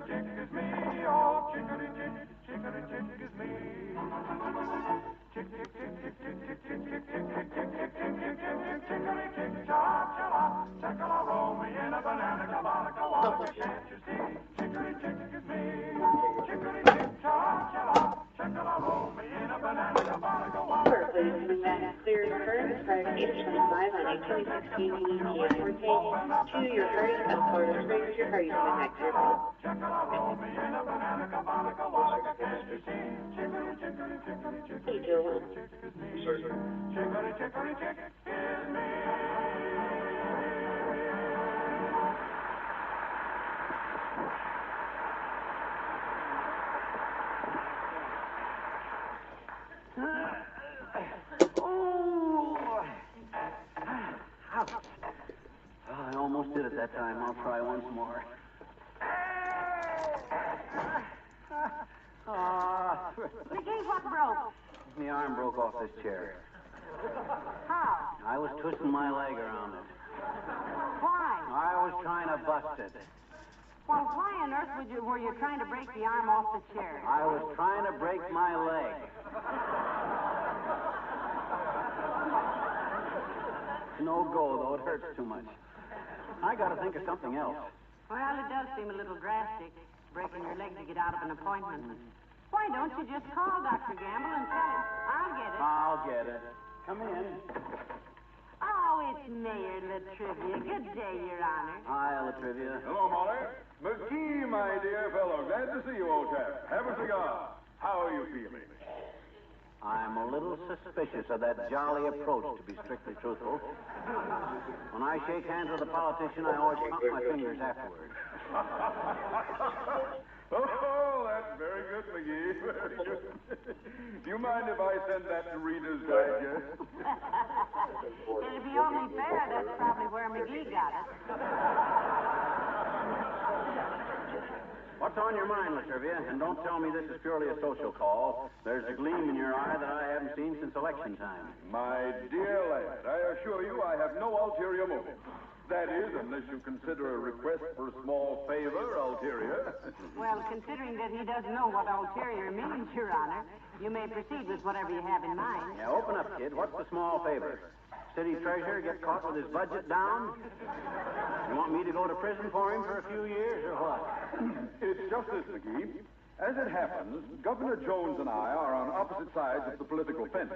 chick is me. Oh, chickadee chick, chickadee chick is me. Chick, chick, chick, chick, chick, chick, chick, chick, chick, chick, chick, chick, chick, chick, chick, chick, chickadee chick, cha-cha-la, cha-cha-la, roll me in a banana, cabana, wallaka, can't you see? Chickadee chick is me. Chickadee chick, cha-cha-la, cha-cha-la, roll me in a banana, cabana, wallaka, can't you see? Clear current, prior 825 on 1816 ETA 14. To your hurry, of Florida Springs, your hurry connector. Cha-cha-la, roll me in a banana, cabana, wallaka, can't you see? Chickadee, chickadee, chickadee, chickadee, chickadee chick is me. Chickadee, chickadee chick is me. I almost did it that time. I'll try once more. McGee, what broke? The arm broke off this chair. How? I was twisting my leg around it. Why? I was trying to bust it. Well, why on earth were you trying to break the arm off the chair? I was trying to break my leg. No go, though. It hurts too much. I got to think of something else. Well, it does seem a little drastic, breaking your leg to get out of an appointment. Why don't you just call Dr. Gamble and tell him? I'll get it. I'll get it. Come in. Oh, it's Mayor Latrivia. Good day, Your Honor. Hi, Latrivia. Hello, Molly. McGee, my dear fellow. Glad to see you, old chap. Have a cigar. How are you feeling? I'm a little suspicious of that jolly approach, to be strictly truthful. When I shake hands with a politician, I always count my fingers afterwards. Oh, that's very good, McGee. Very good. Do you mind if I send that to Reader's Digest? It'd be only fair. That's probably where McGee got it. What's on your mind, Latrivia? And don't tell me this is purely a social call. There's a gleam in your eye that I haven't seen since election time. My dear lad, I assure you I have no ulterior motive. That is, unless you consider a request for a small favor ulterior. Well, considering that he doesn't know what ulterior means, Your Honor, you may proceed with whatever you have in mind. Yeah, open up, kid. What's the small favor? City treasurer get caught with his budget down? You want me to go to prison for him for a few years, or what? It's just this, McGee. As it happens, Governor Jones and I are on opposite sides of the political fence.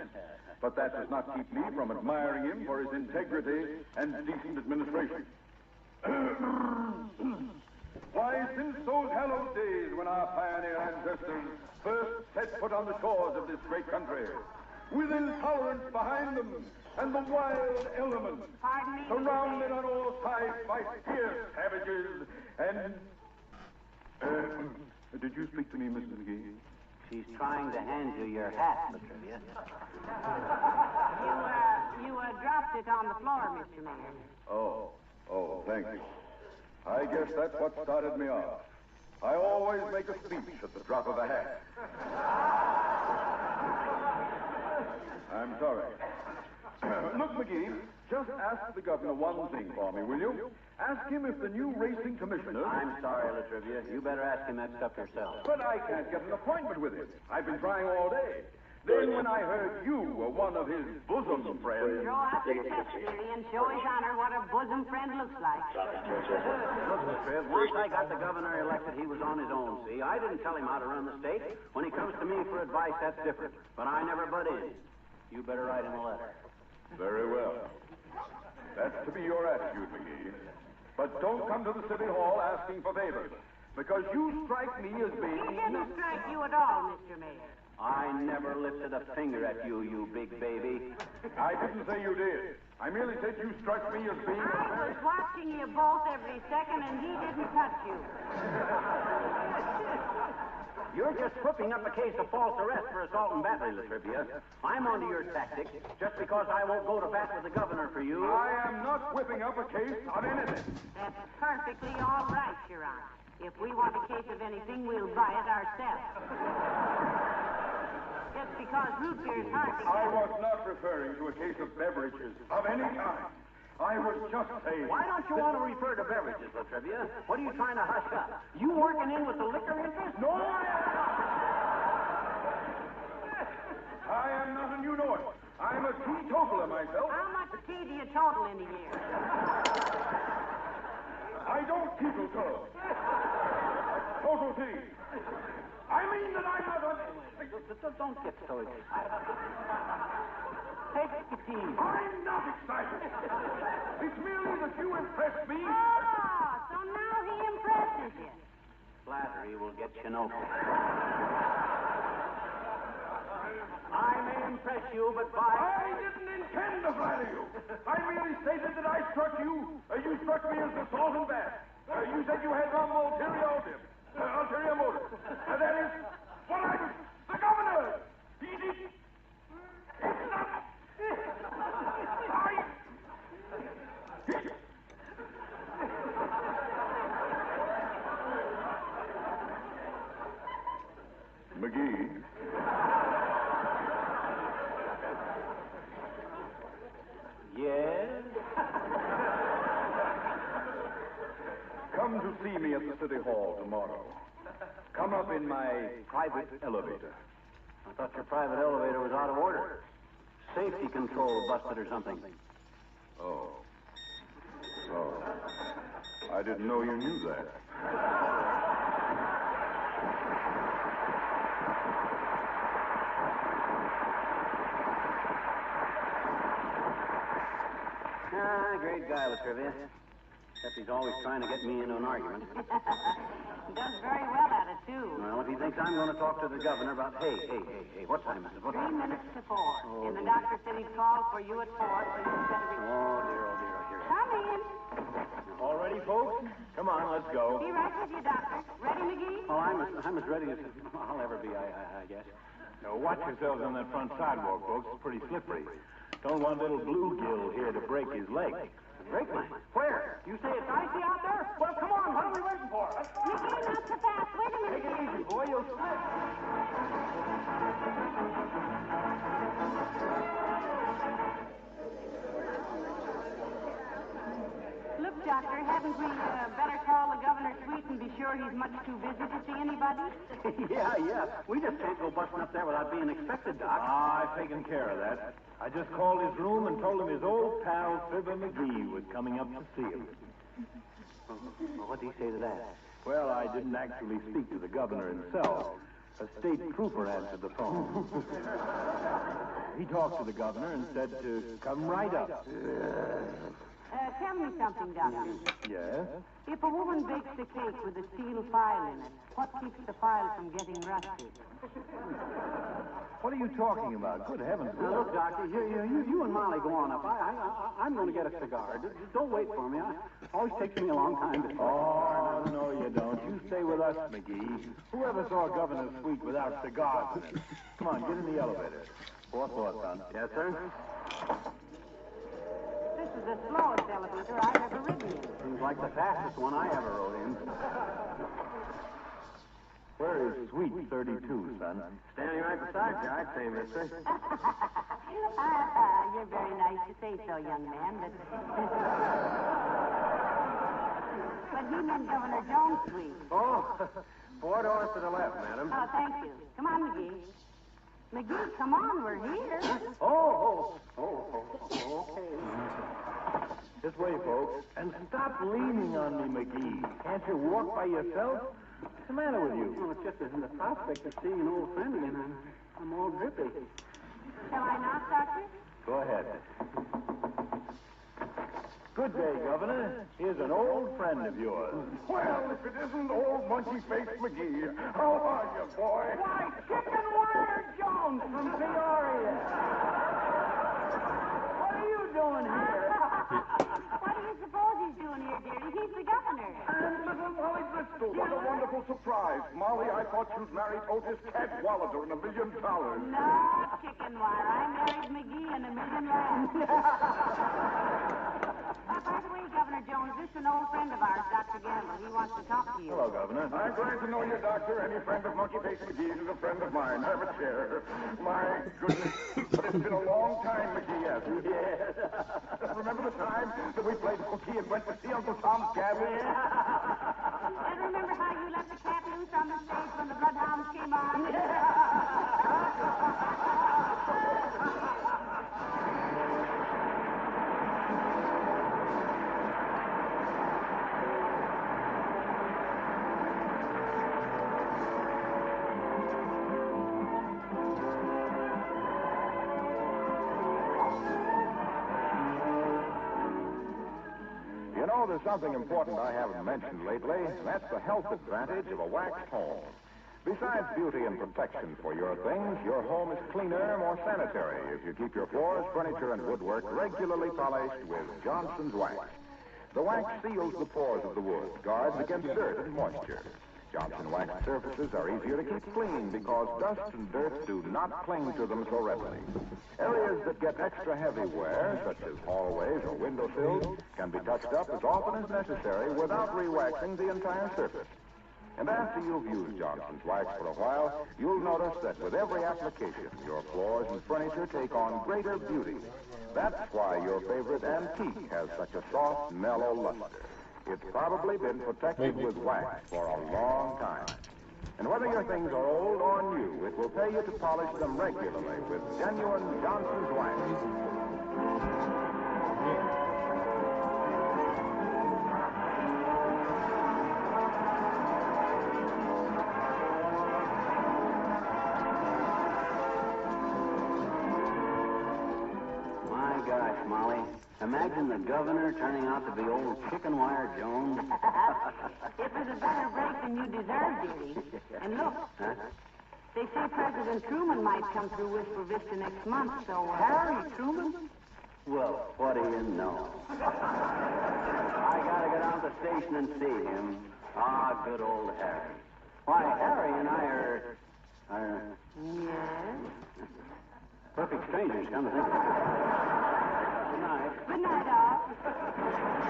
But that does not keep me from admiring him for his integrity and decent administration. Why, since those hallowed days when our pioneer ancestors first set foot on the shores of this great country, with intolerance behind them and the wild elements, surrounded on all sides by fierce savages and... did you speak to me, Mrs. McGee? She's trying to hand you your hat, Latrivia. You dropped it on the floor, Mr. Mayor. Oh, thank you. I guess that's what started me off. I always make a speech at the drop of a hat. I'm sorry. Look, McGee, just ask the governor one thing for me, will you? Ask him if the new racing commissioner... I'm sorry, Latrivia. You better ask him that stuff yourself. But I can't get an appointment with him. I've been trying all day. Then when I heard you were one of his bosom friends... Throw out your chest, Billy, and show his honor what a bosom friend looks like. Look, Latriv, once I got the governor elected, he was on his own, see? I didn't tell him how to run the state. When he comes to me for advice, that's different. But I never butt in. You better write him a letter. Very well. That's to be your attitude, McGee. But don't come to the city hall asking for favors, because you strike me as being... He didn't strike you at all, Mr. Mayor. I never lifted a finger at you, you big baby. I didn't say you did. I merely said you struck me as being... I was watching you both every second, and he didn't touch you. You're just whipping up a case of false arrest for assault and battery, Latrivia. I'm onto your tactics just because I won't go to bat with the governor for you. I am not whipping up a case of anything. That's perfectly all right, Your Honor. If we want a case of anything, we'll buy it ourselves. Just because root beer is hard to get. I was not referring to a case of beverages of any kind. I was just saying. Why don't you want to refer to beverages, Latrivia? What are you trying to hush up? You working in with the liquor interest? No, I am not, and you know it. I'm a teetotaler myself. How much tea do you total in a year? I don't teetotal. Total tea. I mean that I'm not Don't get so excited. Take it easy. I'm not excited. It's merely that you impressed me. Oh, so now he impresses you. Flattery will get you nowhere. I may impress you, but I didn't intend to flatter you. I merely stated that I struck you. You struck me as the salt and bath. You said you had some ulterior motive. That is what I was. The governor. It's not. McGee. yes? Come to see me at the City Hall tomorrow. Come up in my private elevator. I thought your private elevator was out of order. Safety control busted or something. Oh. I didn't know you knew that. Great guy, Latrivia. Except he's always trying to get me into an argument. He does very well at it, too. Well, if he thinks I'm going to talk to the governor about... Hey, what time is it? What 3 time? minutes to 4. And the doctor said he'd call for you at 4, so you better be... Oh, dear. Come in. All ready, folks? Come on, let's go. Be right with you, doctor. Ready, McGee? Well, I'm as ready as I'll ever be, I guess. Now, watch yourselves on that front sidewalk, folks. It's pretty slippery. Don't want little bluegill here to break his leg. Break my... Where? You say it's icy out there? Well, come on. What are we waiting for? McGee, not so fast. Wait a minute. Take it easy, boy. You'll slip. Look, doctor, haven't we better call the governor's suite and be sure he's much too busy to see anybody? Yeah. We just can't go busting up there without being expected, Doc. I've taken care of that. I just called his room and told him his old pal, Fibber McGee, was coming up to see him. Well, what did he say to that? Well, I didn't actually speak to the governor himself. A state trooper answered the phone. He talked to the governor and said to come right up. Tell me something, doctor. Yes? If a woman bakes a cake with a steel file in it, what keeps the file from getting rusted? What are you talking about? Good heavens. Now, look, Doctor, you and Molly go on up. I'm going to get a cigar. Don't wait for me. It always takes me a long time to... Oh, no, you don't. You stay with us, McGee. Whoever saw a governor's suite without cigars in it? Come on, get in the elevator. Fourth floor, son. Yes, sir? This is the slowest elevator I've ever ridden in. Seems like the fastest one I ever rode in. Where is suite 32, son? Standing right beside you, I'd say, mister. You're very nice to say so, young man, but... But he meant Governor Jones' suite. Oh, 4 doors to the left, madam. Oh, thank you. Come on, McGee. McGee, come on, we're here. Okay. This way, folks. And stop leaning on me, McGee. Can't you walk by yourself? What's the matter with you? Well, it's just as in the prospect of seeing an old friend again. I'm all drippy. Shall I knock, Doctor? Go ahead. Good day, Governor. Here's an old friend of yours. Well, if it isn't old monkey-faced McGee, how are you, boy? Why, Chicken Wire Jones from Peoria. What are you doing here? What do you suppose he's doing here, dearie? He's the governor. And little Molly Bristol. What a wonderful surprise. Molly, I thought you'd married Otis Cadwallader and $1 million. No, chicken wire. I married McGee and $1 million rats. By the way, Governor Jones, this is an old friend of ours, Dr. Gamble. He wants to talk to you. Hello, Governor. I'm glad to know you, Doctor. Any friend of Monkey Face McGee's is a friend of mine. Have a chair. My goodness. But it's been a long time, McGee, hasn't it? Yes. Remember the time that we played hooky and went to see Uncle Tom's Cabin? And remember how you let the cat loose on the stage when the bloodhounds came on? You know, there's something important I haven't mentioned lately. That's the health advantage of a waxed home. Besides beauty and protection for your things, your home is cleaner, more sanitary if you keep your floors, furniture, and woodwork regularly polished with Johnson's Wax. The wax seals the pores of the wood, guards against dirt and moisture. Johnson Wax surfaces are easier to keep clean because dust and dirt do not cling to them so readily. Areas that get extra heavy wear, such as hallways or windowsills, can be touched up as often as necessary without re-waxing the entire surface. And after you've used Johnson's Wax for a while, you'll notice that with every application, your floors and furniture take on greater beauty. That's why your favorite antique has such a soft, mellow luster. It's probably been protected with wax for a long time. And whether your things are old or new, it will pay you to polish them regularly with genuine Johnson's Wax. My gosh, Molly. Imagine the governor turning out to be old Chicken Wire Jones. It was a better break than you deserved, dearie. And look, Huh? they say President Truman might come through Wistful Vista next month, so... Harry Truman? Well, what do you know? I gotta go down to the station and see him. Ah, good old Harry. Why, Harry and I are Yes? perfect strangers, come to think of it. Good night. Good night, all.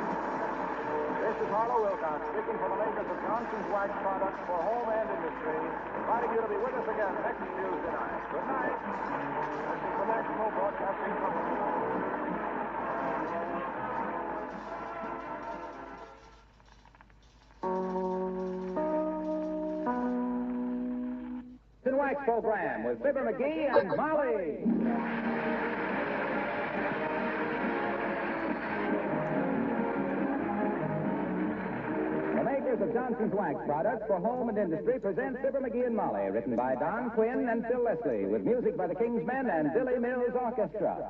This is Harlow Wilcox, speaking for the makers of Johnson's Wax products for home and industry, inviting you to be with us again next Tuesday night. Good night. This is the National Broadcasting Company. The Wax program with Fibber McGee and Molly. The makers of Johnson's Wax products for home and industry present Fibber McGee and Molly, written by Don Quinn and Phil Leslie, with music by the King's Men and Billy Mills Orchestra.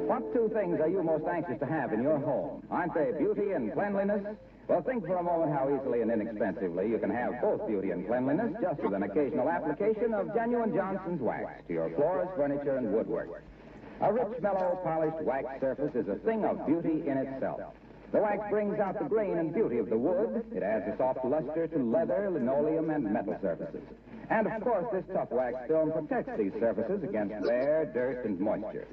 What two things are you most anxious to have in your home? Aren't they beauty and cleanliness? Well, think for a moment how easily and inexpensively you can have both beauty and cleanliness just with an occasional application of genuine Johnson's Wax to your floors, furniture, and woodwork. A rich, mellow, polished wax surface is a thing of beauty in itself. The wax brings out the grain and beauty of the wood. It adds a soft luster to leather, linoleum, and metal surfaces. And, of course, this tough wax film protects these surfaces against air, dirt, and moisture.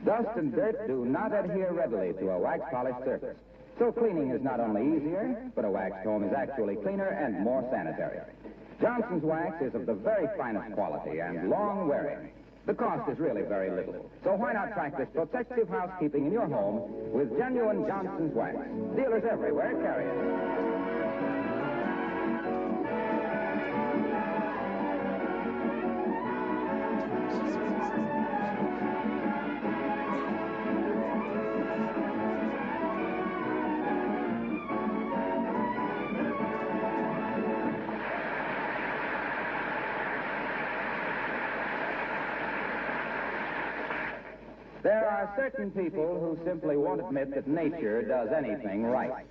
Dust and dirt do not adhere readily to a wax-polished surface. So cleaning is not only easier, but a waxed home is actually cleaner and more sanitary. Johnson's Wax is of the very finest quality and long-wearing. The cost is really very little. So why not practice protective housekeeping in your home with genuine Johnson's Wax? Dealers everywhere carry it. There are certain people who simply won't admit that nature does anything right.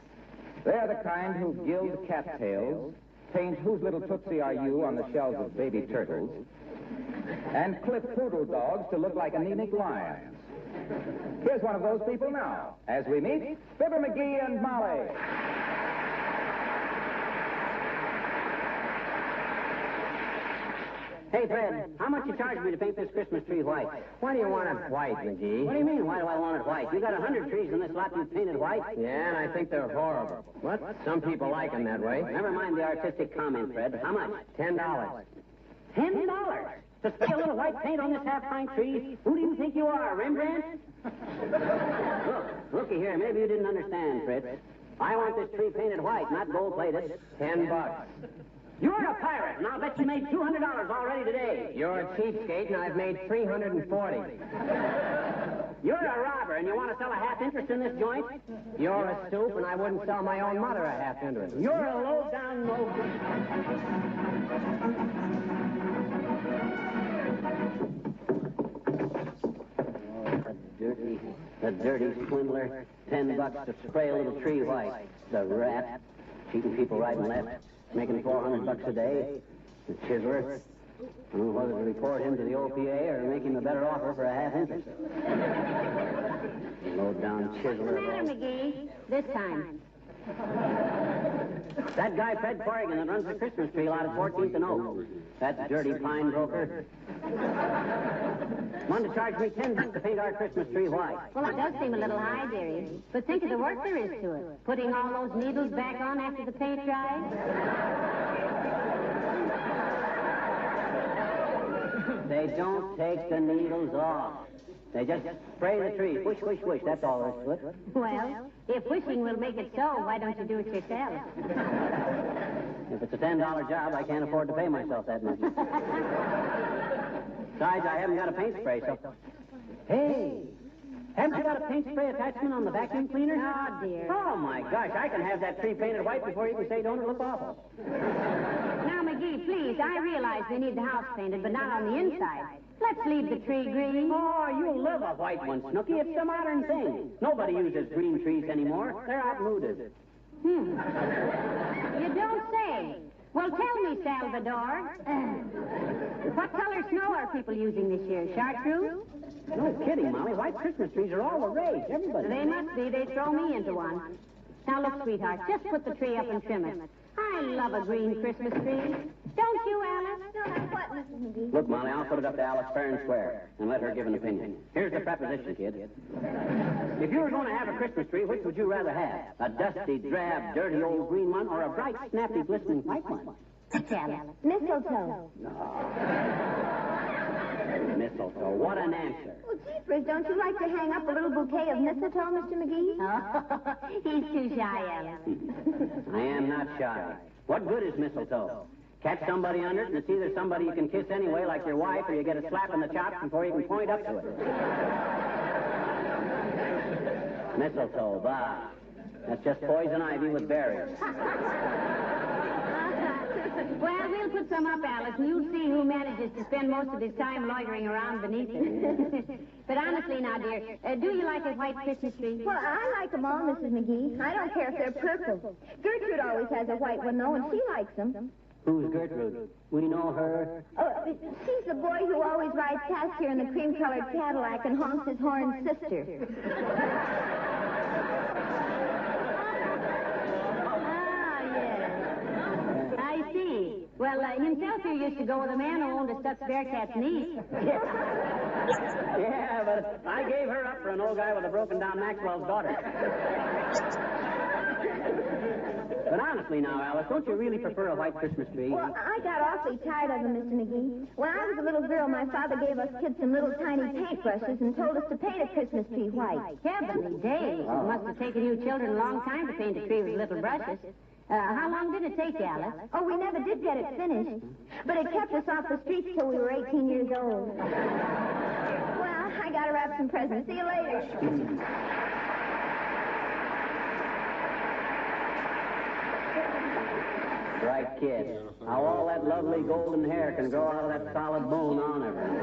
They're the kind who gild cattails, paint Whose Little Tootsie Are You on the shells of baby turtles, and clip poodle dogs to look like anemic lions. Here's one of those people now, as we meet Fibber McGee and Molly. Hey, Fred, how much you charge me to paint this Christmas tree white? Why do you want it white, McGee? What do you mean, why do I want it white? You got 100 trees in this lot you've painted white? Yeah, and I think they're horrible. What? Some people like them that way. Never mind the artistic comment, Fred. How much? $10. $10? To spray a little white paint on this half-pint tree? Who do you think you are, Rembrandt? Looky here, maybe you didn't understand, Fritz. I want this tree painted white, not gold-plated. $10. You're a pirate, and I'll bet you made $200 already today. You're a cheapskate, and I've made $340. You're a robber, and you want to sell a half interest in this joint? You're a stoop, and I wouldn't sell my own mother a half interest. You're a low-down, no-good. The dirty swindler. $10 to spray a little tree white. The rat. Cheating people right and left. Making $400 a day. The chiseler. I don't know whether to report him to the OPA or make him a better offer for a half interest. Low-down chiseler. What's the matter, McGee? This time. That guy, Fred Corrigan, that runs the Christmas tree lot at 14th and Oak. That dirty pine broker. Wanted to charge me $10 to paint our Christmas tree white. Well, it does seem a little high, dearie. But think of the work there is to it. Putting all those needles back on after the paint dries. They don't take the needles off. They just spray the tree. Wish, wish, wish. That's all there is to it. Well, if wishing will make it so, why don't you do it yourself? If it's a $10 job, I can't afford to pay myself that much. Besides, I haven't got a paint spray, so... Hey! Haven't you got a paint spray attachment on the vacuum cleaner? Oh, dear. Oh, my gosh, I can have that tree painted white before you can say, don't it look awful? Now, McGee, please, I realize we need the house painted, but not on the inside. Let's leave the tree green. Oh, you'll love a white one, Snooky. It's a modern thing. Nobody uses green trees anymore. They're outmoded. You don't say. Well, tell me, Salvador. What color snow are people using this year? Chartreuse? No kidding, Molly. White Christmas trees are all the rage. Everybody. They must be. They throw me into one. Now, look, sweetheart, just put the tree up and trim it. I love a green Christmas tree. Don't you, Alice? What, Mrs. McGee? Look, Molly, I'll put it up to Alice fair and square and let her give an opinion. Here's the proposition, kid. If you were going to have a Christmas tree, which would you rather have? A dusty, drab, dirty old green one or a bright, snappy, glistening white one? Alice. Mistletoe. Mistletoe. What an answer. Well, jeepers, don't you like to hang up a little bouquet of mistletoe, Mr. McGee? Oh, he's too shy, Alice. I am not shy. What good is mistletoe? Catch somebody under it, and it's either somebody you can kiss anyway, like your wife, or you get a slap in the chops before you can point up to it. Mistletoe, bah. That's just poison ivy with berries. Well, we'll put some up, Alice, and you'll see who manages to spend most of his time loitering around beneath it. But honestly now, dear, do you like a white Christmas tree? Well, I like them all, Mrs. McGee. I don't care if they're purple. Gertrude always has a white one, though, and she likes them. Who's Gertrude? We know her. Oh, she's the boy who always rides past here in the cream-colored Cadillac and honks his horn sister. Well, himself here used to go with a man who owned a Stutz Bearcat's niece. Yeah, but I gave her up for an old guy with a broken-down Maxwell's daughter. But honestly now, Alice, don't you really prefer a white Christmas tree? Well, I got awfully tired of them, Mr. McGee. When I was a little girl, my father gave us kids some little tiny paintbrushes and told us to paint a Christmas tree white. Heavenly days. It must have taken you children a long time to paint a tree with little brushes. How long did it take you, Alice? Oh, we never did get it finished. But it kept us off the streets till we were 18 years old. Well, I gotta wrap some presents. See you later. Right, kid. How all that lovely golden hair can grow out of that solid bone, I'll never know.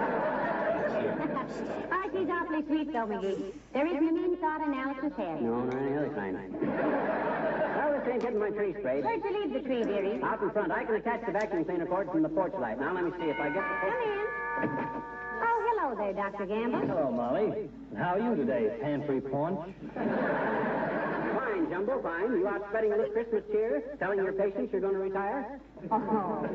Oh, she's awfully sweet, though, McGee. There isn't a mean thought in Alice's head. No, nor any other kind. Well, this ain't getting my tree sprayed. Where'd you leave the tree, dearie? Out in front. I can attach the vacuum cleaner cord from the porch light. Now, let me see if I get the... Come in. Oh, hello there, Dr. Gamble. Hello, Molly. How are you today, pantry paunch? Fine, Jumbo, fine. You out spreading a little Christmas cheer, telling your patients you're going to retire? Oh.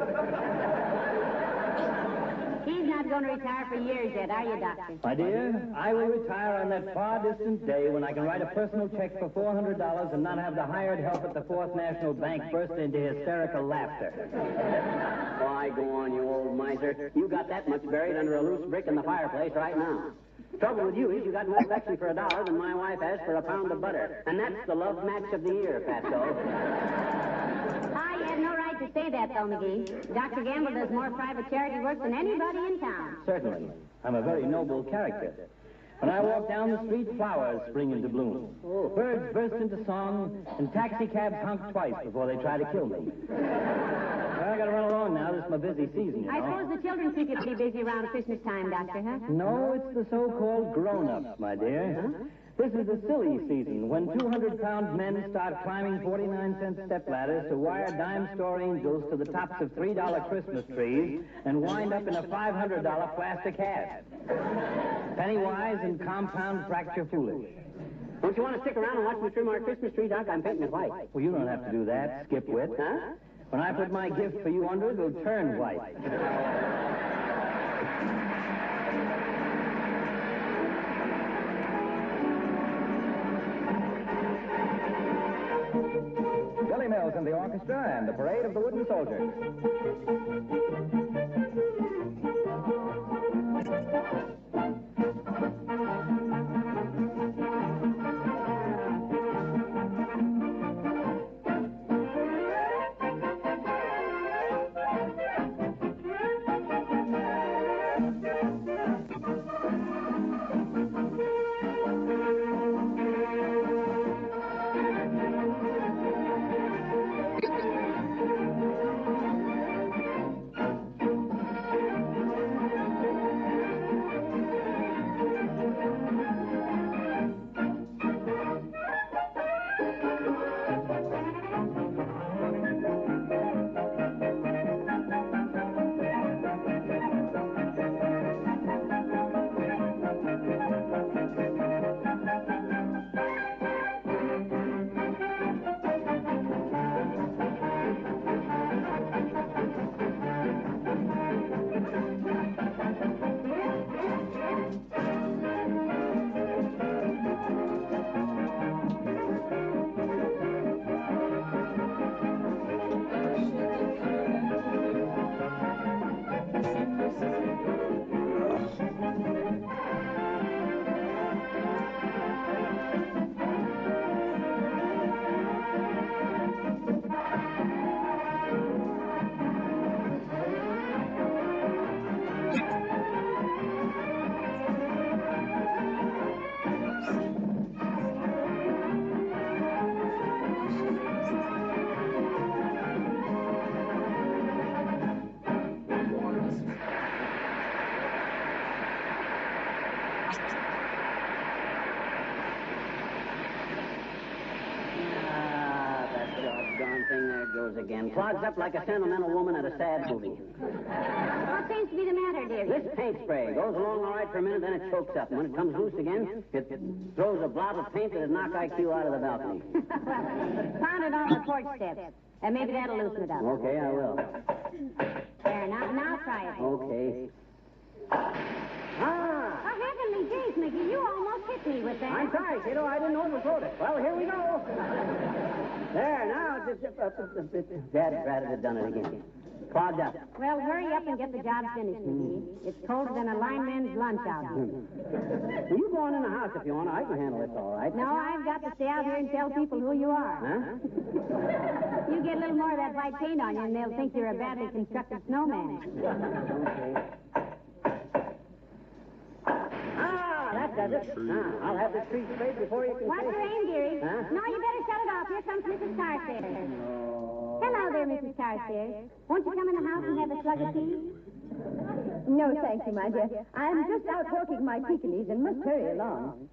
He's not going to retire for years yet, are you, Doctor? My dear, I will retire on that far distant day when I can write a personal check for $400 and not have the hired help at the Fourth National Bank burst into hysterical laughter. Why, go on, you old miser. You got that much buried under a loose brick in the fireplace right now. Trouble with you is you got more affection for $1 than my wife has for a pound of butter. And that's the love match of the year, Fatso. You have no right to say that, though, McGee. Dr. Gamble does more private charity work than anybody in town. Certainly. I'm a very noble character. When I walk down the street, flowers spring into bloom. Birds burst into song, and taxicabs honk twice before they try to kill me. Well, I gotta run along now. This is my busy season, you know. I suppose the children keep you pretty busy around Christmas time, Doctor, huh? No, it's the so-called grown-ups, my dear. Huh? This is the silly season, when 200-pound men start climbing 49-cent stepladders to wire dime store angels to the tops of $3 Christmas trees and wind up in a $500 plastic hat. Penny-wise and compound fracture foolish. Don't you want to stick around and watch me trim our Christmas tree, Doc? I'm painting it white. Well, you don't have to do that, skip-wit. Huh? When I put my gift for you under it, it'll turn white. Billy Mills and the orchestra and the parade of the wooden soldiers. Again. Clogs up like a sentimental woman at a sad movie. What seems to be the matter, dearie? This paint spray goes along all right for a minute, then it chokes up. And when it comes loose again, it throws a blob of paint that'd knock IQ out of the balcony. Pound it on the porch steps. And maybe that'll loosen it up. Okay, I will. There, now try it. Okay. Oh, heavenly days, Mickey, you almost hit me with that. I'm sorry, kiddo. I didn't know it was loaded. Well, here we go. There, now. Dad had done it again. Clogged up. Well, hurry up and get the job finished, McGee. It's colder than a lineman's lunch out here. Well, you go on in the house if you want. I can handle this all right. No, I've got to stay out here and tell people who you are. Huh? You get a little more of that white paint on you, and they'll think you're a badly constructed snowman. Okay. That does it. Now, I'll have this tree sprayed before you can Watch say... your aim, dearie. Huh? No, you better shut it off. Here comes Mrs. Carstairs. No. Hello there, Mrs. Carstairs. Won't you come in the house and have a slug of tea? No, thank you, my dear. I'm just out walking my Pekingese and must hurry along.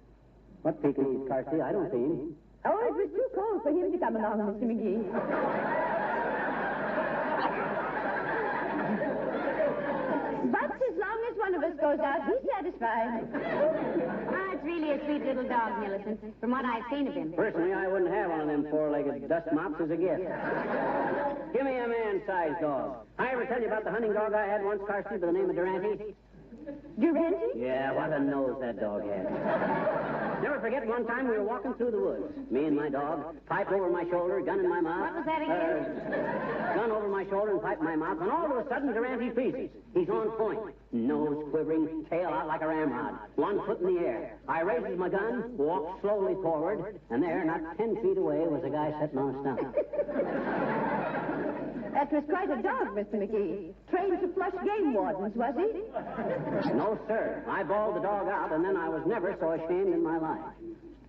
What Pekingese, Carsey? I don't see him. Oh, it was too cold for him to come along, Mr. McGee. But as long as one of us goes out, he's satisfied. Ah, it's really a sweet little dog, Millicent, from what I've seen of him. Personally, I wouldn't have one of them four-legged dust mops as a gift. Give me a man-sized dog. I ever tell you about the hunting dog I had once, Carsey, by the name of Durante? Durante? Yeah, what a nose that dog had. Never forget one time we were walking through the woods. Me and my dog, pipe over my shoulder, gun in my mouth. What was that again? Gun over my shoulder and pipe in my mouth, and all of a sudden Durante freezes. He's on point. Nose quivering, tail out like a ramrod. 1 foot in the air. I raises my gun, walk slowly forward, and there, not 10 feet away, was a guy sitting on a stump. That was quite a dog, Mr. McGee. Trained to flush game wardens, was he? No, sir. I bawled the dog out, and then I was never so ashamed in my life.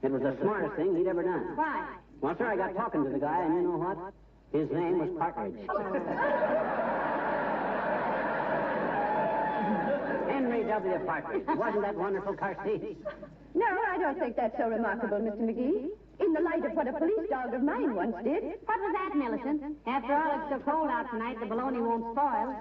It was the smartest thing he'd ever done. Why? Well, sir, I got talking to the guy, and you know what? His name was Partridge. Henry W. Partridge. Wasn't that wonderful, Carsey? No, I don't think that's so remarkable, Mr. McGee. In the light of what a police dog of mine once did. What was that, Millicent? After all, it's so cold out tonight, the bologna won't spoil.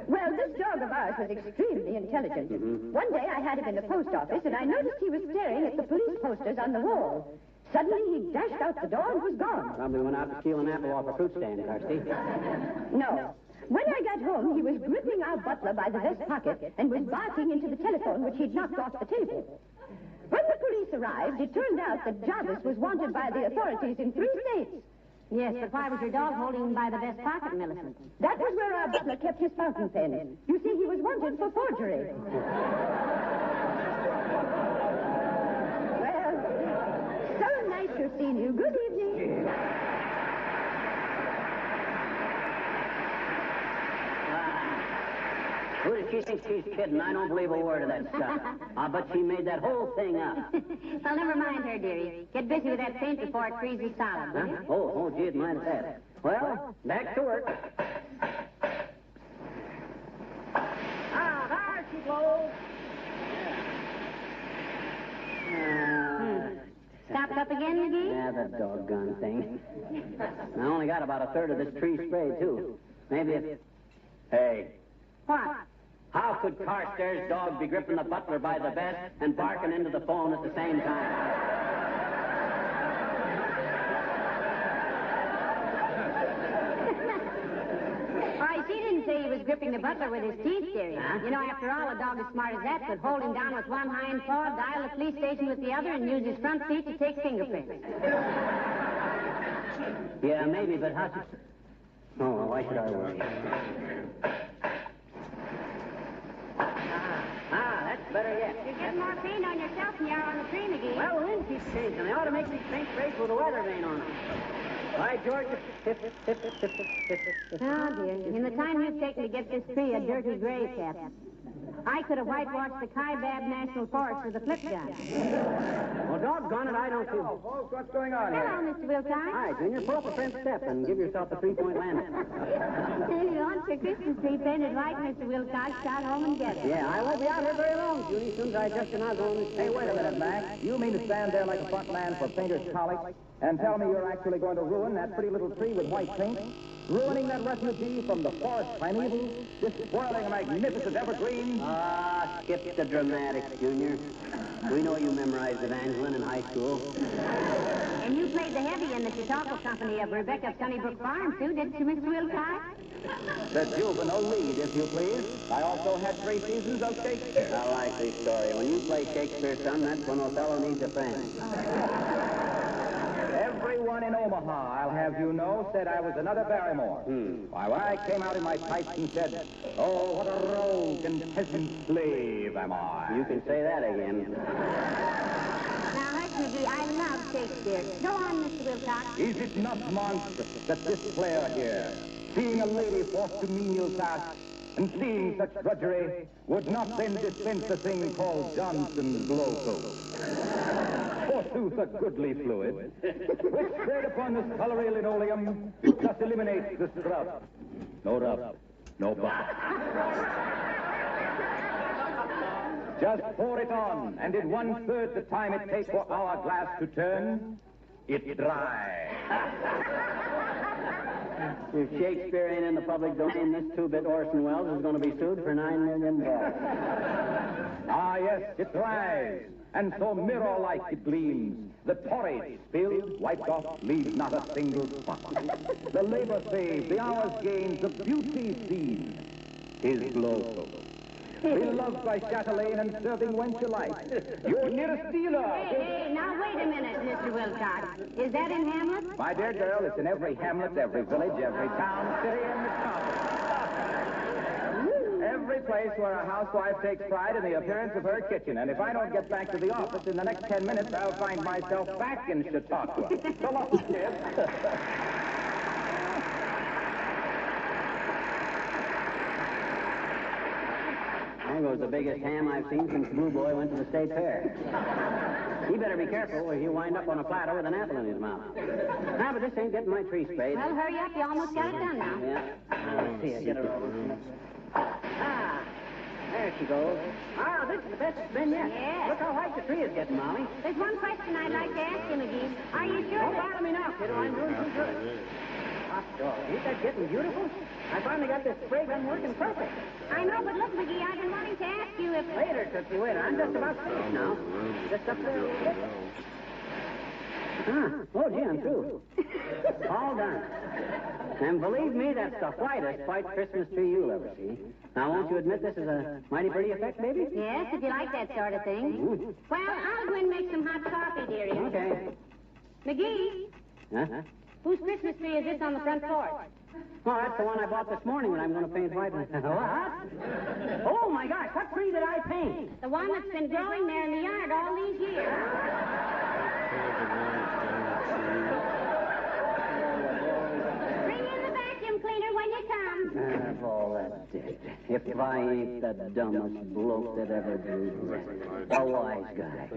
Well, this dog of ours was extremely intelligent. One day I had him in the post office, and I noticed he was staring at the police posters on the wall. Suddenly, he dashed out the door and was gone. Probably went out to steal an apple off a fruit stand, Carsey. No. When I got home, he was gripping our butler by the vest pocket and was barking into the telephone, which he'd knocked off the table. When the police arrived, it turned out that Jarvis was wanted by the authorities in 3 states. Yes, but why was your dog holding him by the vest pocket, Millicent? That was where our butler kept his fountain pen. You see, he was wanted for forgery. Well, so nice to see you. Good evening. Who does she think she's kidding? I don't believe a word of that stuff. I'll bet she made that whole thing up. Well, never mind her, dearie. Get busy with that paint before it freezes solid, will you? Huh? Oh, gee, it might have that. Well, back to work. Ah, there she blows. Stopped up again, McGee? Yeah, that doggone thing. I only got about a third of this tree sprayed, too. Maybe if... Hey. What? How could Carstairs' dog be gripping the butler by the vest and barking into the phone at the same time? Why, she didn't say he was gripping the butler with his teeth, dearie. Huh? You know, after all, a dog as smart as that could hold him down with one hind paw, dial the police station with the other, and use his front feet to take fingerprints. Yeah, maybe, but how should... Oh, well, why should I worry? That's better yet. You're getting more paint on yourself than you are on the tree, McGee. Well, the wind keeps changing. They ought to make these paint sprays with a weather vane on them. By George. Oh, dear. In the time you've taken to get this tree a dirty gray, Captain, I could have whitewashed the Kaibab National Forest with a flip gun. Well, doggone it, I don't feel... Hello, folks. What's going on here? Hello, Mr. Wilcox. Hi, Junior. Pull up a French step and give yourself a three-point landing. Well, you want your Christmas tree painted white, Mr. Wilcox. Start home and get it. Yeah, I won't be out here very long, Junie. As soon as I adjust the nozzle on this... Hey, wait a minute, Mac. You mean to stand there like a front man for Painter's Colic and tell me you're actually going to ruin that pretty little tree with white paint? Ruining that refugee from the forest primeval? Despoiling a magnificent evergreen? Ah, skip the dramatics, Junior. We know you memorized Evangeline in high school. And you played the heavy in the Chautauqua Company of Rebecca Sunnybrook Farm, too, didn't you, Mr. Wilcox? The juvenile lead, if you please. I also had 3 seasons of Shakespeare. A likely story. When you play Shakespeare, son, that's when Othello needs a friend. Everyone in Omaha, I'll have you know, said I was another Barrymore. Why, when I came out in my tights and said, oh, what a rogue and peasant slave am I. You can say that again. Now, hush, McGee. I love Shakespeare. Go on, Mr. Wilcox. Is it not monstrous that this player here, seeing a lady forced to menial tasks and seeing such drudgery, would not then dispense a thing called Johnson's blow coat? forsooth a goodly fluid, which sprayed upon this colory linoleum thus eliminates the scrub. No rub, no bump. Just pour it on, and in 1/3 the time it takes for our glass to turn, it dries. If Shakespeare ain't in the public domain, this two-bit Orson Welles is going to be sued for $9 million. Ah, yes, it dries, and so mirror-like it gleams. The porridge spilled, wiped off, leaves not a single spot. The labor saved, the hours gained, the beauty seized. His glow. Beloved by chatelaine and serving wench alike. Your nearest dealer. Hey, now wait a minute, Mr. Wilcox. Is that in Hamlet? My dear girl, it's in every hamlet, every village, every town, city, and metropolis. Every place where a housewife takes pride in the appearance of her kitchen. And if I don't get back to the office in the next 10 minutes, I'll find myself back in Chautauqua. So long, kid. There goes the biggest ham I've seen since Blue Boy went to the State Fair. He better be careful or he'll wind up on a platter with an apple in his mouth. Now, but this ain't getting my tree sprayed. Well, hurry up. You almost got it done now. Yeah. Let's see, I get her over. Ah, there she goes. Ah, this is the best it's been yet. Yeah. Look how white the tree is getting, Molly. There's one question I'd like to ask you, McGee. Are you sure Don't that... bother me now, kiddo. I'm doing too good. Hot dog. Ain't that getting beautiful? I finally got this spray gun working perfect. I know, but look, McGee, I've been wanting to ask you if... Later, Tootsie, waiter. I'm just about finished now. Just up there a little bit. Ah, oh, gee, I'm through. All done. And believe me, that's the whitest white Christmas tree you'll ever see. Now, won't you admit this is a mighty pretty effect, baby? Yes, if you like that sort of thing. Well, I'll go and make some hot coffee, dearie. Okay. McGee, Huh? whose Christmas tree is this on the front porch? Oh, that's the one I bought this morning when I'm going to paint white. What? Oh, my gosh, what tree did I paint? The one that's been growing there in the yard all these years. Bring in the vacuum cleaner when you come. Of all that dick. If I ain't the dumbest bloke that ever breathed. A wise guy.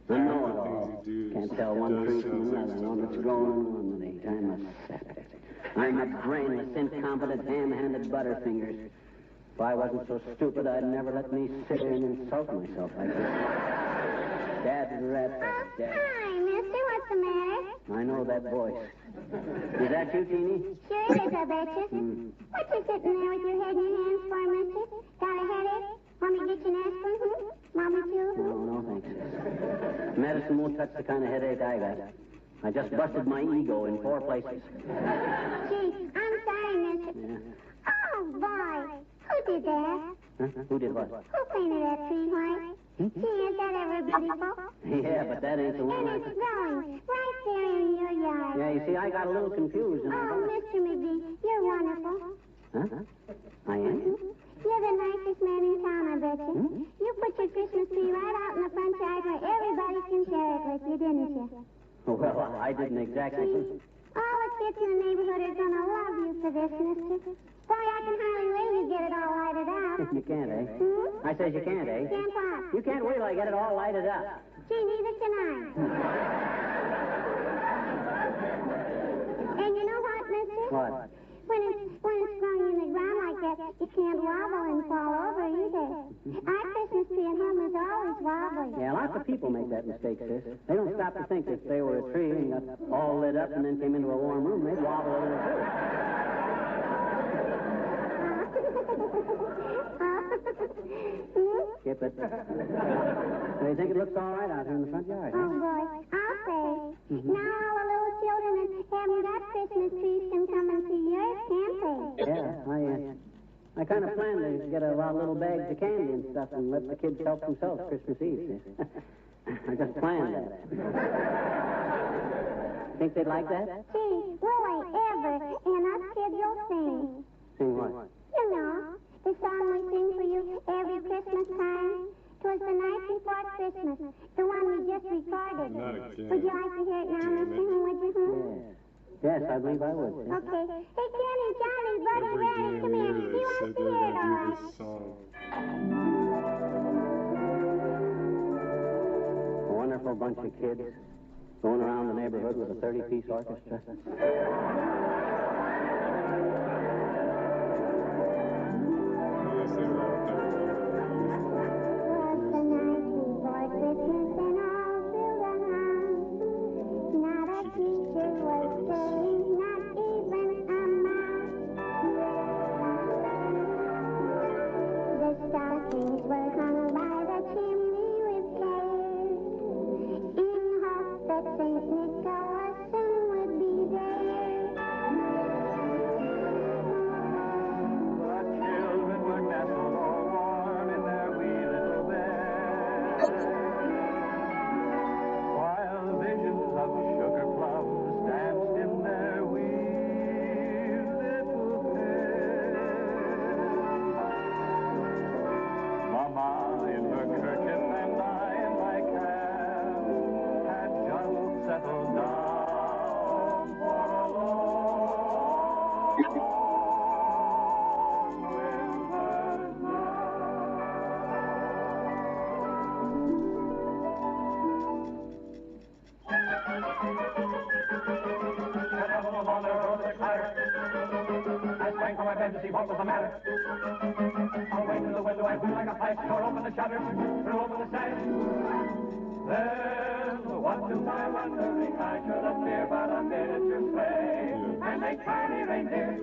I know it all. Can't tell one tree from another. One that's growing and one that ain't. I'm a septic. I'm a brainless, incompetent, ham-handed butterfingers. If I wasn't so stupid, I'd never let me sit here and insult myself like this. Dad rat. Dad. Hi, mister. What's the matter? I know that voice. Is that you, Teeny? Sure it is, I betcha. What you sitting there with your head in your hands for, mister? Got a headache? Want me to get you an aspirin? Want me to? No, thanks. Medicine won't touch the kind of headache I got. I just busted my ego in 4 places. Gee, I'm sorry, mister. Yeah. Oh, boy. Who did that? Huh? Who did what? Who painted that tree white? Gee, is that ever beautiful? Yeah, but that ain't the one. And it's growing right there in your yard. Yeah, you see, I got a little confused. And Oh, Mr. McGee, you're wonderful. Huh? I am? You're the nicest man in town, I bet you. You put your Christmas tree right out in the front yard where everybody can share it with you, didn't you? Well, I didn't exactly. All the kids in the neighborhood are going to love you for this, mister. Boy, I can hardly wait to get it all lighted up. You can't, eh? Hmm? I says you can't, eh? Can't what? You can't wait till I get it all lighted up. Gee, neither can I. And you know what, mister? What? When it's growing in the ground like that, you can't wobble and fall over either. Our Christmas tree at home is always wobbly. Yeah, lots of people make that mistake, sis. They don't stop to think if they were a tree and got all lit up and then came into a warm room, they'd wobble a little too. Skip it. They think it looks all right out here in the front yard. Oh, boy, I'll say. Now all the little children that haven't got Christmas trees can come and see yours, can't they? Yeah, I kind of planned to get a lot of little bags of candy and stuff and let the kids help themselves Christmas Eve. I just planned that. Think they'd like that? Gee, will they ever? And us kids will sing. Sing what? You know, the song we sing for you every Christmas time. 'Twas the night before Christmas, the one we just recorded. Would you like to hear it now, mister? Would you? Yes, I believe I would. Okay. Hey, Kenny, Johnny, Buddy, Ray, come here. He wants to hear it, all right. I wonder if wonderful bunch of kids going around the neighborhood with a 30-piece orchestra. To see what was the matter. I went to the window, I flew like a flash, tore open the shutters, threw open the sash. Then, what to my wondering, I should appear but a miniature sleigh, and a tiny reindeer.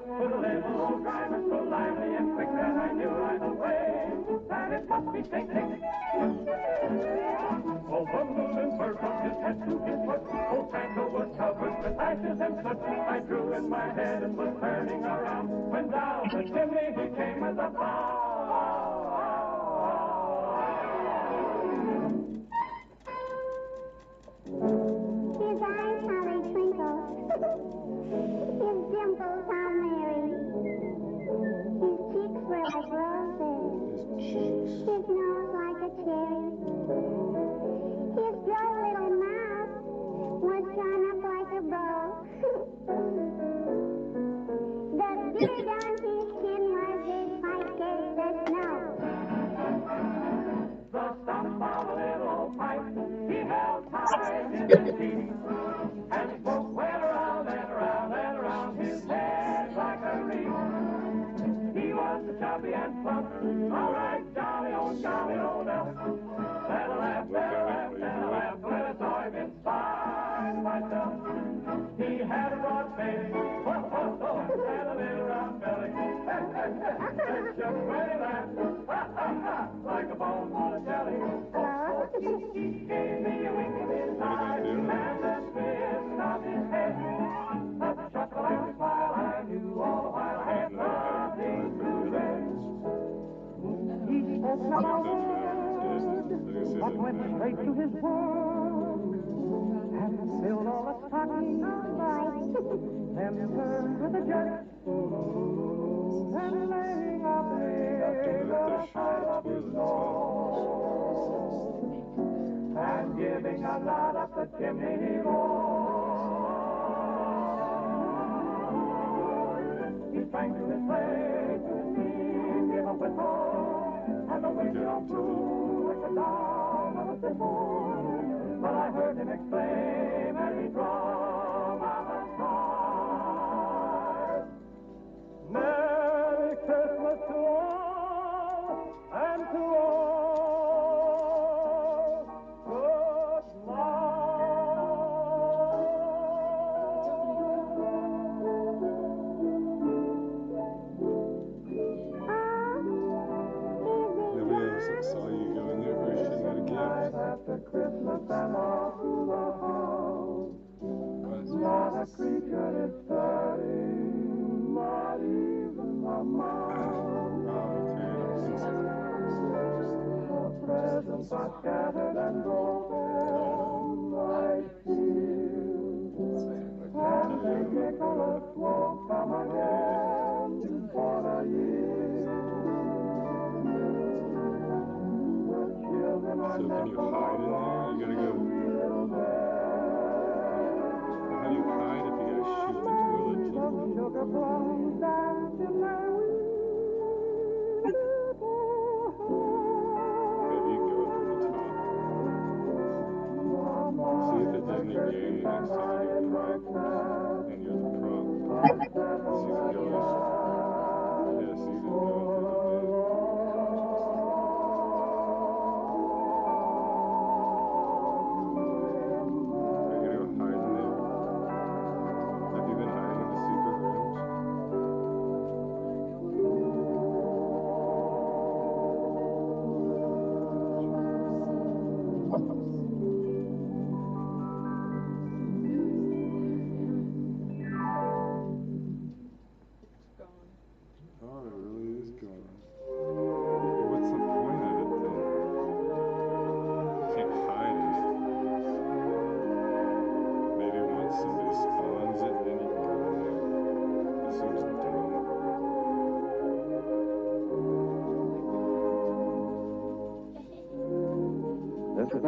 With a little old driver so lively and quick that I knew right away that it must be St. Nick. All bundled in fur from his head to his foot, old Santa was covered with ashes and soot. I drew in my head and was turning around, when down the chimney he came with a bow. His eyes how they twinkle, his dimples how merry, his cheeks were like roses, his nose like a cherry, his droll little mouth was drawn up like a bow. The beard on his chin was as white as the snow. The stump of a little pipe he held high in his teeth, and smoke went around and around and around his head like a wreath. He was chubby and plump, all right, jolly old elf. Then I laughed when I saw him inside myself. He had a broad face, and a little round belly. And just when he laughed, like a bone full of jelly. He gave me a wink of his eye, and a twist of his head. A chuckle and a smile, I knew all the while I had nothing to dread. He spoke not a word, but went straight to his work, and filled all the stockings, then turned with a jerk, and laying a blade on the side of his nose, and giving a nod up the chimney he rolled. He sprang to his place, to his knees, gave a whistle, and the window flew like the down of a thistle. But I heard him exclaim as he drove out the side. Merry Christmas to all, and to all, good Nobody else saw you go in there wishing you a gift. After Christmas and all through the house, not a creature is stirring, not even a mouse. The presents are scattered and broken, I feel, and St. Nicholas won't come again for a year. So can you hide in there? You gotta go. How do you hide if you gotta shoot the toilet? Maybe you can go in from the top.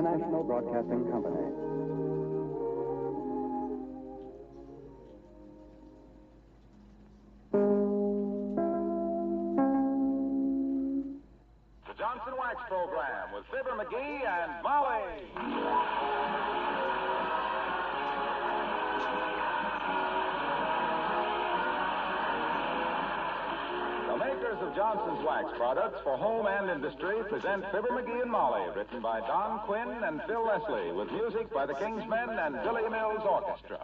the National Broadcasting Company. The Johnson Wax Program with Fibber McGee and Molly. The makers of Johnson's Wax products for home and industry present Fibber McGee and Molly, written by Don Quinn and Phil Leslie, with music by the King's Men and Billy Mills Orchestra.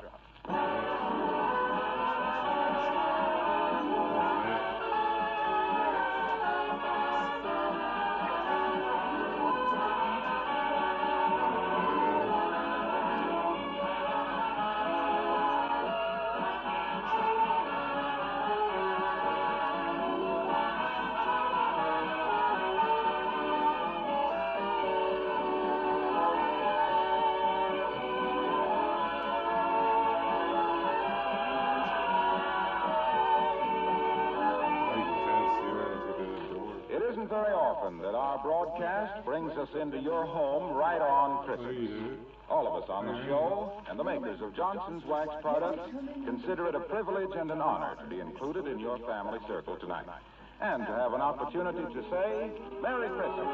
Very often that our broadcast brings us into your home right on Christmas. All of us on the show and the makers of Johnson's Wax products consider it a privilege and an honor to be included in your family circle tonight and to have an opportunity to say Merry Christmas.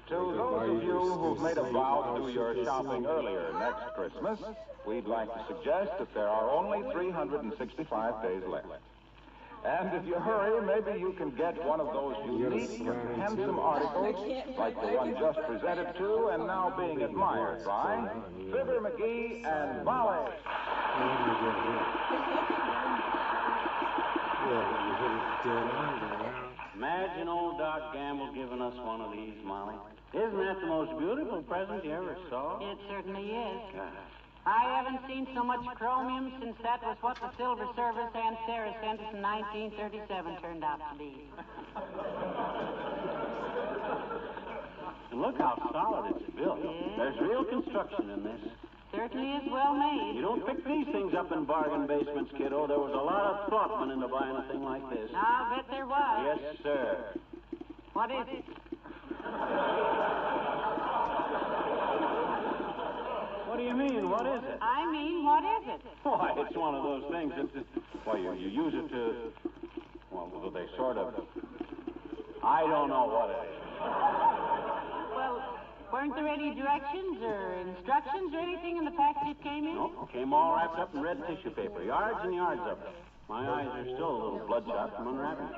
To those of you who've made a vow to do your shopping earlier next Christmas, we'd like to suggest that there are only 365 days left. And if you hurry, maybe you can get one of those unique and handsome articles like the one just presented to and now being admired by Fibber McGee and Molly. Imagine old Doc Gamble giving us one of these, Molly. Isn't that the most beautiful present you ever saw? It certainly is. I haven't seen so much chromium since that was what the Silver Service and Sarah sent us in 1937 turned out to be. And look how solid it's built. Yes. There's real construction in this. Certainly is well made. You don't pick these things up in bargain basements, kiddo. There was a lot of thought went into buying a thing like this. I'll bet there was. Yes, sir. What is it? What do you mean? What is it? I mean, what is it? Why, it's one of those things that, well, you use it to, well, they sort of, I don't know what it is. Well, weren't there any directions or instructions or anything in the package it came in? No, came all wrapped up in red tissue paper, yards and yards of it. My eyes are still a little bloodshot from unwrapping.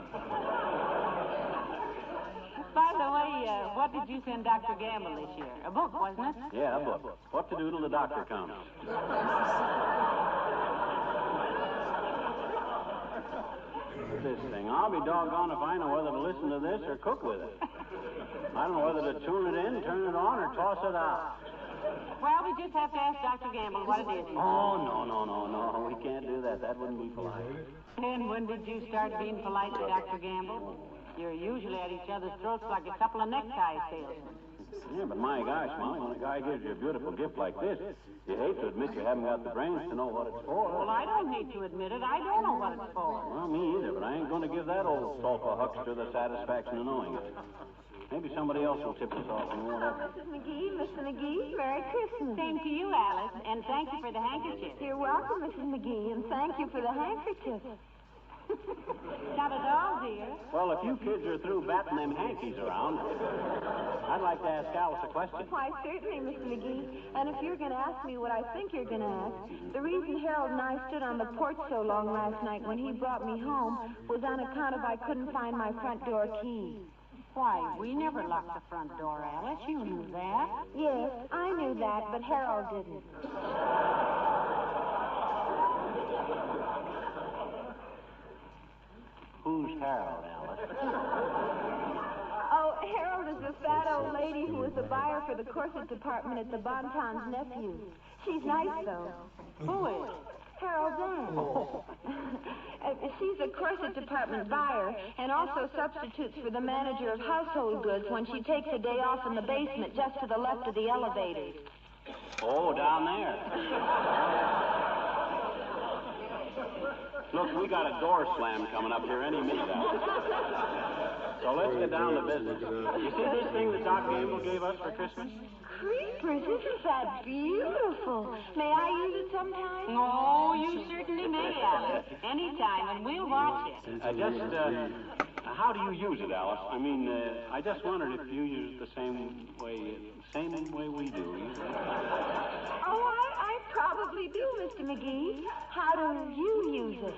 By the way, what did you send Dr. Gamble this year? A book, wasn't it? Yeah, a book. What to do till the doctor comes. This thing. I'll be doggone if I know whether to listen to this or cook with it. I don't know whether to tune it in, turn it on, or toss it out. Well, we just have to ask Dr. Gamble what it is. Oh, no. We can't do that. That wouldn't be polite. And when did you start being polite to Dr. Gamble? You're usually at each other's throats like a couple of necktie salesmen. Yeah, but my gosh, Molly, when a guy gives you a beautiful gift like this, you hate to admit you haven't got the brains to know what it's for. Well, I don't hate to admit it. I don't know what it's for. Well, me either, but I ain't going to give that old sulphur huckster the satisfaction of knowing it. Maybe somebody else will tip us off and we'll have... Mrs. McGee, Mr. McGee, Merry Christmas. Same to you, Alice, and thank you for the handkerchief. You're welcome, Mrs. McGee, and thank you for the handkerchief. Not at all, dear. Well, if you kids are through batting them hankies around, I'd like to ask Alice a question. Why, certainly, Mr. McGee. And if you're going to ask me what I think you're going to ask, the reason Harold and I stood on the porch so long last night when he brought me home was on account of I couldn't find my front door key. Why, we never locked the front door, Alice. You knew that. Yes, I knew that, but Harold didn't. Who's Harold, Alice? Oh, Harold is the fat old lady who was the buyer for the corset department at the Bonton's nephew. She's nice, though. Who is? Harold's aunt. She's a corset department buyer and also substitutes for the manager of household goods when she takes a day off in the basement just to the left of the elevators. Oh, down there. Look, we got a door slam coming up here any minute, Alice. So let's get down to business. You see this thing that Doc Gamble gave us for Christmas? Creepers, isn't that beautiful? May I use it sometime? Oh, you certainly may, Alice. Anytime, and we'll watch it. How do you use it, Alice? I mean, I just wondered if you use it the same way we do. Oh, I probably do, Mr. McGee. How do you use it?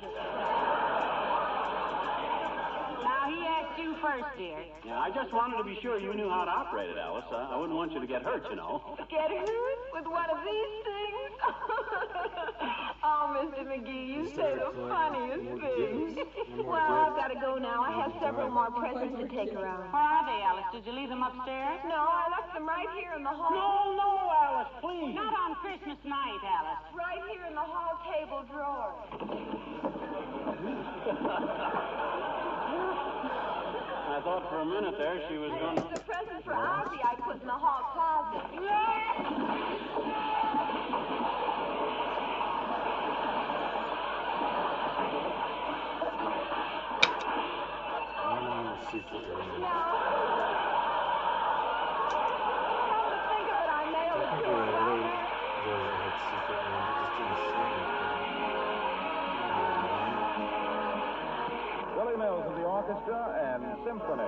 Now, he asked you first, dear. Yeah, I just wanted to be sure you knew how to operate it, Alice. I wouldn't want you to get hurt, you know. Get hurt with one of these things? Oh, Mr. McGee, you say the funniest thing. Well, I've got to go now. I have several more presents to take around. Where are they, Alice? Did you leave them upstairs? No, I left them right here in the hall. No, Alice, please. Not on Christmas night, Alice. Right here in the hall table drawer. I thought for a minute there she was going to... It's a present for Ozzy I put in the hall closet. Billy Mills of the orchestra and symphony.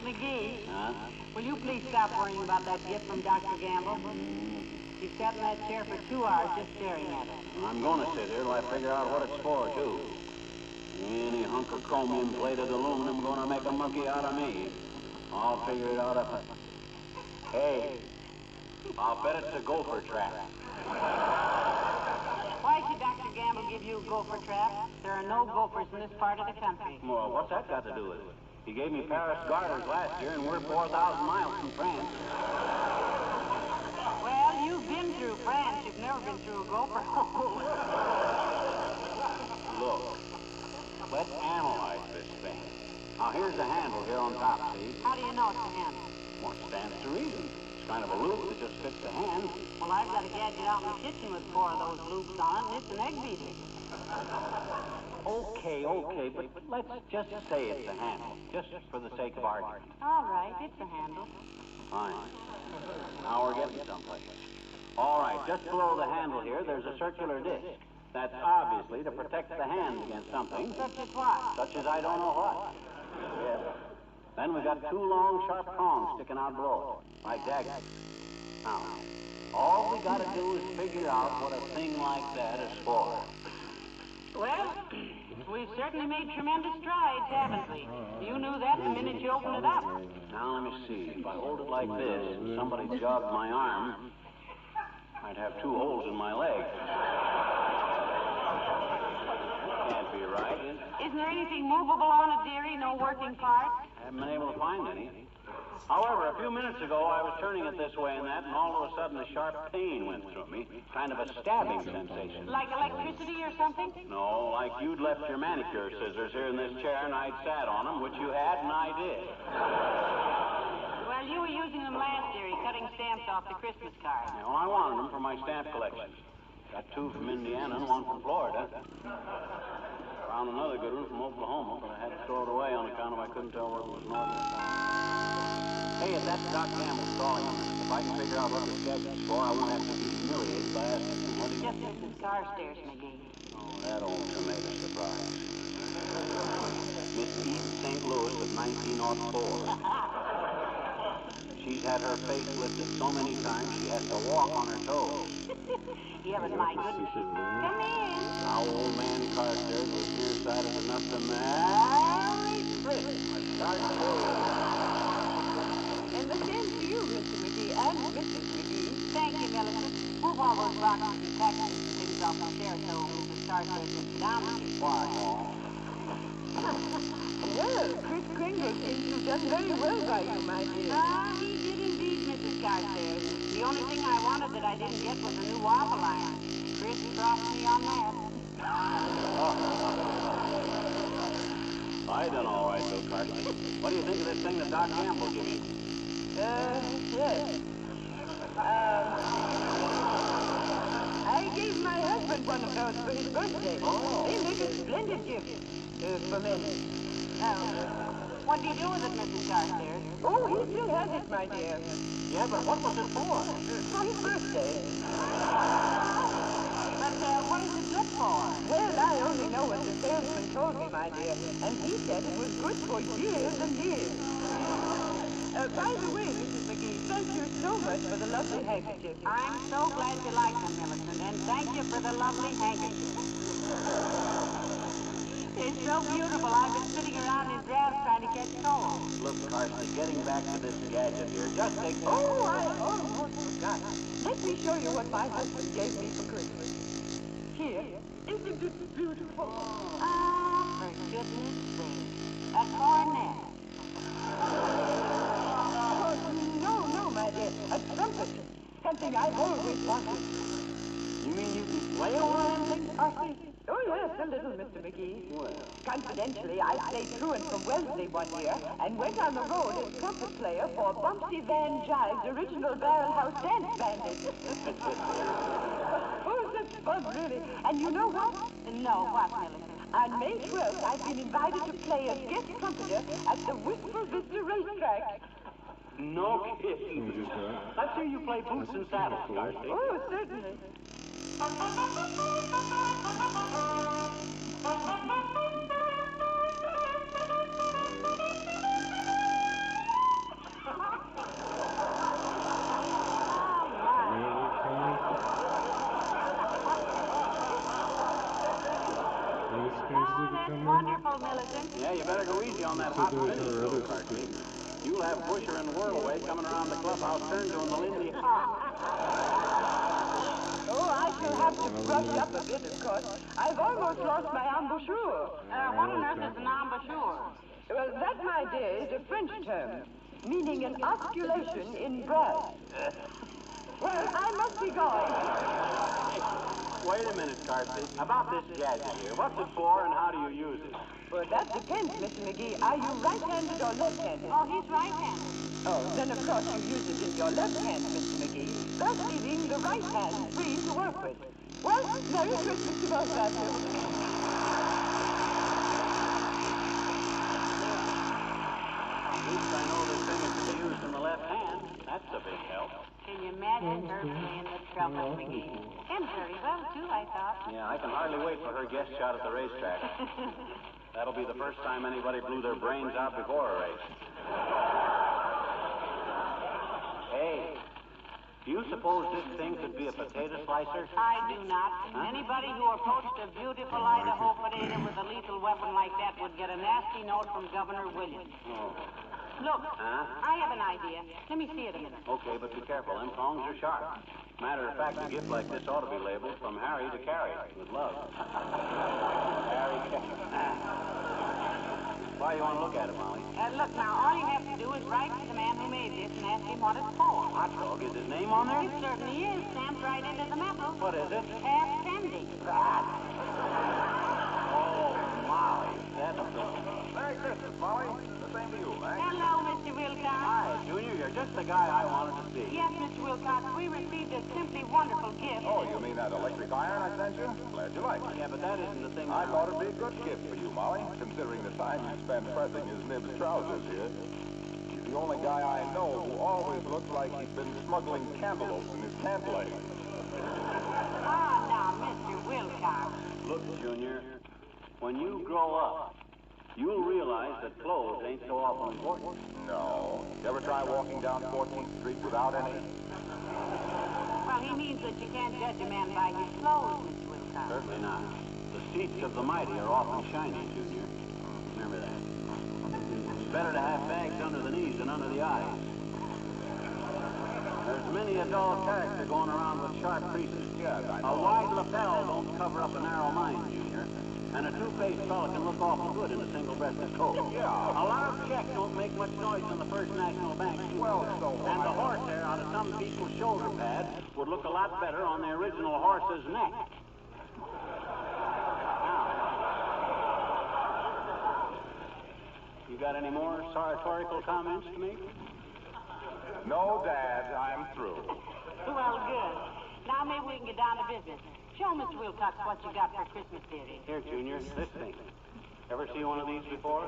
McGee, will you please stop worrying about that gift from Dr. Gamble? You've sat in that chair for 2 hours just staring at it. I'm going to sit here till I figure out what it's for, too. Any hunk of chromium-plated aluminum going to make a monkey out of me. I'll figure it out if I... Hey, I'll bet it's a gopher trap. Why should Dr. Gamble give you a gopher trap? There are no gophers in this part of the country. Well, what's that got to do with it? He gave me Paris garters last year, and we're 4,000 miles from France. Well, you've been through France. You've never been through a gopher hole. Look, let's analyze this thing. Now, here's the handle here on top, see? How do you know it's a handle? Well, it stands to reason. It's kind of a loop that just fits the hand. Well, I've got a gadget out in the kitchen with 4 of those loops on it, and it's an egg beater. Okay, but let's just say it's the handle, just for the sake of argument. All right, it's the handle. Fine. Now we're getting someplace. All right, just below the handle here, there's a circular disc. That's obviously to protect the hand against something. Such as what? Such as I don't know what. Yes. Then we've got two long, sharp prongs sticking out below it, like daggers. Now, all we gotta do is figure out what a thing like that is for. Well, we've certainly made tremendous strides, haven't we? You knew that the minute you opened it up. Now, let me see. If I hold it like this and somebody jogged my arm, I'd have two holes in my leg. Can't be right. Isn't there anything movable on it, dearie? No working parts? I haven't been able to find any. However, a few minutes ago, I was turning it this way and that, and all of a sudden a sharp pain went through me. Kind of a stabbing sensation. Like electricity or something? No, like you'd left your manicure scissors here in this chair and I'd sat on them, which you had and I did. Well, you were using them last, dearie, cutting stamps off the Christmas cards. Yeah, well, I wanted them for my stamp collection. Got two from Indiana and one from Florida. Found another good one from Oklahoma, but I had to throw it away on account of I couldn't tell whether it was north or south. Hey, if that's Doc Campbell's calling him, if I can figure out what this gadget's for, I won't have to be humiliated by asking him what he... Just Mrs. Carstairs, McGee. Oh, that old tomato surprise. Miss East St. Louis of 1904. She's had her face lifted so many times she has to walk on her toes. Yeah, but my goodness. Come in. Our old man Carstairs was nearsighted enough to marry Christmas. And the same to you, Mr. McGee and Mrs. McGee. Thank you, Millicent. Move all those boxes and packages and things off my chair so Mrs. Carstairs can sit down with you. Why? Well, Chris Kringle thinks you've done very well by you, my dear. Ah, he did indeed, Mrs. Carstairs. The only thing I wanted that I didn't get was a new waffle iron. Chris crossed me on that. I done all right, though, Carson. What do you think of this thing that Doc Campbell gave you? Yes. I gave my husband one of those for his birthday. Oh. They make a splendid gift for men. What do you do with it, Mrs. Carstairs? Oh, he still has it, my dear. Yeah, but what was it for? For his birthday. But what is it good for? Well, I only know what the salesman told me, my dear, and he said it was good for years and years. By the way, Mrs. McGee, thank you so much for the lovely handkerchief. I'm so glad you like them, Millicent, and thank you for the lovely handkerchief. It's so beautiful. I've been sitting around in drafts trying to get sold. Look, Carson, getting back to this gadget here, just take... Oh, I almost forgot. Let me show you what my husband gave me for Christmas. Here. Isn't it beautiful? Ah, for goodness sake. A cornet. Oh, no, my dear. A trumpet. Something I've always wanted. You mean you can play on anything? Oh, yes, a little, Mr. McGee. Well. Confidentially, I played truant from Wellesley one year and went on the road as trumpet player for Bumpsy Van Jive's original Barrel House Dance Bandit. Oh, such fun, really. And you know what? No, what, Millicent? On May 12th, I've been invited to play as guest trumpeter at the Wistful Vista racetrack. No kidding. Let's hear you play Boots and Saddles, Carson. Oh, certainly. Wonderful, Millicent. Yeah, you better go easy on that hot finish, Carson. You'll have Busher and Whirlaway coming around the clubhouse turn doing the Lindy Hop. Oh, I shall have to brush up a bit, of course. I've almost lost my embouchure. What on earth is an embouchure? Well, that, my dear, is a French term, meaning an osculation in brass. Well, I must be going. Wait a minute, Carson. About this gadget here, what's it for and how do you use it? Well, that depends, Mr. McGee. Are you right-handed or left-handed? Oh, he's right-handed. Oh, then of course you use it in your left hand, Mr. McGee, thus leaving the right hand free to work with. Well, Merry Christmas to both of you. least I know this thing is to be used in the left hand. That's a big help. Can you imagine her playing the trumpet, McGee? And very well, too, I thought. Yeah, I can hardly wait for her guest shot at the racetrack. That'll be the first time anybody blew their brains out before a race. Hey, do you suppose this thing could be a potato slicer? I do not. Anybody who approached a beautiful Idaho potato with a lethal weapon like that would get a nasty note from Governor Williams. Oh. Look, Huh? I have an idea. Let me see it a minute. Okay, but be careful. Them prongs are sharp. Matter of fact, a gift like this ought to be labeled from Harry to Carrie, with love. Harry, why you want to look at it, Molly? Look, now, all you have to do is write to the man who made this and ask him what it's for. Hot dog, is his name on there? It certainly is, stamped right into the metal. What is it? Half pending. Oh, Molly, that's a Merry Christmas, Molly. The same to you, Mac. Hello, Mr. Wilcox. Hi, Junior, you're just the guy I wanted to see. Yes, Mr. Wilcox, we received a simply wonderful gift. Oh, you mean that electric iron I sent you? Glad you like it. Yeah, but that isn't the thing. I thought it'd be a good gift for you, Molly, considering the time you spent pressing his nibs trousers here. He's the only guy I know who always looks like he's been smuggling cantaloupes in his pant leg. Ah, now, Mr. Wilcox. Look, Junior, when you grow up, you'll realize that clothes ain't so awful important. No. You ever try walking down 14th Street without any? Well, he means that you can't judge a man by his clothes, Mr. Wilcox. Certainly not. The seats of the mighty are often shiny, Junior. Remember that. It's better to have bags under the knees than under the eyes. There's many a dull character going around with sharp creases. Yes, I A know. wide lapel don't cover up a narrow mind, Junior. And a two-faced fella can look awful good in a single-breasted coat. Yeah. A large check don't make much noise in the First National Bank. Well, so And the horsehair out of some people's shoulder pads would look a lot better on the original horse's neck. Now, you got any more sartorical comments to make? No, Dad, I'm through. Well, good. Now maybe we can get down to business. Show Mr. Wilcox what you got for Christmas, dearie. Here, Junior, this thing. Ever see one of these before?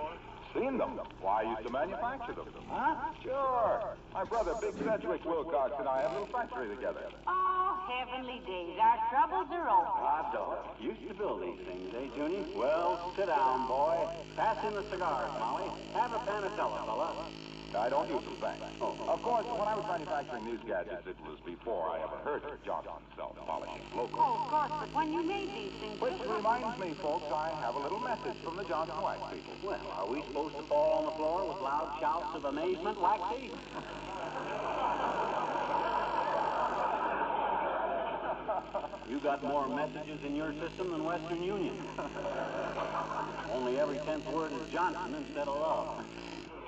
Seen them. Why, I used to manufacture them. Huh? Sure. My brother, Big Sedgwick Wilcox, and I have a little factory together. Oh, heavenly days. Our troubles are over. Ah, dog. Used to build these things, eh, Junior? Well, sit down, boy. Pass in the cigars, Molly. Have a panatella, fella. I don't use them, thanks. Oh. Of course, when I was manufacturing these gadgets, it was before I ever heard of Johnson self-polishing local. Oh, of course, but when you made these things... Which reminds me, folks, I have a little message from the Johnson Wax people. Well, are we supposed to fall on the floor with loud shouts of amazement, Waxy? You got more messages in your system than Western Union. Only every 10th word is Johnson instead of love.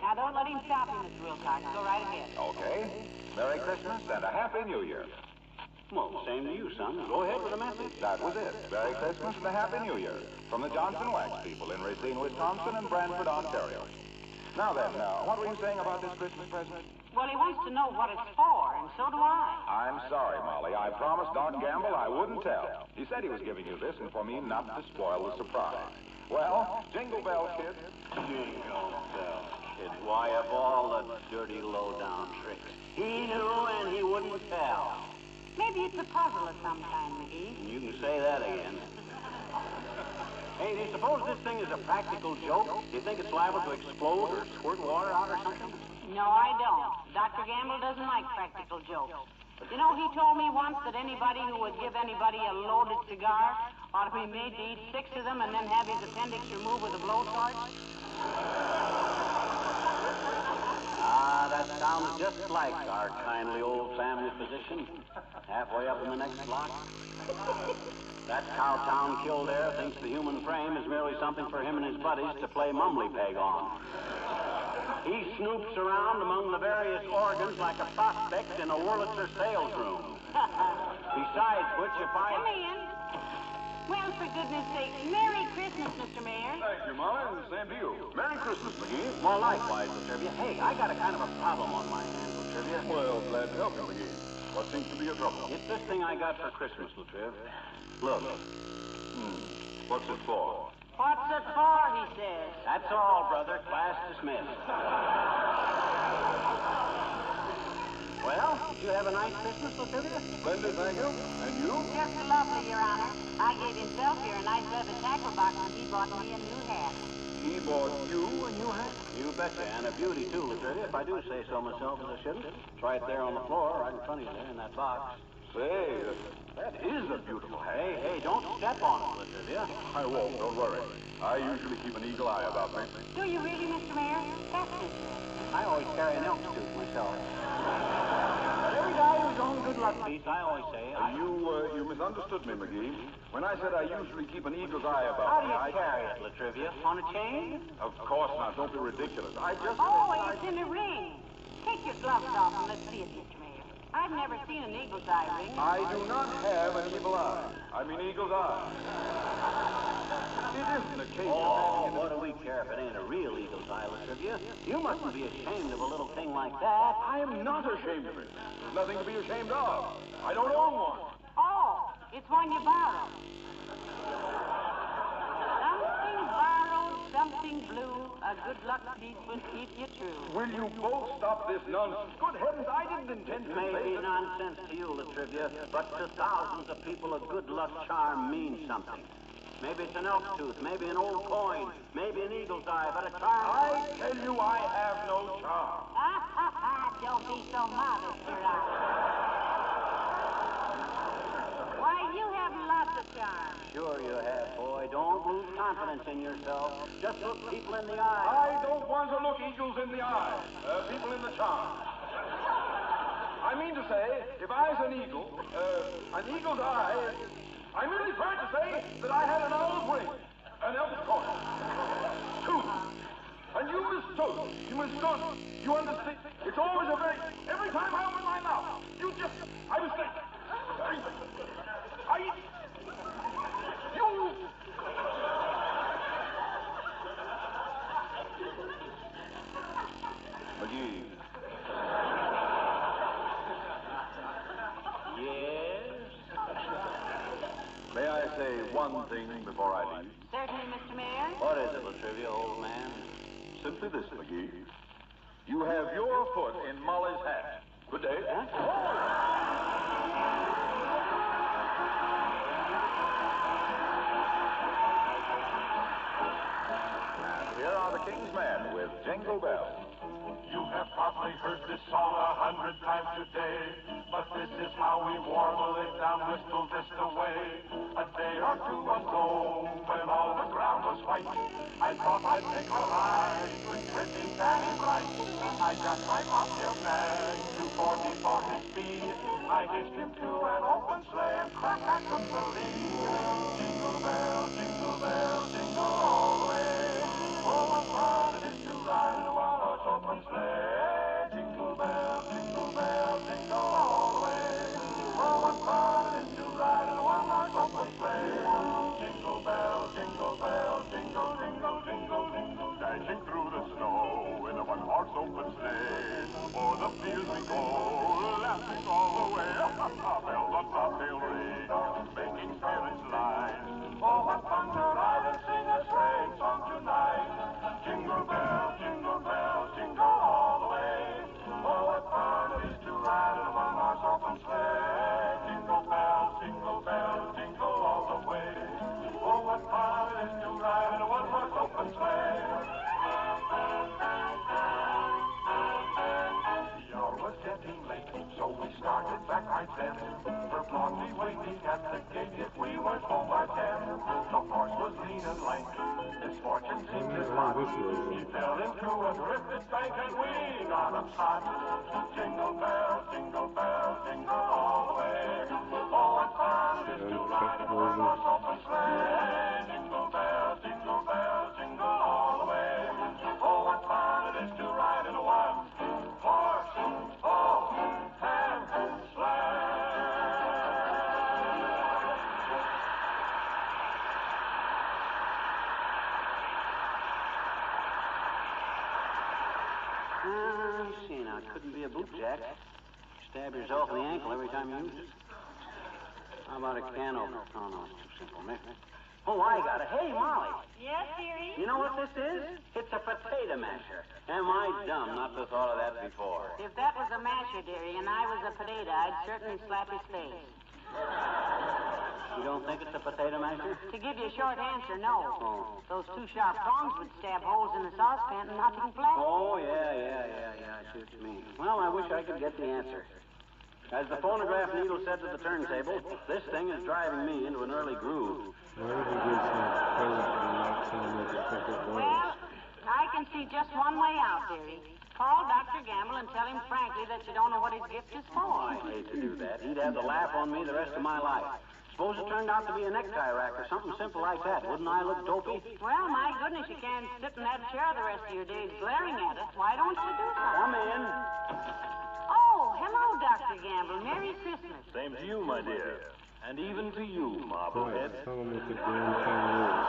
Now, don't let him stop you, Mr. Wilcox. Go right ahead. Okay. Merry Christmas and a Happy New Year. Well, same to you, son. Go ahead with the message. That was it. Merry Christmas and a Happy New Year from the Johnson Wax people in Racine, Wisconsin and Brantford, Ontario. Now then, what were you saying about this Christmas present? Well, he wants to know what it's for, and so do I. I'm sorry, Molly. I promised Doc Gamble I wouldn't tell. He said he was giving you this and for me not to spoil the surprise. Well, jingle bells, kids. Jingle bells, kid. Why, of all the dirty, low-down tricks, he knew and he wouldn't tell. Maybe it's a puzzle of some kind, McGee. You can say that again. Hey, do you suppose this thing is a practical joke? Do you think it's liable to explode or squirt water out or something? No, I don't. Dr. Gamble doesn't like practical jokes. You know, he told me once that anybody who would give anybody a loaded cigar ought to be made to eat 6 of them and then have his appendix removed with a blowtorch. Ah, that sounds just like our kindly old family physician. Halfway up in the next block. That Cowtown Kildare thinks the human frame is merely something for him and his buddies to play mumbly peg on. He snoops around among the various organs like a prospect in a Wurlitzer sales room. Besides which, if I... Come in. Well, for goodness sake, Merry Christmas, Mr. Mayor. Thank you, Molly, and the same to you. Merry Christmas, McGee. Well, likewise, Latrivia. Hey, I got a kind of a problem on my hands, Latrivia. Well, glad to help you, McGee. What seems to be your trouble? It's this thing I got for Christmas, Latriv. Look. What's it for? What's it for, he says. That's all, brother. Class dismissed. Well, did you have a nice Christmas, Latrivia? Splendid, thank you. And you? Just lovely, Your Honor. I gave himself here a nice leather tackle box and he bought me a new hat. He bought you a new hat? You betcha. And a beauty, too, Latrivia, if I do say so myself as I shouldn't. It's right there on the floor, right in front of you there in that box. Say, that is a beautiful hat. Hey, don't step on it, Latrivia. I won't, don't worry. I usually keep an eagle eye about me. Do you really, Mr. Mayor? That's interesting. I always carry an elk tooth myself. But every guy who's own good luck piece, I always say. You misunderstood me, McGee. When I said I usually keep an eagle's eye about How do me, you carry it, Latrivia? On a chain? Of course not. Don't be ridiculous. I just... Oh, it's in a ring. Take your gloves off and let's see it, Mr. Mayor. I've never seen an eagle's eye ring. I do not have an evil eye. I mean eagle's eye. It isn't a case Oh, what do we care if it ain't a real eagle's eye, Latrivia? You mustn't be ashamed of a little thing like that. I am not ashamed of it. There's nothing to be ashamed of. I don't own one. Oh, it's one you borrowed. Something borrowed, something blue. A good luck piece will keep you true. Will you both stop this nonsense? Good heavens, I didn't intend to It may say be that. nonsense to you, Latrivia, but to thousands of people a good luck charm means something. Maybe it's an elk tooth, maybe an old coin, maybe an eagle's eye, but a charm... I tell you I have no charm. Don't be so modest, Your Honor. Why, you have lots of charm. Sure you have, boy. Don't lose confidence in yourself. Just look people in the eye. I don't want to look eagles in the eye. People in the charm. I mean to say, if I was an eagle's eye, I merely tried to say that I had an owl's ring, an elk's coin, tooth. And you mistook. You mistook. You understand? It's always every time I open my mouth, I mistake. McGee. Yes? May I say one thing before I leave? Certainly, Mr. Mayor. What is it, Latrivia, old man? Simply this, McGee. You have your foot in Molly's hat. Good day. And here are the King's Men with Jingle Bells. You have probably heard this song 100 times today, but this is how we warble it down Bristol Vista way. A day or two ago, when all the ground was white, I thought I'd take a ride with pretty Fanny Bright. I got my cocktail bag to 40 speed. I hitched him to an open sleigh and crack, I couldn't believe. Jingle bell, jingle all the way. Oh, what fun it is to ride in a one-horse open sleigh. Jingle bell, jingle all the way. Oh, what fun it is to ride in a one-horse open sleigh. Jingle bell, jingle, jingle, dashing through the snow in a one-horse open sleigh. O'er the fields we go, laughing all the way. Bells on bobtail ring, making spirits light. Oh, what fun to ride and sing a sleighing song tonight. Jingle bell, jingle all the way. Oh, what fun it is to ride in a one-horse open sleigh. Jingle bell, jingle all the way. Oh, what fun it is to ride in a one-horse open sleigh. The hour was getting late, so we started back right then. For Blondie waiting at the gate if we weren't home by 10. The horse was lean and lank, misfortune seemed his lot. He fell into a drifted bank and we got him shot. Jingle bell, jingle all the way. Oh, what fun it is to ride in a one-horse open sleigh. Jingle bell, jingle all the way. Oh, what fun it is to ride in a one-horse open sleigh. See, now, it couldn't be a bootjack. Stab yourself in the ankle every time you use it. How about a can opener? Oh, no, it's too simple. Oh, I got it. Hey, Molly. Yes, dearie? You know what this is? It's a potato masher. Am I dumb not to have thought of that before? If that was a masher, dearie, and I was a potato, I'd certainly slap his face. You don't think it's a potato masher? To give you a short answer, no. Oh. Those two sharp prongs would stab holes in the saucepan and nothing flat. Oh, yeah. I see what you mean. Well, I wish I could get the answer. As the phonograph needle said to the turntable, this thing is driving me into an early groove. Why would you do something Well, I can see just one way out, dearie. Call Dr. Gamble and tell him frankly that you don't know what his gift is for. I hate to do that. He'd have the laugh on me the rest of my life. Suppose it turned out to be a necktie rack or something simple like that. Wouldn't I look dopey? Well, my goodness, you can't sit in that chair the rest of your days glaring at it. Why don't you do something? Come in. Oh, hello, Dr. Gamble. Merry Christmas. Same to you, my dear. And even to you, Marblehead. Tell him what the damn thing is.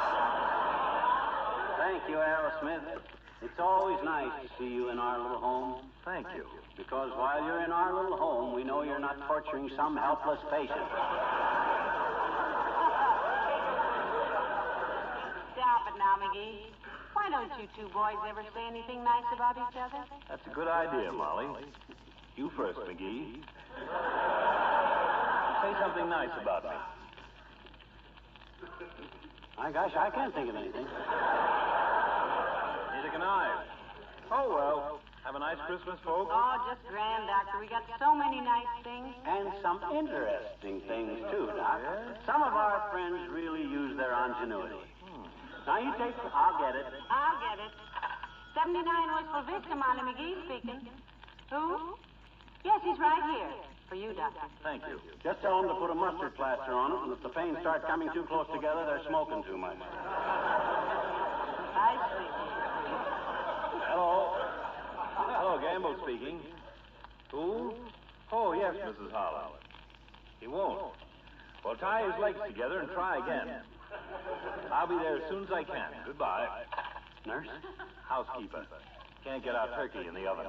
Thank you, Aerosmith. It's always nice to see you in our little home. Thank you. Because while you're in our little home, we know you're not torturing some helpless patient. Stop it now, McGee. Why don't you two boys ever say anything nice about each other? That's a good idea, Molly. You first, McGee. Say something nice about me. My gosh, I can't think of anything. Neither can I. Oh, well. Have a nice Christmas, folks. Oh, just grand, Doctor. We got so many nice things. And some interesting things, too, Doc. Some of our friends really use their ingenuity. Now, you take... I'll get it. I'll get it. 79 Wistful Vista, Molly McGee speaking. Who? Yes, he's right here. For you, Doctor. Thank you. Just tell them to put a mustard plaster on it, and if the panes start coming too close together, they're smoking too much. I see. Hello. Hello, Gamble speaking. Who? Oh, yes, Mrs. Holland. He won't. Well, tie his legs together and try again. I'll be there as soon as I can. Goodbye. Nurse? Housekeeper. Can't get our turkey in the oven.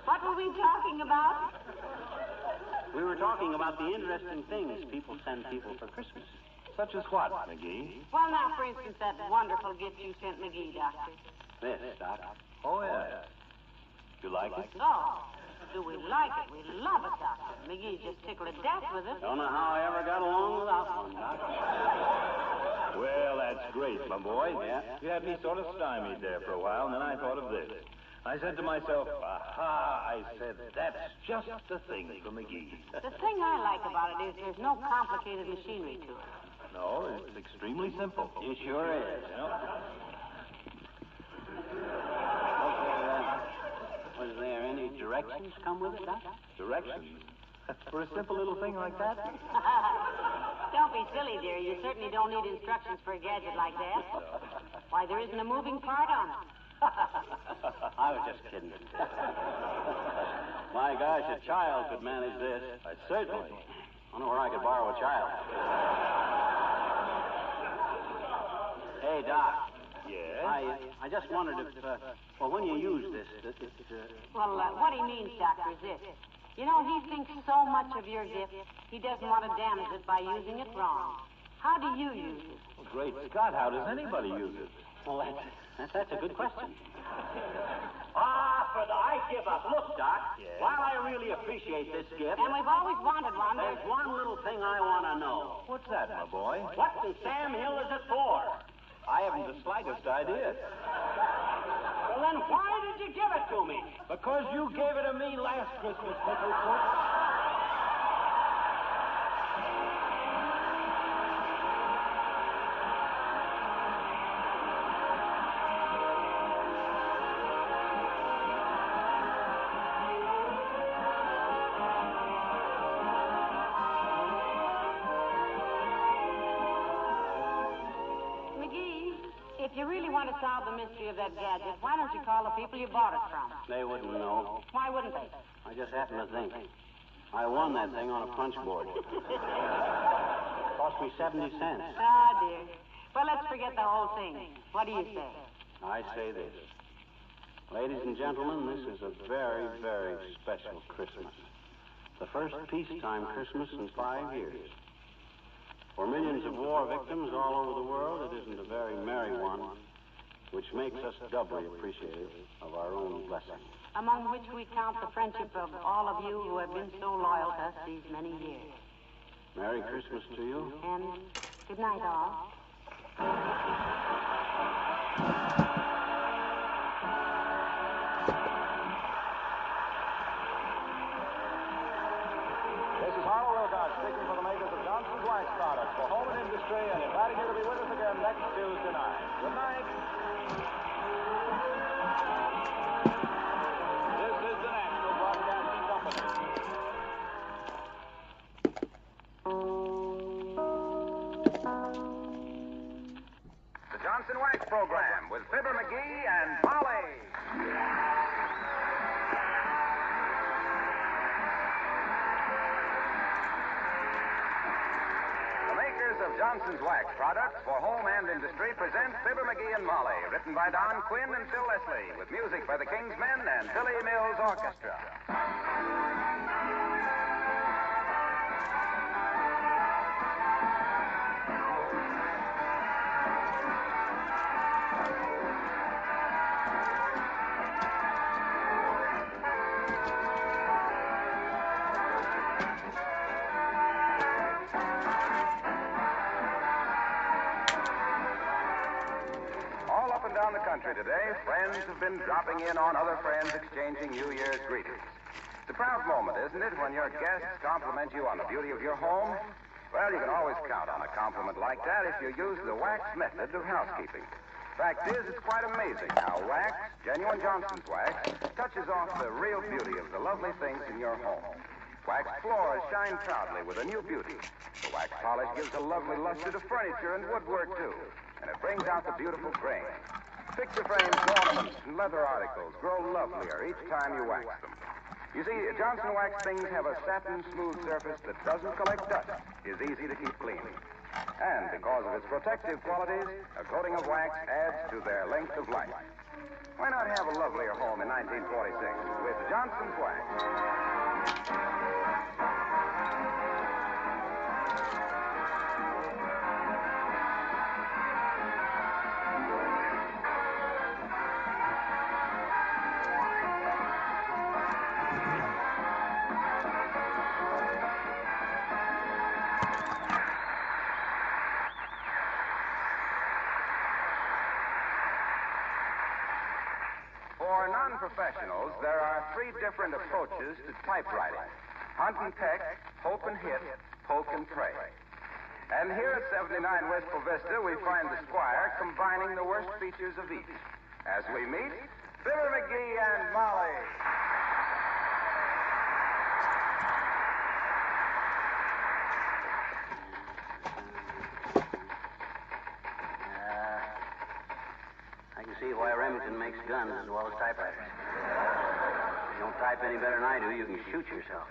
What were we talking about? We were talking about the interesting things people send people for Christmas. Such as what, McGee? Well, now, for instance, that wonderful gift you sent McGee, Doctor. This, Doc. Oh, yeah. You like it? Oh, do we like it? We love it, Doctor. McGee's just tickled to death with it. Don't know how I ever got along without one, Doc. Well, that's great, my boy. Yeah? You had me sort of stymied there for a while, and then I thought of this. I said to myself, aha, I said, that's just the thing for McGee. The thing I like about it is there's no complicated machinery to it. No, it's extremely simple. It sure is. You know? Was there any directions come with it, Doc? Directions? For a simple little thing like that? Don't be silly, dear. You certainly don't need instructions for a gadget like that. Why, there isn't a moving part on it. I was just kidding. My gosh, a child could manage this. Certainly. I wonder where I could borrow a child. Hey, Doc. Yes? I just wondered if, when you use this, Well, what he means, Doctor, is this. You know, he thinks so much of your gift, he doesn't want to damage it by using it wrong. How do you use it? Well, great Scott, how does anybody use it? Well, that's a good question. I give up. Look, Doc, while I really appreciate this gift... And we've always wanted one. There's one little thing I want to know. What's that, my boy? What in Sam Hill is it for? I haven't the slightest idea. Well, then why did you give it to me? Because you gave it to me last Christmas, Picklefoot. If you really want to solve the mystery of that gadget, why don't you call the people you bought it from? They wouldn't know. Why wouldn't they? I just happened to think. I won that thing on a punch board. Cost me 70 cents. Ah, dear. Well, let's forget the whole thing. What do you say? I say this. Ladies and gentlemen, this is a very, very special Christmas. The first peacetime Christmas in 5 years. For millions of war victims all over the world, it isn't a very merry one, which makes us doubly appreciative of our own blessing. Among which we count the friendship of all of you who have been so loyal to us these many years. Merry Christmas to you. And good night, all. This is Harlow Wilcox speaking for the makers of Johnson's Wax Products for home and industry and inviting you to be with us again next Tuesday night. Good night. This is the National Broadcasting Company. The Johnson Wax Program with Fibber McGee and Molly. The makers of Johnson's Wax Products for home and industry present Fibber McGee and Molly, written by Don Quinn and Phil Leslie, with music by the King's Men and Billy Mills Orchestra. All up and down the country today, friends have been dropping in on other friends, exchanging New Year's greetings. It's a proud moment, isn't it, when your guests compliment you on the beauty of your home? Well, you can always count on a compliment like that if you use the wax method of housekeeping. Fact is, it's quite amazing how wax, genuine Johnson's wax, touches off the real beauty of the lovely things in your home. Wax floors shine proudly with a new beauty. The wax polish gives a lovely luster to furniture and woodwork, too. And it brings out the beautiful grain. Picture frames, ornaments, and leather articles grow lovelier each time you wax them. You see, Johnson wax things have a satin smooth surface that doesn't collect dust, is easy to keep clean. And because of its protective qualities, a coating of wax adds to their length of life. Why not have a lovelier home in 1946 with Johnson's wax? For non-professionals, there are 3 different approaches to typewriting. Hunt and peck, hope and hit, poke and pray. And here at 79 Wistful Vista, we find the Squire combining the worst features of each. As we meet, Fibber McGee and Molly. I can see why Remington makes guns as well as typewriters. If you don't type any better than I do, you can shoot yourself.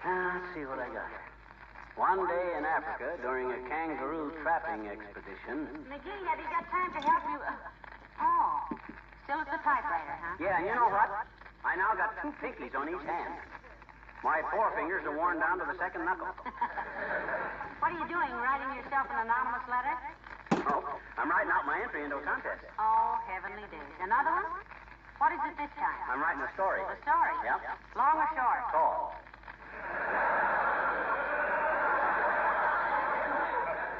Now, let's see what I got. One day in Africa, during a kangaroo trapping expedition. McGee, have you got time to help you? Still at the typewriter, huh? Yeah, and you know what? I now got 2 pinkies on each hand. My forefingers are worn down to the second knuckle. What are you doing, writing yourself an anonymous letter? Oh, I'm writing out my entry into a contest. Oh, heavenly days. Another one? What is it this time? I'm writing a story. A story? Yep. Long or short? Tall.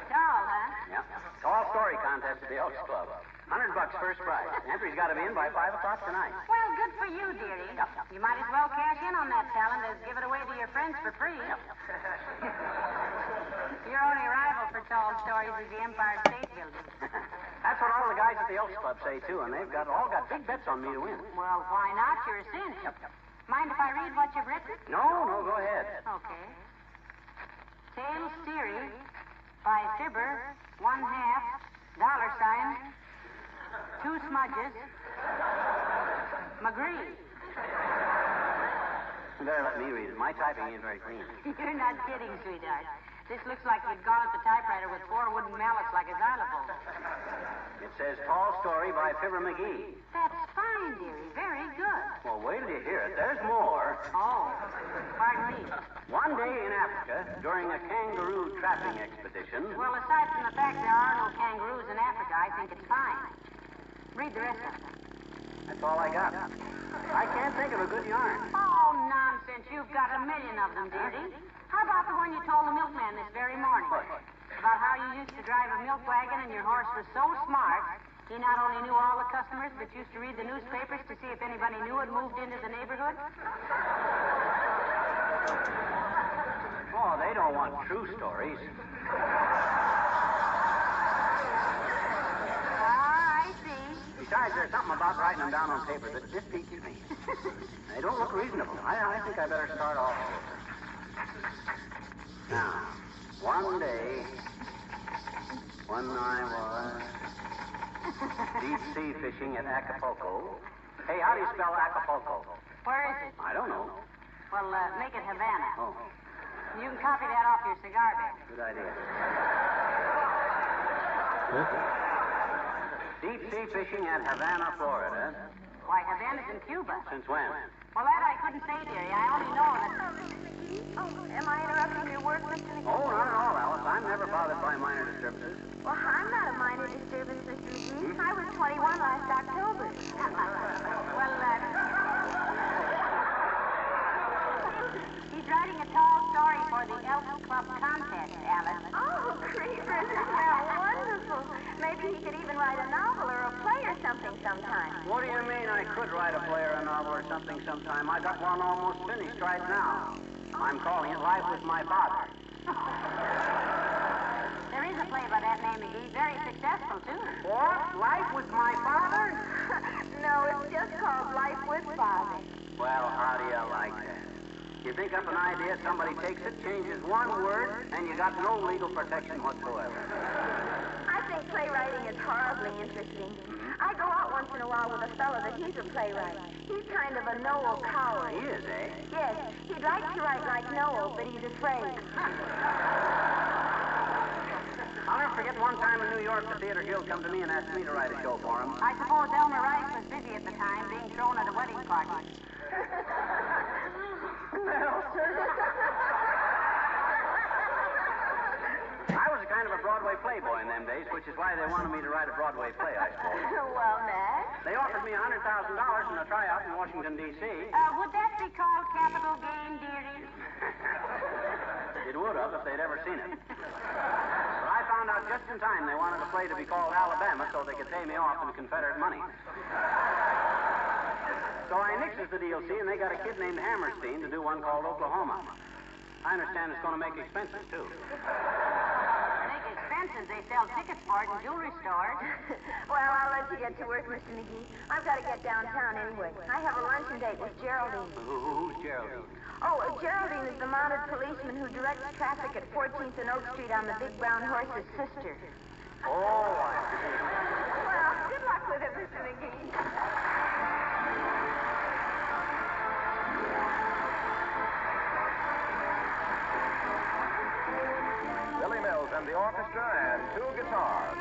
Tall, huh? Yep. Tall story contest at the Elks Club. $100 first prize. Entry's got to be in by 5 o'clock tonight. Well, good for you, dearie. Yep. You might as well cash in on that talent as give it away to your friends for free. Yep. Your only rival for tall stories is the Empire State Building. That's what all the guys at the Elks Club say, too, and they've all got big bets on me to win. Well, why not? You're a cinch. Yep. Mind if I read what you've written? No, go ahead. Okay. Tales Theory by Fibber, 1/2, $, 2 smudges, McGree. You better let me read it. My typing ain't very clean. You're not kidding, sweetheart. This looks like you'd gone at the typewriter with 4 wooden mallets like a xylophone. It says Tall Story by Fibber McGee. That's fine, dearie. Very good. Well, wait till you hear it. There's more. Oh, pardon me. One day in Africa, during a kangaroo trapping expedition... Well, aside from the fact there are no kangaroos in Africa, I think it's fine. Read the rest of it. That's all I got. I can't think of a good yarn. Oh, nonsense. You've got a million of them, dearie. How about the one you told the milkman this very morning? What? About how you used to drive a milk wagon and your horse was so smart, he not only knew all the customers, but used to read the newspapers to see if anybody new had moved into the neighborhood? Oh, they don't want true stories. Ah, I see. Besides, there's something about writing them down on paper that just piques me. They don't look reasonable. I think I better start off over. Now, one day, when I was deep-sea fishing at Acapulco. Hey, how do you spell Acapulco? Where is it? I don't know. Well, make it Havana. Oh, You can copy that off your cigar bag. good idea. Deep-sea fishing at Havana, Florida. Why, Havana's in Cuba. Since when? Well, that I couldn't say, dearie. I only know that... Oh, am I interrupting your work, Mr. McGee? Oh, not at all, Alice. I'm never bothered by minor disturbances. Well, I'm not a minor disturbance, Mr. McGee. I was 21 last October. Well, he's writing a tall story for the Elks Club contest, Alice. Oh, creepers, isn't that wonderful? Maybe he could even write a novel or a play or something sometime. What do you mean I could write a play or a novel or something sometime? I got one almost finished right now. I'm calling it Life with My Father. There is a play by that name, McGee. Very successful, too. What? Life with My Father? No, it's just called Life with Father. Well, how do you like that? You think up an idea, somebody takes it, changes one word, and you got no legal protection whatsoever. I think playwriting is horribly interesting. I go out once in a while with a fellow that he's a playwright. He's kind of a Noel coward. He is, eh? Yes, he'd like to write like Noel, but he's afraid. I'll never forget one time in New York, the Theater Guild come to me and asked me to write a show for him. I suppose Elmer Rice was busy at the time, being thrown at a wedding party. I was a kind of a Broadway playboy in them days, which is why they wanted me to write a Broadway play, I suppose. Well, Max. They offered me $100,000 in a tryout in Washington, D.C. Would that be called capital gain, dearie? It would have if they'd ever seen it. But I found out just in time they wanted a play to be called Alabama so they could pay me off in Confederate money. So I nixes the deal, see, and they got a kid named Hammerstein to do one called Oklahoma. I understand it's going to make expenses, too. Make expenses? They sell tickets for it in jewelry stores. Well, I'll let you get to work, Mr. McGee. I've got to get downtown anyway. I have a luncheon date with Geraldine. Who's Geraldine? Oh, Geraldine is the mounted policeman who directs traffic at 14th and Oak Street on the Big Brown Horse's sister. Oh, I see. Well, good luck with it, Mr. McGee. Billy Mills and the orchestra and 2 guitars.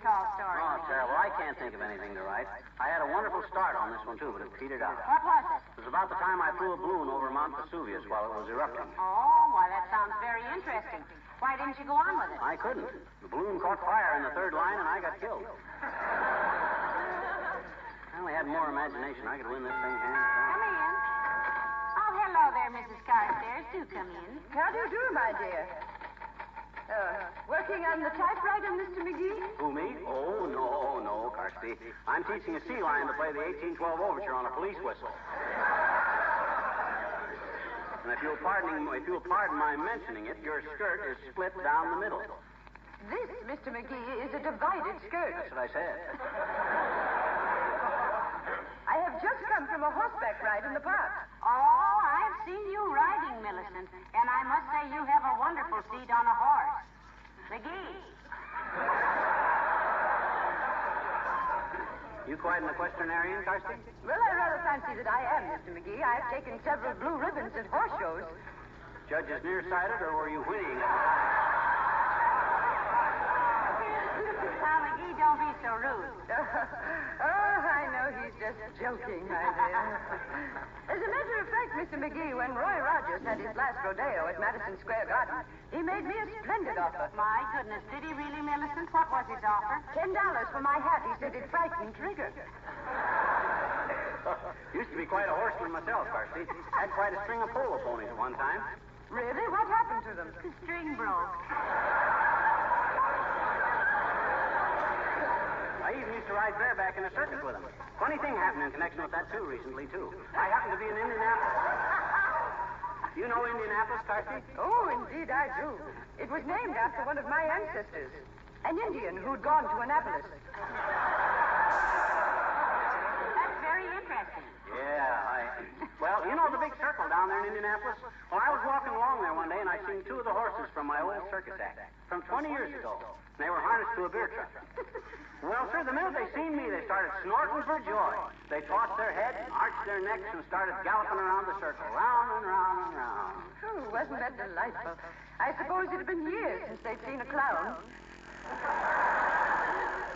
tall story. Oh, terrible. I can't think of anything to write. I had a wonderful start on this one, too, but it petered out. What was it? It was about the time I flew a balloon over Mount Vesuvius while it was erupting. Oh, why, that sounds very interesting. Why didn't you go on with it? I couldn't. The balloon caught fire in the third line, and I got killed. I only had more imagination. I could win this thing hands down. Come in. Oh, hello there, Mrs. Carstairs. Do come in. How do you do, my dear? Working on the typewriter, Mr. McGee? Who, me? Oh, no, Carsty. I'm teaching a sea lion to play the 1812 overture on a police whistle. And if you'll pardon my mentioning it, your skirt is split down the middle. This, Mr. McGee, is a divided skirt. That's what I said. I have just come from a horseback ride in the park. Oh, I've seen you riding, Millicent, and I must say you have a wonderful seat on a horse. McGee. You quite an equestrian, Carsty? Well, I rather fancy that I am, Mr. McGee. I've taken several blue ribbons at horse shows. Judges nearsighted, or were you whinnying at the time? Now, McGee, don't be so rude. I know he's just joking, my dear. As a matter of fact, Mr. McGee, when Roy Rogers had his last rodeo at Madison Square Garden, he made me a splendid offer. My goodness, did he really, Millicent? What was his offer? $10 for my hat. He said it frightened Trigger. Used to be quite a horseman myself, Carsty. Had quite a string of polo ponies at one time. Really? What happened to them? The string broke. I even used to ride bareback in a circus with him. Funny thing happened in connection with that, too, recently, too. I happened to be in Indianapolis. You know Indianapolis, Carsty? Oh, indeed I do. It was named after one of my ancestors, an Indian who'd gone to Annapolis. That's very interesting. Yeah, Well, you know the big circle down there in Indianapolis? Well, I was walking along there one day, and I seen two of the horses from my old circus act from 20 years ago. And they were harnessed to a beer truck. Well, sir, the minute they seen me, they started snorting for joy. They tossed their heads, arched their necks, and started galloping around the circle, round and round and round. Oh, wasn't that delightful? I suppose it had been years since they'd seen a clown.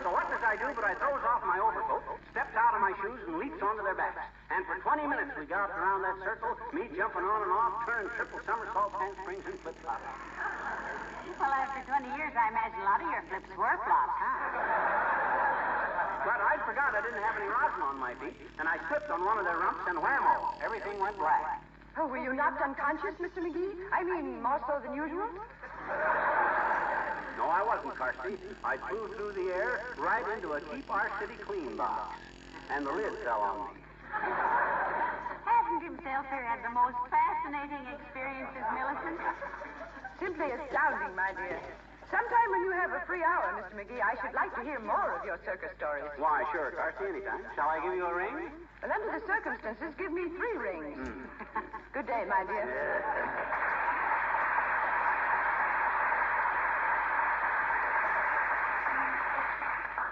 So what does I do but I throws off my overcoat, steps out of my shoes, and leaps onto their backs. And for 20 minutes we galloped around that circle, me jumping on and off, turning triple somersaults, handsprings, and flip-flops. Well, after 20 years, I imagine a lot of your flips were flops, huh? But I forgot I didn't have any rosin on my feet, and I slipped on one of their rumps, and whammo, everything went black. Oh, were you knocked unconscious, Mr. McGee? I mean, more so than usual? No, I wasn't, Carsty. I flew through the air right into a Keep Our City Clean box, and the lid fell on me. Hasn't himself here had the most fascinating experiences, Millicent? Simply astounding, my dear. Sometime when you have a free hour, Mr. McGee, I should like to hear more of your circus stories. Why, sure, Carsty, anytime. Shall I give you a ring? Well, under the circumstances, give me 3 rings. Good day, my dear.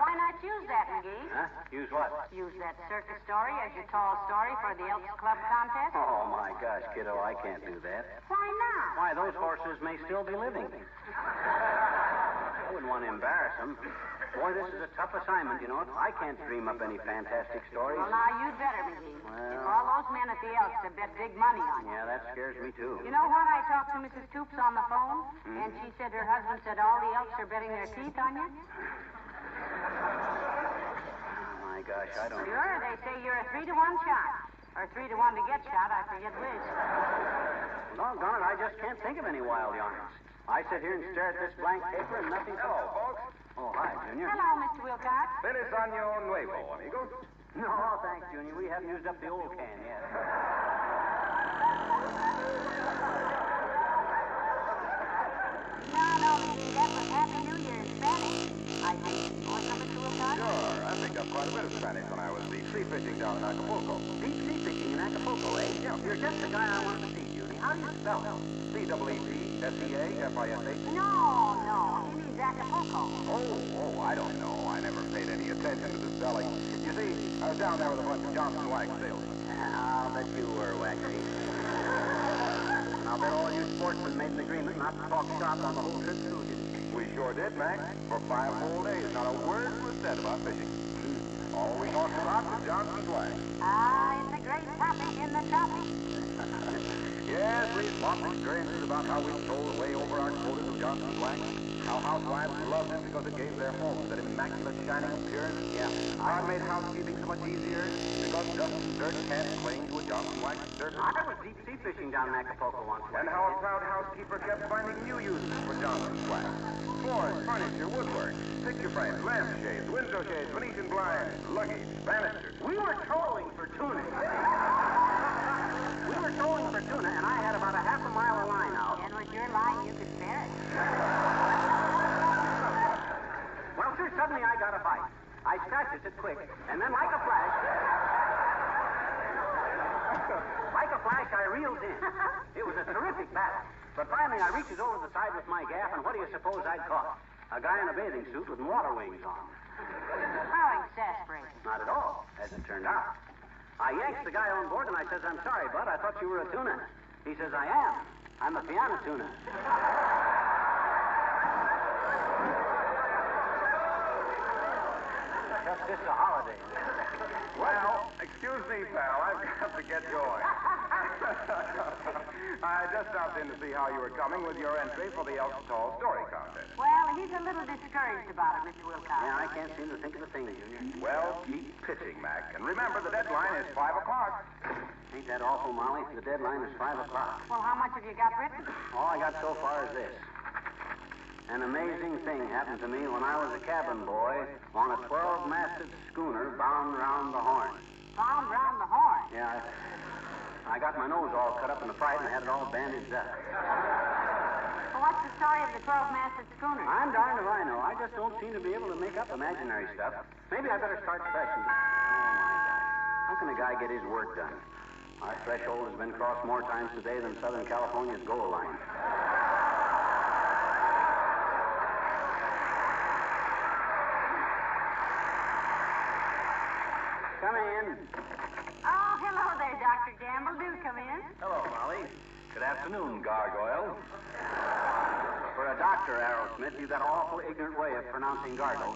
Why not use that, McGee? Huh? Use what? Use that circus story as your tall story for the Elks Club contest? Oh, my gosh, kiddo, I can't do that. Why not? Why, those horses may still be living. I wouldn't want to embarrass them. Boy, this is a tough assignment, you know. I can't dream up any fantastic stories. Well, now, you'd better, McGee. If all those men at the Elks have bet big money on you. Yeah, that scares me, too. You know what? I talked to Mrs. Toops on the phone, and she said her husband said all the Elks are betting their teeth on you. Oh, my gosh, I don't... Sure, they say you're a 3-to-1 shot. Or 3-to-1 to get shot, I forget which. Doggone it, I just can't think of any wild yarns. I sit here and stare at this blank paper and nothing... Hello, folks. Oh, hi, Junior. Hello, Mr. Wilcox. Feliz año nuevo, amigo. No, thanks, Junior. We haven't used up the old can yet. No, McGee, that was Happy New Year in Spanish, I think. Wasn't it, Mr. Wilcox? Sure, I picked up quite a bit of Spanish when I was deep sea fishing down in Acapulco. Deep sea fishing in Acapulco, eh? Yeah. You're just the guy I wanted to see, Junie. How do you spell it? C-E-E-F-E-A-F-I-S-H. No, he means Acapulco. Oh, I don't know. I never paid any attention to the spelling. You see, I was down there with a bunch of Johnson wax salesmen. I'll bet you were, Waxy. I'll bet all you sportsmen made an agreement not to talk shop on the whole trip through, didn't you? We sure did, Mac. For 5 whole days, not a word was said about fishing. All we talked about was Johnson's wax. Ah, it's a great topic in the tropics. Yes, we've lots of experiences about how we sold way over our quotas of Johnson's wax. How housewives loved it because it gave their homes that immaculate shining appearance. Yeah. How it made housekeeping so much easier because dust and dirt can't cling to a Johnson wax surface. I was deep-sea fishing down in Acapulco once. And how a proud housekeeper kept finding new uses for Johnson's wax. Floors, furniture, woodwork, picture frames, lampshades, window shades, Venetian blinds, luggage, banisters. We were trolling for tuna. We were trolling for tuna, and I had about a half a mile of line out. And with your line, you could spare it. Well, sir, suddenly I got a bite. I scratched it quick, and then like a flash, I reeled in. It was a terrific battle. But finally, I reaches over the side with my gaff, and what do you suppose I'd caught? A guy in a bathing suit with water wings on. How exasperating. Not at all, as it turned out. I yanked the guy on board, and I says, "I'm sorry, bud, I thought you were a tuna." He says, "I am. I'm a piano tuna." Just a holiday. Well, excuse me, pal. I've got to get going. I just stopped in to see how you were coming with your entry for the Elk Tall Story Contest. Well, he's a little discouraged about it, Mr. Wilcox. Yeah, I can't seem to think of a thing, Junior. Well, keep pitching, Mac. And remember, the deadline is 5 o'clock. Ain't that awful, Molly? The deadline is 5 o'clock. Well, how much have you got written? All I got so far is this. An amazing thing happened to me when I was a cabin boy on a 12-masted schooner bound round the Horn. Bound round the Horn? Yeah, I got my nose all cut up in the fight and had it all bandaged up. Well, what's the story of the 12-masted schooner? I'm darned if I know. I just don't seem to be able to make up imaginary stuff. Maybe I better start fresh. Oh, my gosh. How can a guy get his work done? Our threshold has been crossed more times today than Southern California's goal line. Come in. Oh, hello there, Dr. Gamble. Do come in. Hello, Molly. Good afternoon, Gargoyle. For a doctor, Arrowsmith, you've got an awful ignorant way of pronouncing gargle.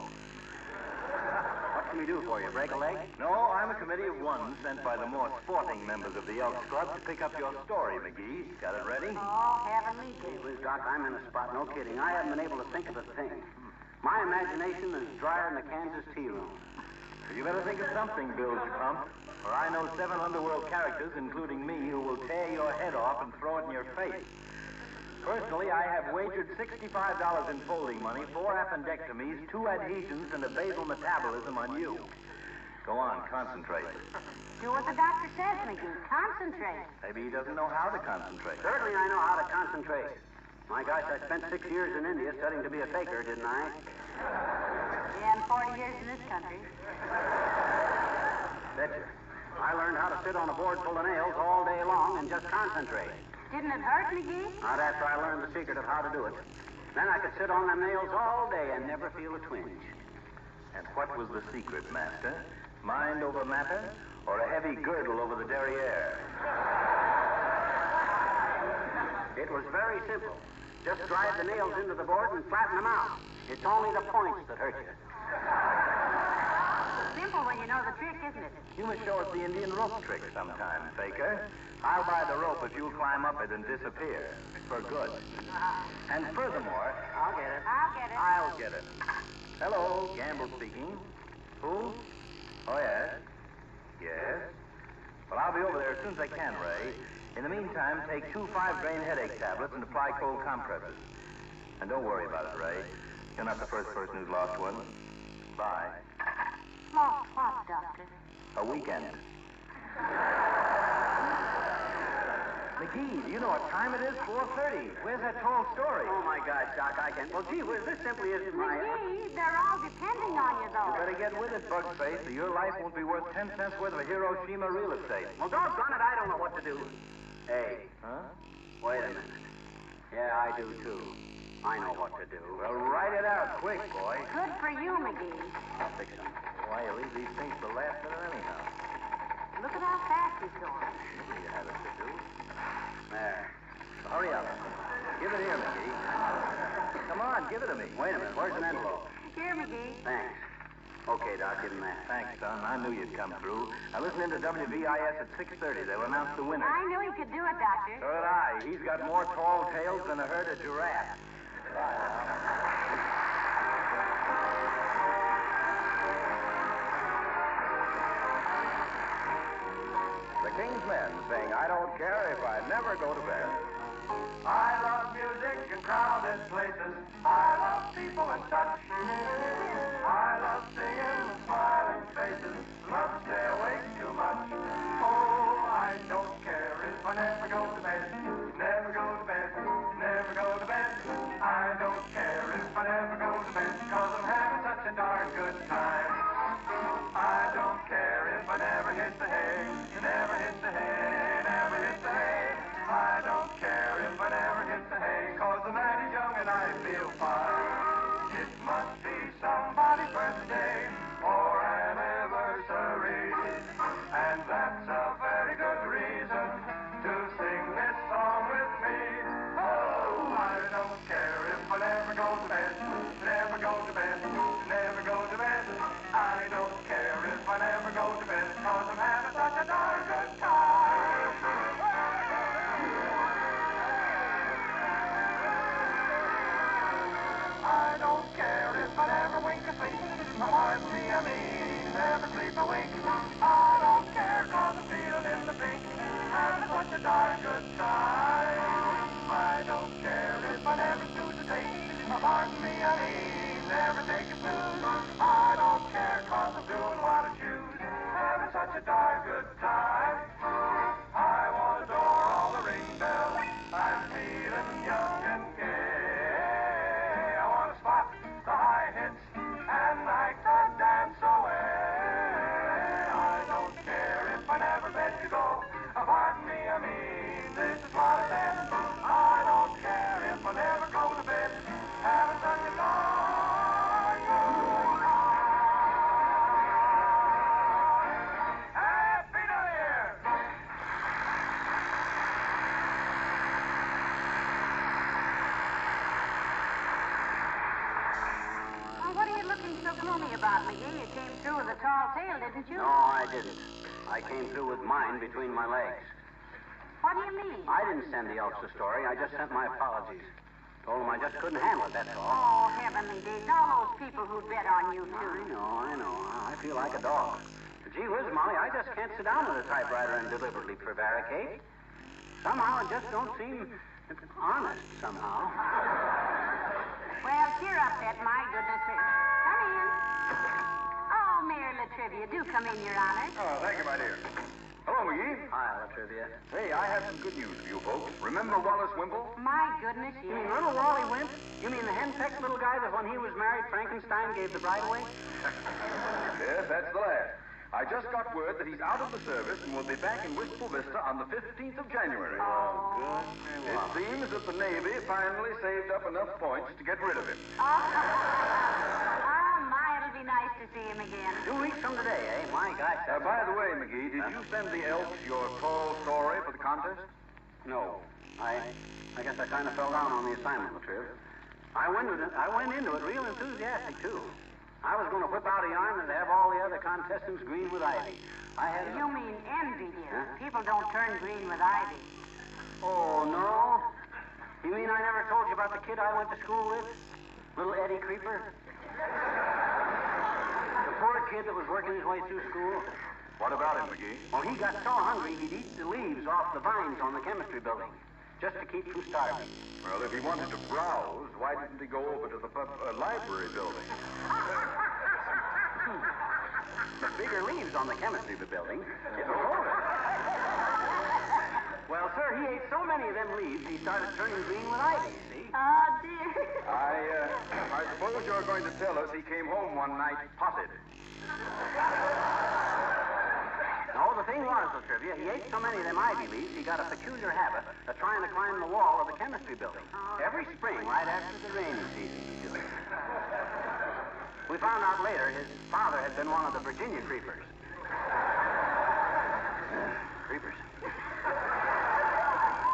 What can we do for you? Break a leg? No, I'm a committee of one sent by the more sporting members of the Elks Club to pick up your story, McGee. Got it ready? Oh, heavenly Gee day. whiz, Doc, I'm in a spot. No kidding. I haven't been able to think of a thing. My imagination is drier than the Kansas tea room. You better think of something, Bilge Pump, or I know 7 underworld characters, including me, who will tear your head off and throw it in your face. Personally, I have wagered $65 in folding money, 4 appendectomies, 2 adhesions, and a basal metabolism on you. Go on, concentrate. Do what the doctor says, McGee. Concentrate. Maybe he doesn't know how to concentrate. Certainly I know how to concentrate. My gosh, I spent 6 years in India studying to be a faker, didn't I? Yeah, and 40 years in this country. Betcha. I learned how to sit on a board full of nails all day long and just concentrate. Didn't it hurt, McGee? Not after I learned the secret of how to do it. Then I could sit on them nails all day and never feel a twinge. And what was the secret, Master? Mind over matter, or a heavy girdle over the derriere? It was very simple. Just drive the nails into the board and flatten them out. It's only the points that hurt you. Simple when you know the trick, isn't it? You must show us the Indian rope trick sometime, Faker. I'll buy the rope if you'll climb up it and disappear. For good. And furthermore... I'll get it. I'll get it. I'll get it. Hello, Gamble speaking. Who? Oh, yes. Yes. Well, I'll be over there as soon as I can, Ray. In the meantime, take 2 5-grain headache tablets and apply cold compresses. And don't worry about it, Ray. You're not the first person who's lost one. Bye. Lost what, Doctor? A weekend. McGee, do you know what time it is? 4:30. Where's that tall story? Oh, my gosh, Doc, I can't. Well, gee whiz, this simply isn't my... McGee, they're all depending on you, You though. better get with it, Bugface, or your life won't be worth 10 cents worth of Hiroshima real estate. Well, doggone it, I don't know what to do. Hey, Huh? wait a minute. Yeah, I do, too. I know what to do. Well, write it out quick, boy. Good for you, McGee. I'll fix them. Why, you leave these things to last minute anyhow. Look at how fast he's going. You had it to do. There. Hurry up. Give it here, McGee. Come on, give it to me. Wait a minute. Where's an envelope? Here, McGee. Thanks. Okay, Doc, give him that. Thanks, son. I knew you'd come through. I listened into WVIS at 6:30. They'll announce the winner. I knew he could do it, Doctor. So did I. He's got more tall tales than a herd of giraffes. The King's Men sing I Don't Care If I Never Go to Bed. I love music and crowded places. I love people and touch. I love singing and smiling faces. Love to stay awake too much. Oh, I don't care if I never go to bed. Never go to bed. Never go to bed. I don't care if I never go to bed. 'Cause I'm having such a darn good time. I don't care if I never hit the hay. Never hit the hay. Never hit the hay. I don't care if I never hit the hay. 'Cause I'm mighty young and I feel fine. It must be somebody's birthday or anniversary. And that's a very good reason to sing this song with me. Oh, I don't care if I never go to bed. Never go to bed. Never go to bed. I don't care if I never go to bed. 'Cause I'm having such a darn good time. I don't care if I never wink or sleep. Pardon me, I mean, never sleep a wink. I don't care 'cause I'm feeling in the pink. Having such a darn good time. I don't care if I never snooze a day. Pardon me, I mean, never take a snooze. I don't care 'cause I'm doing what I choose. Having such a darn good time. I want to adore all the ring bells. I'm feeling young and gay. I want to spot the high hits and like to dance away. I don't care if I never bed to go. Pardon me, I mean, this is what I said. I don't care if I never go to bed. Having such a darn good time. Happy New Year! Well, what are you looking so gloomy about, McGee? You came through with a tall tale, didn't you? No, I didn't. I came through with mine between my legs. What do you mean? I didn't send the Elks the story. I just sent my apologies. Told them I just couldn't handle it, that's all. Oh, heavenly days. All those people who bet on you, too. I know. I feel like a dog. Gee whiz, Molly, I just can't sit down with a typewriter and deliberately prevaricate. Somehow it just don't seem honest, somehow. Well, cheer up, Pet. My goodness. Come in. Oh, Mayor Latrivia, do come in, Your Honor. Oh, thank you, my dear. Hello, McGee. Hi, Latrivia. Hey, I have some good news for you folks. Remember Wallace Wimple? My goodness, You mean little Wally Wimp? You mean the henpecked little guy that when he was married, Frankenstein gave the bride away? Yes, that's the lad. I just got word that he's out of the service and will be back in Wistful Vista on the 15th of January. Oh, good. It seems that the Navy finally saved up enough points to get rid of him. Oh, my, it'll be nice to see him again. 2 weeks from today, eh? My gosh. By the way, McGee, did you send the Elks your tall story for the contest? No. I guess I kind of fell down on the assignment, Latriv. I went into it real enthusiastic, too. I was going to whip out a yarn and have all the other contestants green with ivy. You mean envy, dear. People don't turn green with ivy. Oh, no? You mean I never told you about the kid I went to school with? Little Eddie Creeper? The poor kid that was working his way through school. What about him, McGee? Well, he got so hungry he'd eat the leaves off the vines on the chemistry building, just to keep from starving. Well, if he wanted to browse, why didn't he go over to the library building? The bigger leaves on the chemistry building, it was over. Well, sir, he ate so many of them leaves, he started turning green with ivy, see? Oh, dear. I suppose you're going to tell us he came home one night potted. No, the thing was, Latrivia, he ate so many of them ivy leaves, he got a peculiar habit of trying to climb the wall of the chemistry building. Every spring, right after the rainy season, he'd do it. We found out later his father had been one of the Virginia creepers. Creepers.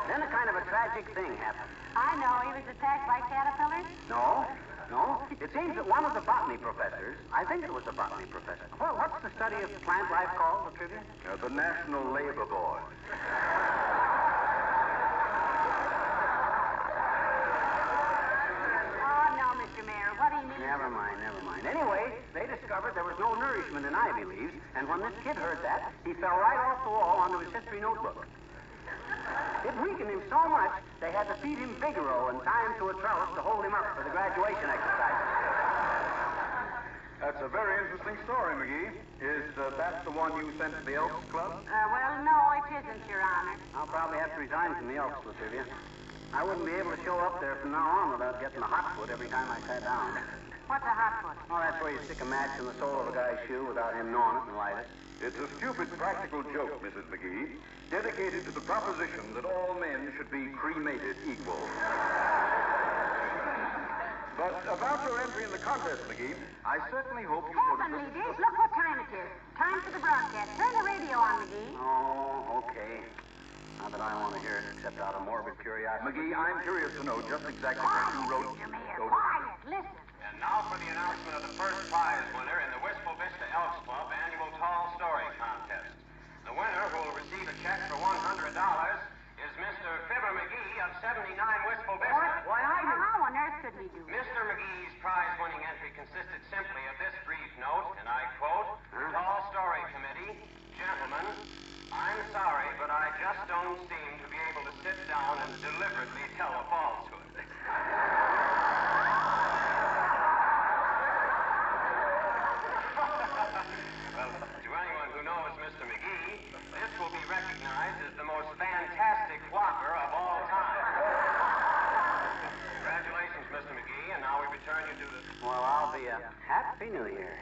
Then it kind of of a tragic thing happened. I know. He was attacked by caterpillars? No. It seems that one of the botany professors, I think it was a botany professor. Well, what's the study of plant life called, the trivia? The National Labor Board. Oh, no, Mr. Mayor. What do you mean? Never mind. Anyway, they discovered there was no nourishment in ivy leaves, and when this kid heard that, he fell right off the wall onto his history notebook. It weakened him so much, they had to feed him Figaro and tie him to a trellis to hold him up for the graduation exercises. That's a very interesting story, McGee. Is that the one you sent to the Elks Club? Well, no, it isn't, Your Honor. I'll probably have to resign from the Elks, Lativia. I wouldn't be able to show up there from now on without getting a hot foot every time I sat down. What's a hot foot? Oh, that's where you stick a match in the sole of a guy's shoe without him knowing it and light it. It's a stupid practical joke, Mrs. McGee, dedicated to the proposition that all men should be cremated equal. But about your entry in the contest, McGee, I certainly hope you Heavenly days, look what time it is. Time for the broadcast. Turn the radio on, McGee. Oh, okay. Not that I want to hear it, except out of morbid curiosity. McGee, I'm curious to know just exactly what you wrote. Mr. Mayor, quiet. Listen. And now for the announcement of the first prize winner in the Wistful Vista Elks Club annual Tall Story Contest. The winner, who will receive a check for $100, is Mr. Fibber McGee of 79 Wistful Vista. Why, how on earth could he do it? Mr. McGee's prize-winning entry consisted simply of this brief note, and I quote, Tall Story Committee, gentlemen, I'm sorry, but I just don't seem to be able to sit down and deliberately tell a falsehood. Well, to anyone who knows Mr. McGee, this will be recognized as the most fantastic whopper of all time. Congratulations, Mr. McGee, and now we return you to the... Well, I'll be a Happy New Year.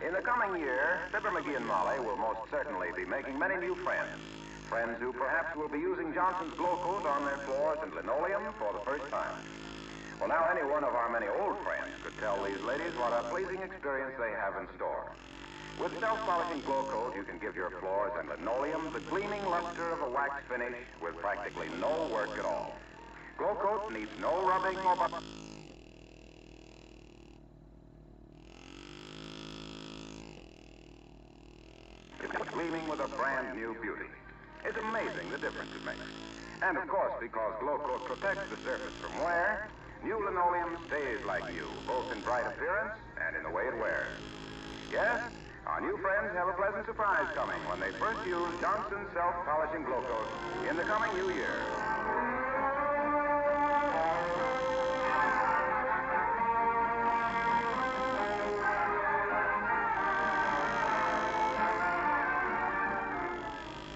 In the coming year, Fibber McGee and Molly will most certainly be making many new friends. Friends who perhaps will be using Johnson's glow coat on their floors and linoleum for the first time. Well, now any one of our many old friends could tell these ladies what a pleasing experience they have in store. With self-polishing glow coat, you can give your floors and linoleum the gleaming luster of a wax finish with practically no work at all. Glow coat needs no rubbing or buffing. Gleaming with a brand new beauty. It's amazing the difference it makes. And of course, because Glow Coat protects the surface from wear, new linoleum stays like new, both in bright appearance and in the way it wears. Yes, our new friends have a pleasant surprise coming when they first use Johnson's self-polishing Glow Coat in the coming new year.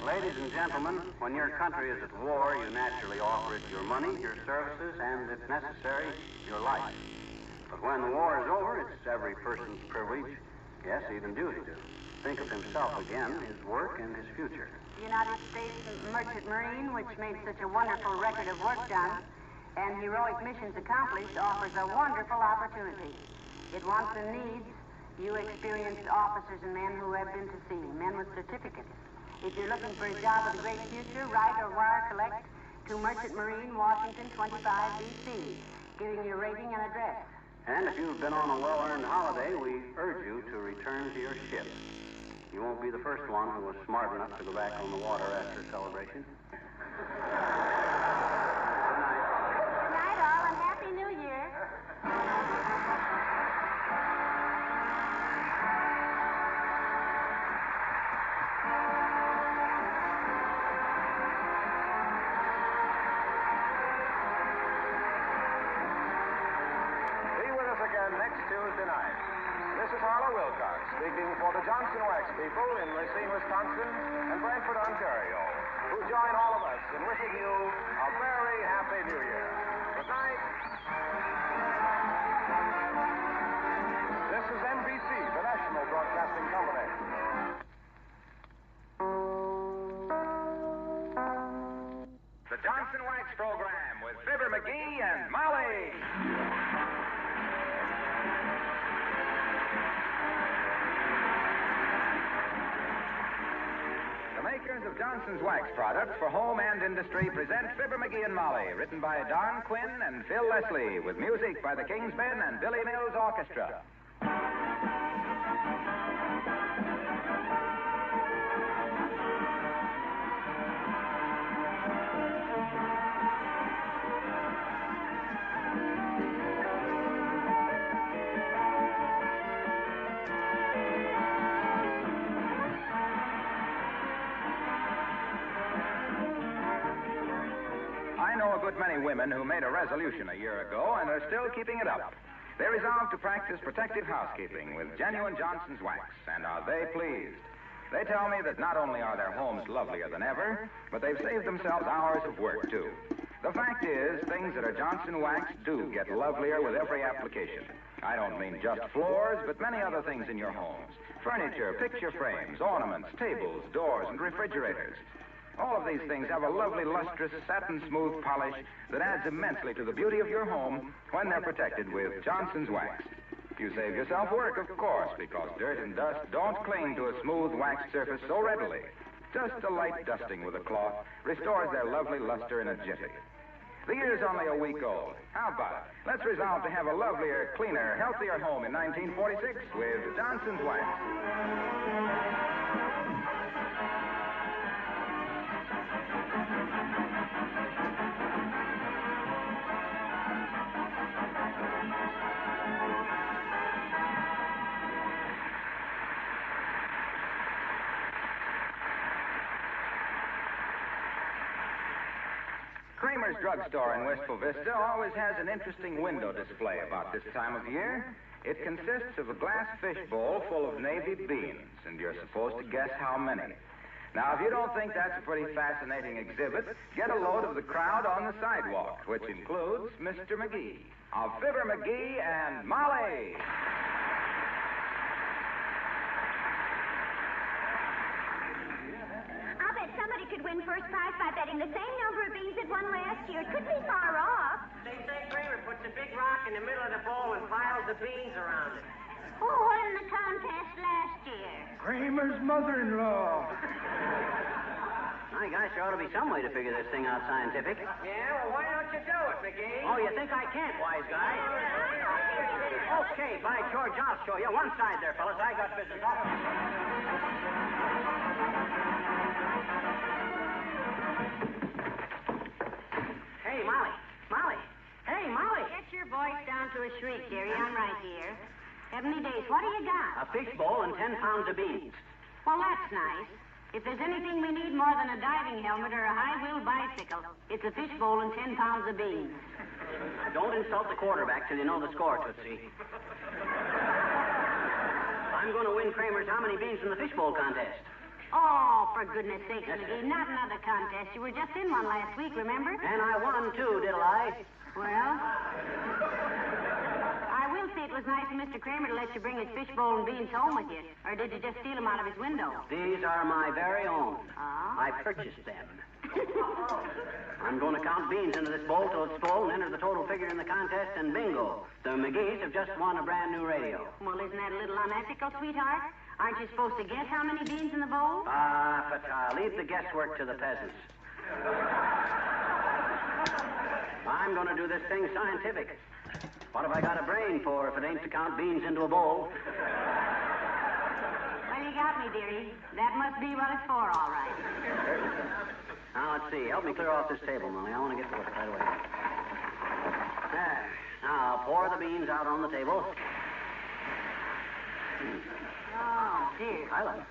Ladies and gentlemen, when your country is at war, you naturally offer it your money, your services, and, if necessary, your life. But when the war is over, it's every person's privilege, yes, even duty, to think of himself again, his work, and his future. The United States Merchant Marine, which made such a wonderful record of work done and heroic missions accomplished, offers a wonderful opportunity. It wants and needs you experienced officers and men who have been to sea, men with certificates. If you're looking for a job with a great future, write or wire collect to Merchant Marine, Washington, 25 D.C., giving your rating and address. And if you've been on a well-earned holiday, we urge you to return to your ship. You won't be the first one who was smart enough to go back on the water after celebration. Good night, all, and Happy New Year. Next Tuesday night. This is Harlow Wilcox speaking for the Johnson Wax people in Racine, Wisconsin and Brantford, Ontario, who join all of us in wishing you a very happy New Year. Good night. This is NBC. the Johnson Wax Program with Fibber McGee and Molly. The makers of Johnson's Wax products for home and industry present Fibber McGee and Molly, written by Don Quinn and Phil Leslie, with music by the Kingsmen and Billy Mills Orchestra. I know a good many women who made a resolution a year ago and are still keeping it up. They resolved to practice protective housekeeping with genuine Johnson's Wax, and are they pleased? They tell me that not only are their homes lovelier than ever, but they've saved themselves hours of work, too. The fact is, things that are Johnson Wax do get lovelier with every application. I don't mean just floors, but many other things in your homes. Furniture, picture frames, ornaments, tables, doors, and refrigerators. All of these things have a lovely, lustrous, satin-smooth polish that adds immensely to the beauty of your home when they're protected with Johnson's Wax. You save yourself work, of course, because dirt and dust don't cling to a smooth wax surface so readily. Just a light dusting with a cloth restores their lovely luster in a jiffy. The year's only a week old. How about it? Let's resolve to have a lovelier, cleaner, healthier home in 1946 with Johnson's Wax. Kramer's Drugstore in Wistful Vista always has an interesting window display about this time of year. It consists of a glass fishbowl full of navy beans, and you're supposed to guess how many. Now, if you don't think that's a pretty fascinating exhibit, get a load of the crowd on the sidewalk, which includes Mr. McGee of Fibber McGee and Molly. Somebody could win first prize by betting the same number of beans that won last year. It couldn't be far off. They say Kramer puts a big rock in the middle of the bowl and piles the beans around it. Who won the contest last year? Kramer's mother-in-law. My gosh, there ought to be some way to figure this thing out scientific. Yeah, well, why don't you do it, McGee? Oh, you think I can't, wise guy? Okay, by George, I'll show you. One side there, fellas. I got business. Hey, Molly. Molly. Hey, Molly. Get your voice down to a shriek, dearie. I'm right here. 70 days. What do you got? A fishbowl and 10 pounds of beans. Well, that's nice. If there's anything we need more than a diving helmet or a high-wheel bicycle, it's a fishbowl and 10 pounds of beans. Don't insult the quarterback till you know the score, Tootsie. I'm going to win Kramer's how many beans in the fishbowl contest. Oh, for goodness sakes, McGee, not another contest. You were just in one last week, remember? And I won, too, diddle I? Well, I will say it was nice of Mr. Kramer to let you bring his fishbowl and beans home with you. Or did you just steal them out of his window? These are my very own. Oh? I purchased them. I'm going to count beans into this bowl till it's full and enter the total figure in the contest, and bingo. The McGees have just won a brand new radio. Well, isn't that a little unethical, sweetheart? Aren't you supposed to guess how many beans in the bowl? But leave the guesswork to the peasants. I'm going to do this thing scientific. What have I got a brain for if it ain't to count beans into a bowl? Well, you got me, dearie. That must be what it's for, all right. Now, let's see. Help me clear off this table, Molly. I want to get to work right away. There. Now, pour the beans out on the table. Oh, dear. I love it.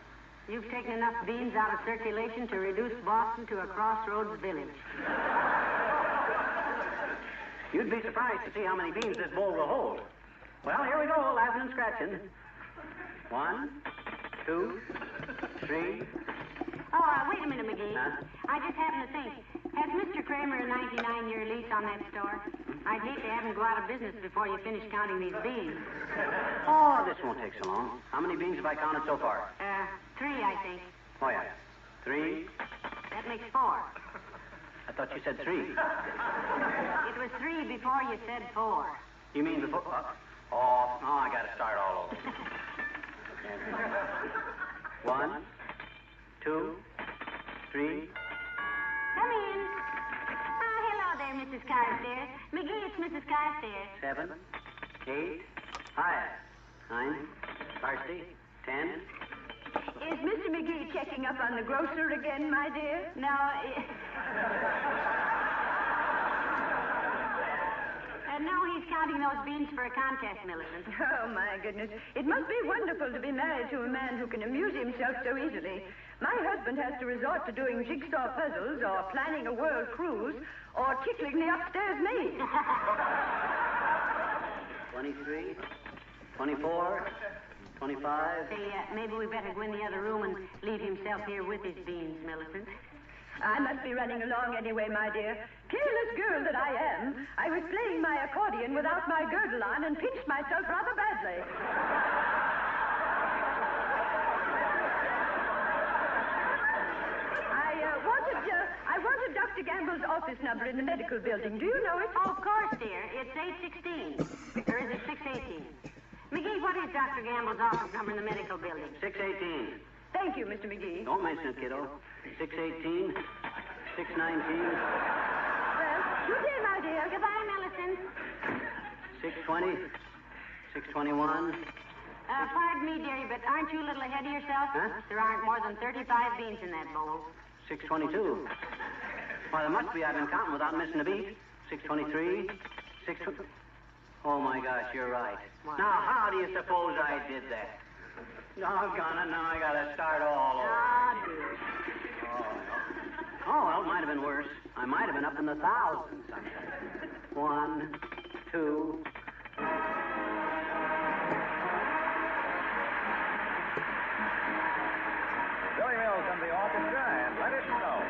You've taken enough beans out of circulation to reduce Boston to a crossroads village. You'd be surprised to see how many beans this bowl will hold. Well, here we go, laughing and scratching. 1, 2, 3. Oh, wait a minute, McGee. Huh? I just happened to think. Has Mr. Kramer a 99-year lease on that store? I'd hate to have him go out of business before you finish counting these beans. Oh, this won't take so long. How many beans have I counted so far? 3, I think. Oh, yeah. 3. That makes 4. thought you said 3. It was 3 before you said 4. You mean before... Oh, I got to start all over. 1, 2, 3. Come in. Oh, hello there, Mrs. Carstairs. McGee, it's Mrs. Carstairs. 7, 8, hiya. 9, Carsty, 10. Is Mr. McGee checking up on the grocer again, my dear? No, no, he's counting those beans for a contest, Millicent. Oh, my goodness. It must be wonderful to be married to a man who can amuse himself so easily. My husband has to resort to doing jigsaw puzzles or planning a world cruise or tickling the upstairs maid. 23, 24, 25. Say, maybe we better go in the other room and leave himself here with his beans, Millicent. I must be running along anyway, my dear. Careless girl that I am, I was playing my accordion without my girdle on and pinched myself rather badly. I wanted Dr. Gamble's office number in the medical building. Do you know it? Oh, of course, dear. It's 816. Or is it 618? McGee, what is Dr. Gamble's office number in the medical building? 618. Thank you, Mr. McGee. Don't mention it, kiddo. 618, 619. Well, good day, my dear. Goodbye, Millicent. 620, 621. Pardon me, dearie, but aren't you a little ahead of yourself? Huh? There aren't more than 35 beans in that bowl. 622. Why, there must be. I've been counting without missing a beat. 623, 620. Oh, my gosh, you're right. What? Now, how do you suppose I did that? Doggone it, now I gotta start all over. Oh, well, it might have been worse. I might have been up in the thousands sometime. 1, 2... Billy Mills and the orchestra, and let it snow.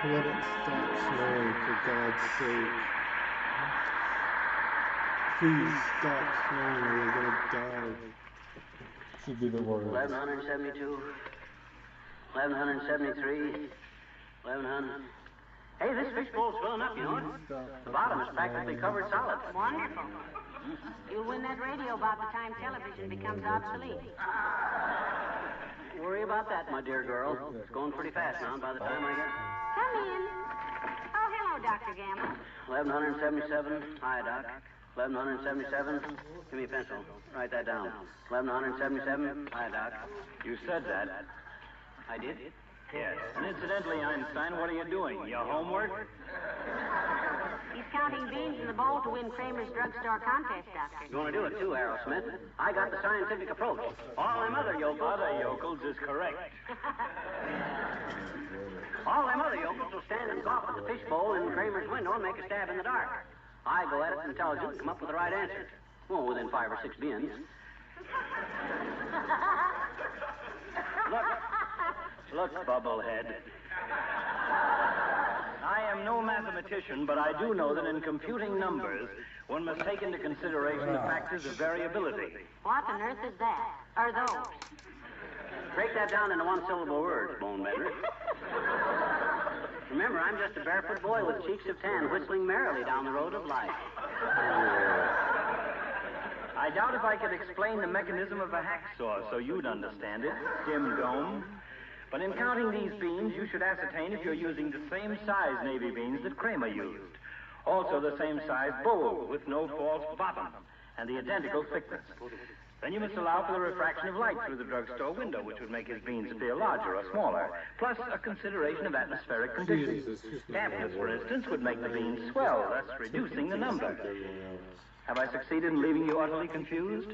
Let it stop snowing, for God's sake. Please stop snowing or we're gonna die. Should be the word. 1172, 1173, 1100. Hey, this fishbowl's filling up, you know it? The bottom is practically covered solid. Wonderful. You'll win that radio about the time television becomes obsolete. Don't worry about that, my dear girl. It's going pretty fast now, and by the time I get... Come in. Oh, hello, Dr. Gamble. 1177. Hi, Doc. 1177. Give me a pencil. Write that down. 1177. Hi, Doc. You said that. I did? Yes. And incidentally, Einstein, what are you doing? Your homework? He's counting beans in the bowl to win Kramer's drugstore contest, Doctor. You're going to do it, too, Aerosmith. I got the scientific approach. All them other yokels... Other yokels is correct. All them other yokels will stand and gawp at the fishbowl in Kramer's window and make a stab in the dark. I go at it intelligent and come up with the right answer. Oh, within 5 or 6 bins. Look, Bubblehead. I am no mathematician, but I do know that in computing numbers, one must take into consideration the factors of variability. What on earth is that? Are those? Break that down into one-syllable words, Bonebender. Remember, I'm just a barefoot boy with cheeks of tan whistling merrily down the road of life. I doubt if I could explain the mechanism of a hacksaw so you'd understand it, Dim Dome. But in counting these beans, you should ascertain if you're using the same size navy beans that Kramer used. Also the same size bowl with no false bottom and the identical thickness. Then you must allow for the refraction of light through the drugstore window, which would make his beans appear larger or smaller, plus a consideration of atmospheric conditions. Dampness, for instance, would make the beans swell, thus reducing the number. Have I succeeded in leaving you utterly confused?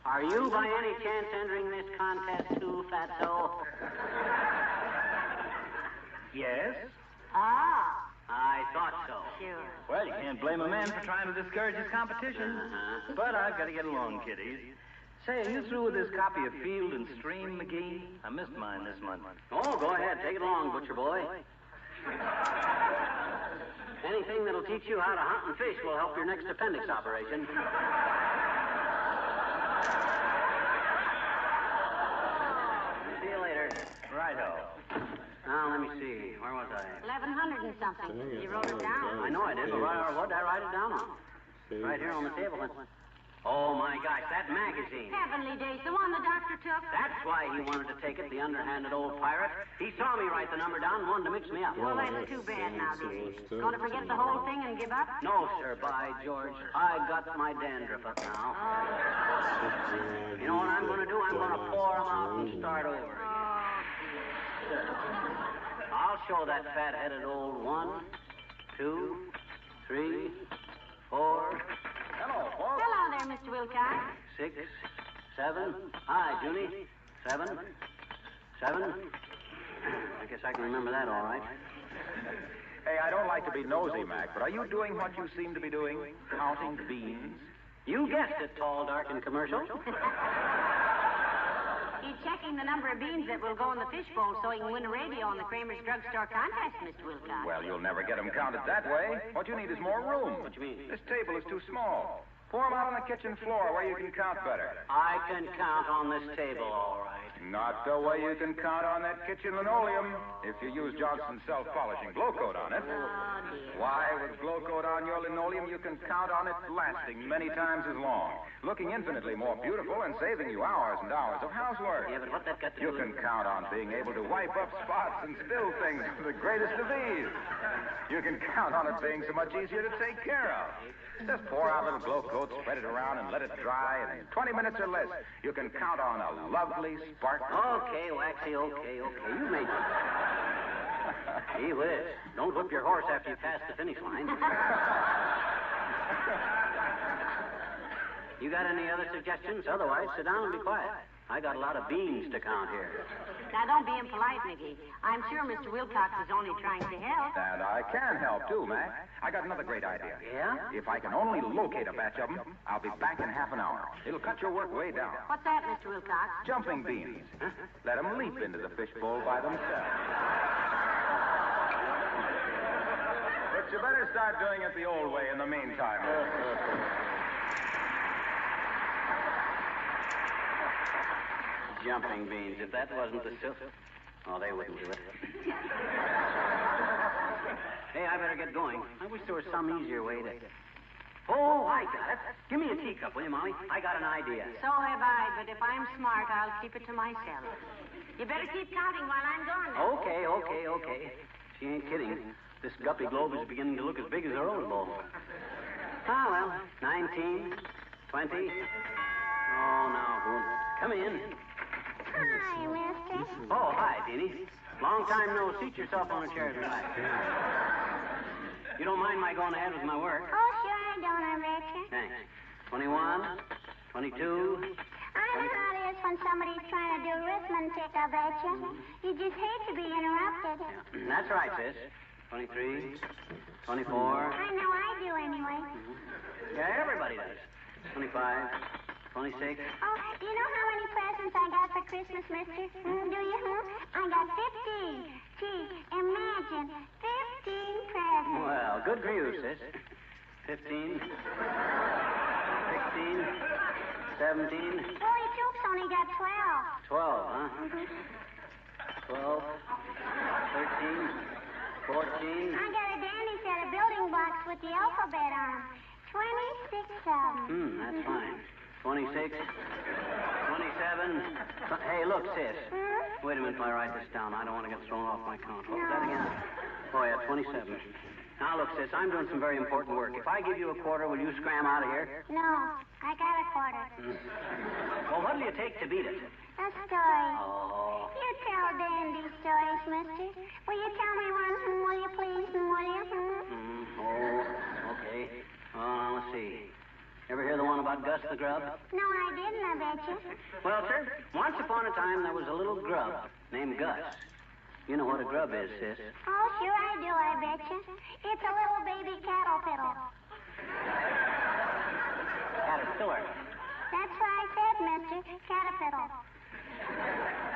Are you by any chance entering this contest too, Fatso? Yes? Ah. I thought so. Sure. Well, you can't blame a man for trying to discourage his competition. But I've got to get along, kiddies. Say, are you through with this copy of Field and Stream, McGee? I missed mine this month. Oh, go ahead. Take it along, butcher boy. Anything that'll teach you how to hunt and fish will help your next appendix operation. See you later. Righto. Now, let me see. Where was I? 1100 and something. You wrote it down. I know I did, but what did I write it down on? Right here on the table. Oh, my gosh, that magazine. Heavenly days, the one the doctor took. That's why he wanted to take it, the underhanded old pirate. He saw me write the number down and wanted to mix me up. Well, that's too bad now, dearie. Going to forget the whole thing and give up? No, sir, by George. I got my dandruff up now. You know what I'm going to do? I'm going to pour them out and start over. I'll show that fat-headed old 1, 2, 3, 4. Hello, folks. Hello there, Mr. Wilcox. 6, 7. Hi, Junie. 7. I guess I can remember that all right. Hey, I don't like to be nosy, Mac, but are you doing what you seem to be doing? Counting beans? You guessed it, tall, dark, and commercial. He's checking the number of beans that will go in the fishbowl so he can win a radio on the Kramer's Drugstore contest, Mr. Wilcox. Well, you'll never get them counted that way. What you need is more room. What do you mean? This table is too small. Pour them out on the kitchen floor where you can count better. I can count on this table, all right. Not the way you can count on that kitchen linoleum if you use Johnson's self-polishing glow coat on it. Why, with glow coat on your linoleum, you can count on it lasting many times as long, looking infinitely more beautiful and saving you hours and hours of housework. Yeah, but what that got to do You can count on being able to wipe up spots and spill things with the greatest of ease. You can count on it being so much easier to take care of. Just pour out a little glow coat, spread it around, and let it dry, and in 20 minutes or less, you can count on a lovely, sparkling... Okay, Waxy, okay. You made it. Gee whiz. Don't whip your horse after you pass the finish line. You got any other suggestions? Otherwise, sit down and be quiet. I got a lot of beans to count here. Now, don't be impolite, Mickey. I'm sure Mr. Wilcox is only trying to help. And I can help, too, Mac. I got another great idea. Yeah? If I can only locate a batch of them, I'll be back in half an hour. It'll cut your work way down. What's that, Mr. Wilcox? Jumping beans. Let them leap into the fishbowl by themselves. But you better start doing it the old way in the meantime. Jumping beans. If that wasn't the silk... Oh, they wouldn't do it. Hey, I better get going. I wish there was some easier way to... Oh, I got it. Give me a teacup, will you, Molly? I got an idea. So have I, but if I'm smart, I'll keep it to myself. You better keep counting while I'm gone now. Okay. She ain't kidding. This guppy globe is beginning to look as big as her own bowl. Ah, well, 19, 20... Oh, now, come in. Hi, mister. Oh, hi, Deanie. Long time no seat yourself on a chair and relax. You don't mind my going ahead with my work? Oh, sure I don't, I betcha. Thanks. 21, 22... I know how it is when somebody's trying to do arithmetic, I betcha. You just hate to be interrupted. That's right, sis. 23, 24. I know I do anyway. Yeah, everybody does. 25, 26. Oh, do you know how many presents I got for Christmas, mister? Do you? I got 15. Gee, imagine, 15 presents. Well, good for you, sis. 15, 16, 17. Bully Troop's only got 12. 12, huh? 12, 13, 14. I got a dandy set of building blocks with the alphabet on them. 26 of them. That's fine. 26, 27. Hey, look, sis. Wait a minute while I write this down. I don't want to get thrown off my count. What was that again? Oh, yeah, 27. Now, look, sis, I'm doing some very important work. If I give you a quarter, will you scram out of here? No, I got a quarter. Well, what'll you take to beat it? A story. Oh. You tell dandy stories, mister. Will you tell me one, will you please, will you? Oh, okay. Now, let's see. Ever hear the one about Gus the Grub? No, I didn't, I bet you. Well, sir, once upon a time there was a little grub named Gus. You know what a grub is, sis? Oh, sure I do, I bet you. It's a little baby caterpillar. Caterpillar. That's what I said, mister. Caterpillar.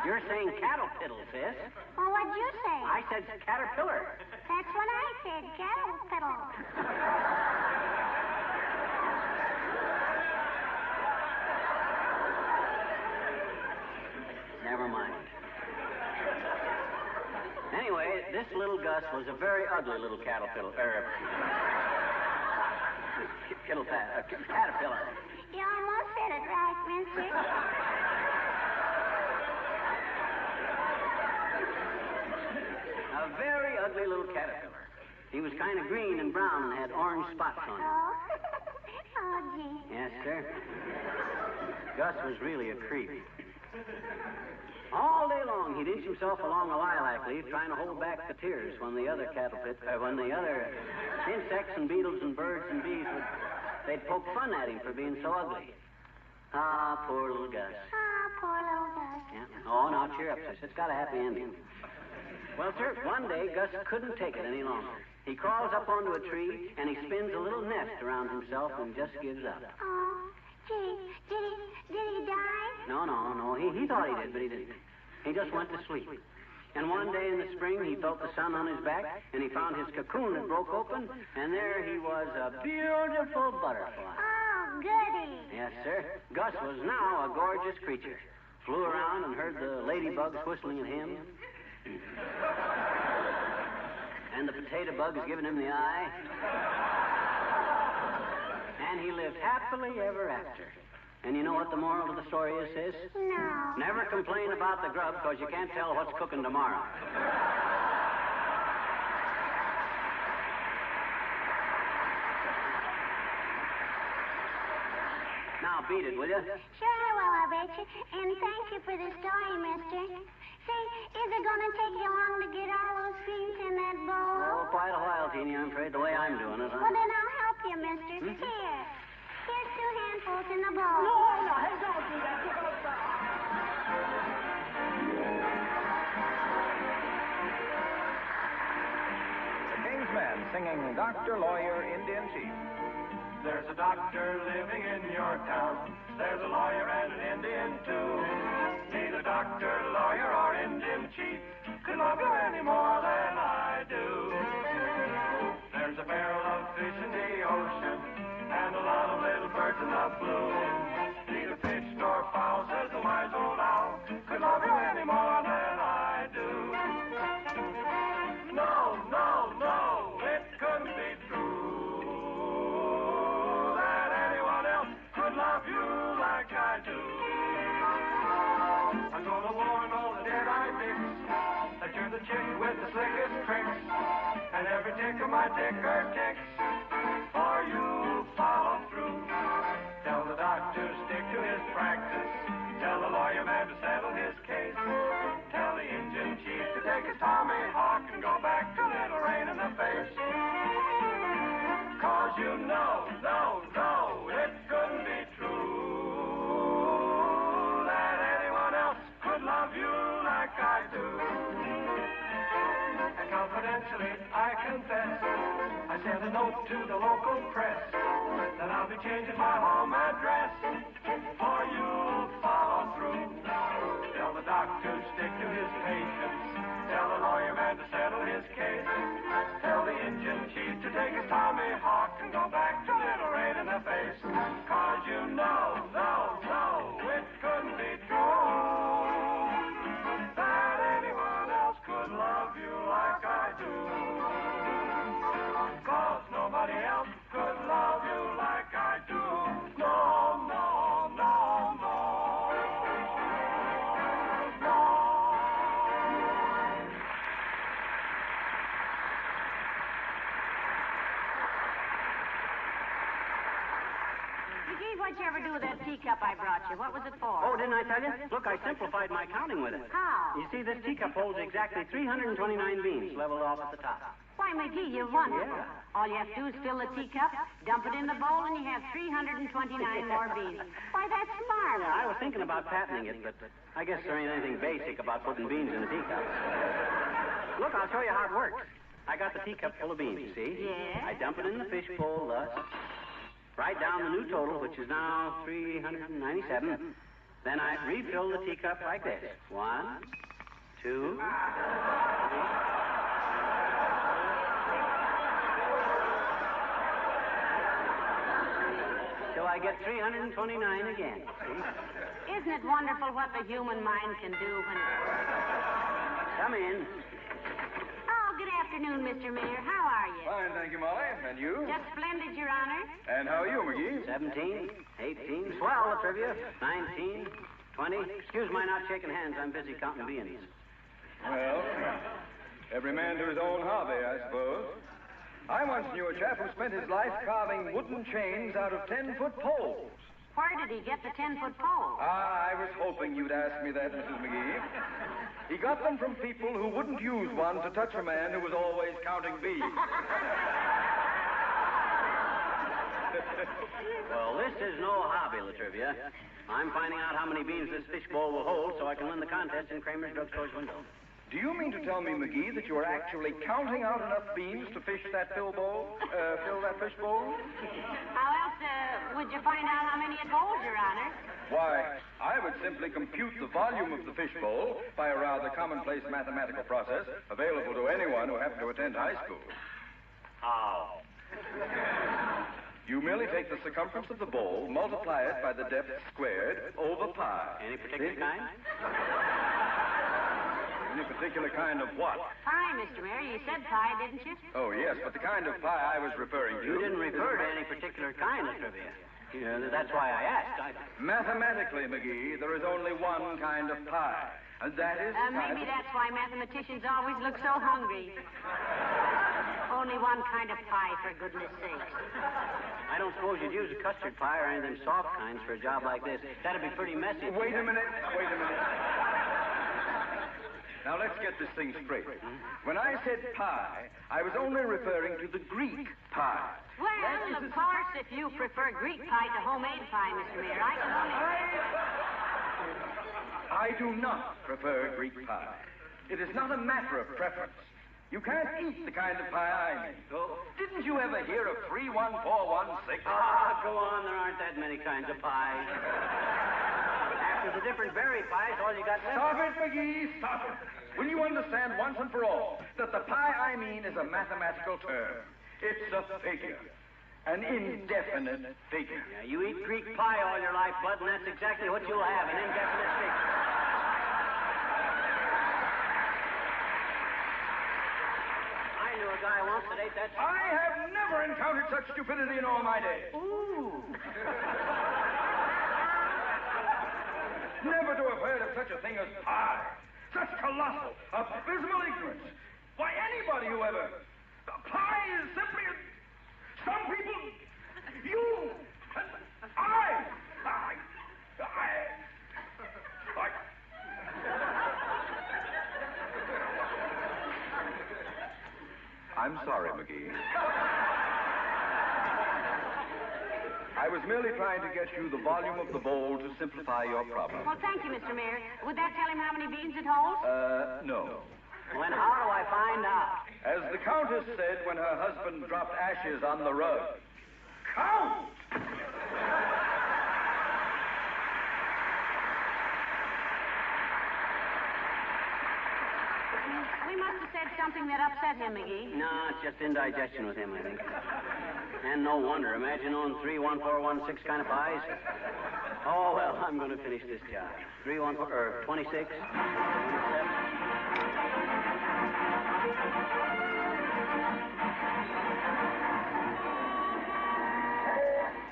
You're saying caterpillar, sis. Well, what'd you say? I said caterpillar. That's what I said, caterpillar. Never mind. Anyway, this little Gus was a very ugly little caterpillar. Caterpillar. You almost said it right, mister. A very ugly little caterpillar. He was kind of green and brown and had orange spots on him. Oh, gee. Yes, sir. Gus was really a creep. All day long, he'd inch himself along a lilac leaf trying to hold back the tears when the other insects and beetles and birds and bees they'd poke fun at him for being so ugly. Ah, poor little Gus. Ah, poor little Gus. Yeah. Oh, now cheer up, sis. It's got a happy ending. Well, sir, one day Gus couldn't take it any longer. He crawls up onto a tree and he spins a little nest around himself and just gives up. Oh, gee, did he die? No. He thought he did, but he didn't. He just went to sleep. And one day in the spring, he felt the sun on his back, and he found his cocoon had broke open, and there he was, a beautiful butterfly. Oh, goody. Yes, sir. Gus was now a gorgeous creature. Flew around and heard the ladybugs whistling at him. And the potato bugs giving him the eye. And he lived happily ever after. And you know what the moral of the story is, sis? No. Never complain about the grub, because you can't tell what's cooking tomorrow. Now, beat it, will you? Sure I will, I bet you. And thank you for the story, mister. Say, is it going to take you long to get all those greens in that bowl? Oh, quite a while, Teeny. I'm afraid the way I'm doing it. Well, then I'll help you, mister. Here. Here's 2 handfuls in the bowl. No, hey, don't do that. You're going to stop. The King's Men singing Dr. Lawyer, Indian Chief. There's a doctor living in your town. There's a lawyer and an Indian, too. Neither doctor, lawyer, or Indian chief could love you any more than I do. There's a barrel of fish in the ocean and a lot of little birds in the blue. Neither fish nor fowl, says the wise old owl, could love you any more than I do. No, it couldn't be true that anyone else could love you like I do. I'm gonna warn all the dead-eyed dicks that you're the chick with the slickest tricks, and every tick of my ticker ticks for you follow through. Tell the doctor to stick to his practice. Tell the lawyer man to settle his case. Tell the Indian chief to take his tomahawk and go back to Little Rain in the face. 'Cause you know, it couldn't be true that anyone else could love you like I do. And confidentially, I confess, I a note to the local press that I'll be changing my home address. For you'll follow through. Tell the doctor to stick to his patients. Tell the lawyer man to settle his case. Tell the engine chief to take his Tommy Hawk and go back to Little Rain in the face. 'Cause you know, it couldn't be true that anyone else could love you like I do. 'Cause nobody else could love you like I do. No, no, no, no. What'd you ever do with that teacup I brought you? What was it for? Oh, didn't I tell you? Look, I simplified my counting with it. How? You see, this teacup holds exactly 329 beans leveled off at the top. Why, McGee, you're wonderful. Yeah. All you have to do is fill the teacup, dump it in the bowl, and you have 329 more beans. Why, that's smart. Yeah, I was thinking about patenting it, but I guess there ain't anything basic about putting beans in a teacup. Look, I'll show you how it works. I got the teacup full of beans, you see? Yeah? I dump it in the fishbowl thus. Write down the new total, which is now 397. Then I refill the teacup like this. 1, 2, 3. Till I get 329 again, see? Isn't it wonderful what the human mind can do when... Come in. Oh, good afternoon, Mr. Mayor. How are you? Fine, thank you, Molly. And you? Just splendid, Your Honor. And how are you, McGee? 17, 18, swell, the trivia. 19, 20. Excuse my not shaking hands. I'm busy counting beans. Well, every man to his own hobby, I suppose. I once knew a chap who spent his life carving wooden chains out of 10-foot poles. Where did he get the 10-foot pole? I was hoping you'd ask me that, Mrs. McGee. He got them from people who wouldn't use one to touch a man who was always counting bees. Well, this is no hobby, Latrivia. I'm finding out how many beans this fishbowl will hold so I can win the contest in Kramer's drugstore's window. Do you mean to tell me, McGee, that you are actually counting out enough beans to fill that fishbowl? How else would you find out how many it holds, Your Honor? Why, I would simply compute the volume of the fishbowl by a rather commonplace mathematical process available to anyone who happened to attend high school. How? You merely take the circumference of the bowl, multiply it by the depth squared over pi. Any particular kind? Any particular kind of what? Pie, Mr. Mayor. You said pie, didn't you? Oh, yes, but the kind of pie I was referring to... You didn't refer to any particular kind of trivia. That's why I asked. Mathematically, McGee, there is only one kind of pie. And that is... Maybe that's why mathematicians always look so hungry. Only one kind of pie, for goodness sake. I don't suppose you'd use a custard pie or any of them soft kinds for a job like this. That'd be pretty messy. Wait a minute. Now, let's get this thing straight. When I said pie, I was only referring to the Greek pie. Well, of course, if you prefer Greek pie to homemade pie, Mr. Mayor, I can only... I do not prefer Greek pie. It is not a matter of preference. You can't eat the kind of pie I make. Didn't you ever hear of 31416? Ah, go on. There aren't that many kinds of pie. After the different berry pies, all you got left... Stop it, McGee, stop it. Will you understand once and for all that the pie I mean is a mathematical term? It's a figure. An indefinite figure. Yeah, you eat Greek pie all your life, Bud, and that's exactly what you'll have, an indefinite figure. I knew a guy once that ate that... I have never encountered such stupidity in all my days. Ooh. Never to have heard of such a thing as pie. Such colossal, abysmal ignorance. Why, anybody who ever... Pie is simply... Some people... You... I... I'm sorry, McGee. I was merely trying to get you the volume of the bowl to simplify your problem. Well, thank you, Mr. Mayor. Would that tell him how many beans it holds? No. When how do I find out? As the Countess said when her husband dropped ashes on the rug. Count! We must have said something that upset him, McGee. No, it's just indigestion with him, I think. And no wonder. Imagine owning 31416 kind of pies. Oh, well, I'm going to finish this job. 26, 27.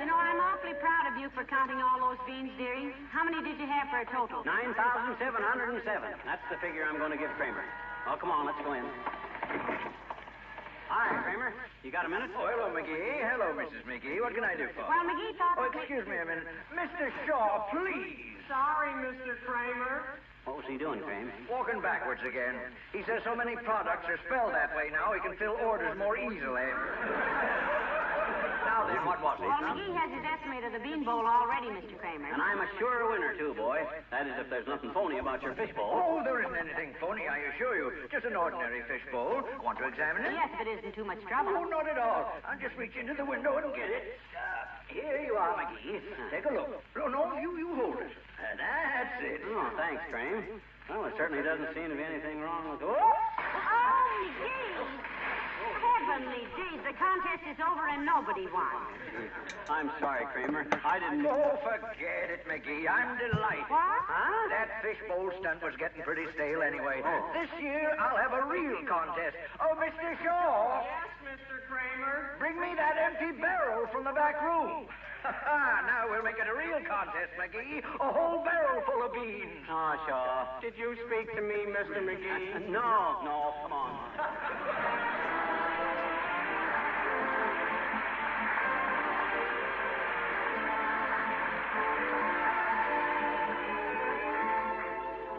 You know, I'm awfully proud of you for counting all those beans, dearie. How many did you have for a total? 9,707. That's the figure I'm going to give Kramer. Oh, come on, let's go in. Hi, Kramer. You got a minute? Oh, hello, McGee. Hello, Mrs. McGee. What can I do for you? Well, McGee thought... Oh, excuse me a minute. Mr. Shaw, please. Sorry, Mr. Kramer. What was he doing, Kramer? Walking backwards again. He says so many products are spelled that way now, he can fill orders more easily. Now then, what was it? Well, McGee has his estimate of the bean bowl already, Mr. Kramer. And I'm a sure winner, too, boy. That is, if there's nothing phony about your fishbowl. Oh, there isn't anything phony, I assure you. Just an ordinary fishbowl. Want to examine it? Yes, if it isn't too much trouble. Oh, not at all. I'll just reach into the window and get it. Here you are, McGee. Take a look. No, you hold it. That's it. Oh, thanks, Kramer. Well, there certainly doesn't seem to be anything wrong with... Oh, McGee! Heavenly days, the contest is over and nobody won. I'm sorry, Kramer. I didn't... Oh, forget it, McGee. I'm delighted. What? Huh? That fishbowl stunt was getting pretty stale anyway. Oh. This year, I'll have a real contest. Oh, Mr. Shaw. Yes, Mr. Kramer? Bring me that empty barrel from the back room. Now we'll make it a real contest, McGee. A whole barrel full of beans. Oh, Shaw. Did you speak to me, Mr. McGee? No, come on.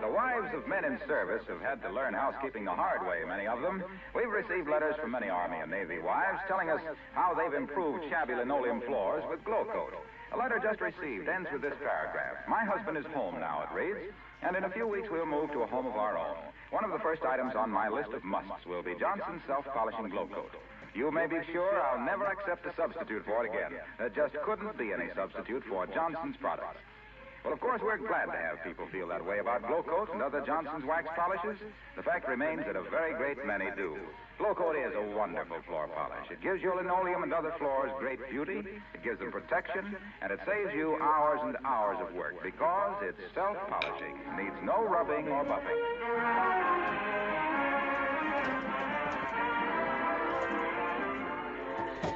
The wives of men in service have had to learn housekeeping the hard way, many of them. We've received letters from many Army and Navy wives telling us how they've improved shabby linoleum floors with Glow Coat. A letter just received ends with this paragraph. My husband is home now, it reads, and in a few weeks we'll move to a home of our own. One of the first items on my list of musts will be Johnson's self-polishing Glow Coat. You may be sure I'll never accept a substitute for it again. There just couldn't be any substitute for Johnson's products. Well, of course, we're glad to have people feel that way about Glow Coat and other Johnson's wax polishes. The fact remains that a very great many do. Glow Coat is a wonderful floor polish. It gives your linoleum and other floors great beauty, it gives them protection, and it saves you hours and hours of work because it's self-polishing. Needs no rubbing or buffing.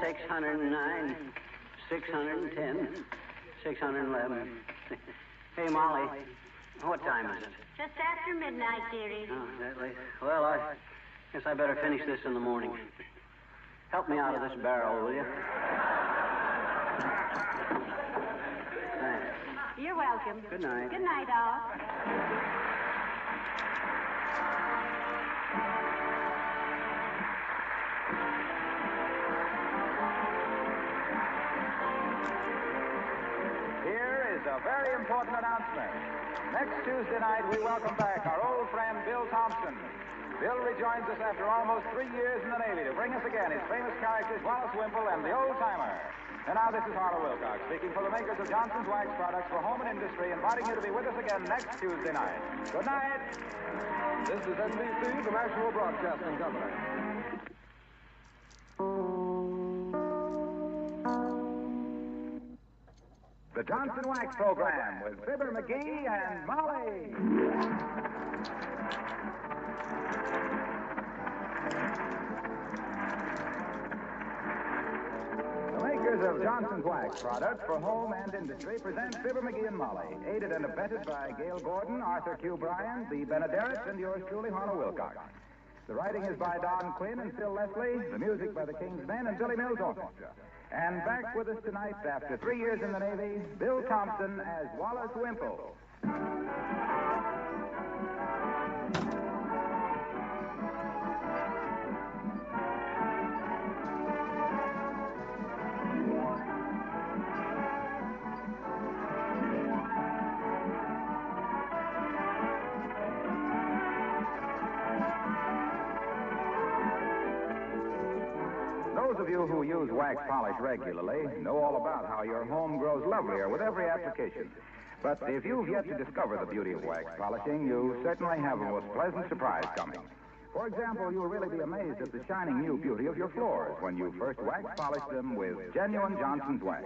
$609, $610, $611. Hey, Molly, what time is it? Just after midnight, dearie. Oh, that late? Well, I guess I better finish this in the morning. Help me out of this barrel, will you? Thanks. You're welcome. Good night. Good night, all. A very important announcement. Next Tuesday night, we welcome back our old friend Bill Thompson. Bill rejoins us after almost 3 years in the Navy to bring us again his famous characters, Wallace Wimple and the Old Timer. And now this is Harlow Wilcox speaking for the makers of Johnson's Wax Products for Home and Industry, inviting you to be with us again next Tuesday night. Good night. This is NBC, the National Broadcasting Company. The Johnson Wax Program with Fibber McGee and Molly. The makers of Johnson's Wax products for home and industry present Fibber McGee and Molly, aided and abetted by Gail Gordon, Arthur Q. Bryan, the Benederits, and yours truly, Harlow Wilcox. The writing is by Don Quinn and Phil Leslie, the music by the King's Men and Billy Mills Orchestra. And back with us tonight, after 3 years in the Navy, Bill Thompson as Wallace Wimple. of you who use wax polish regularly know all about how your home grows lovelier with every application. But if you've yet to discover the beauty of wax polishing, you certainly have a most pleasant surprise coming. For example, you'll really be amazed at the shining new beauty of your floors when you first wax polish them with genuine Johnson's wax.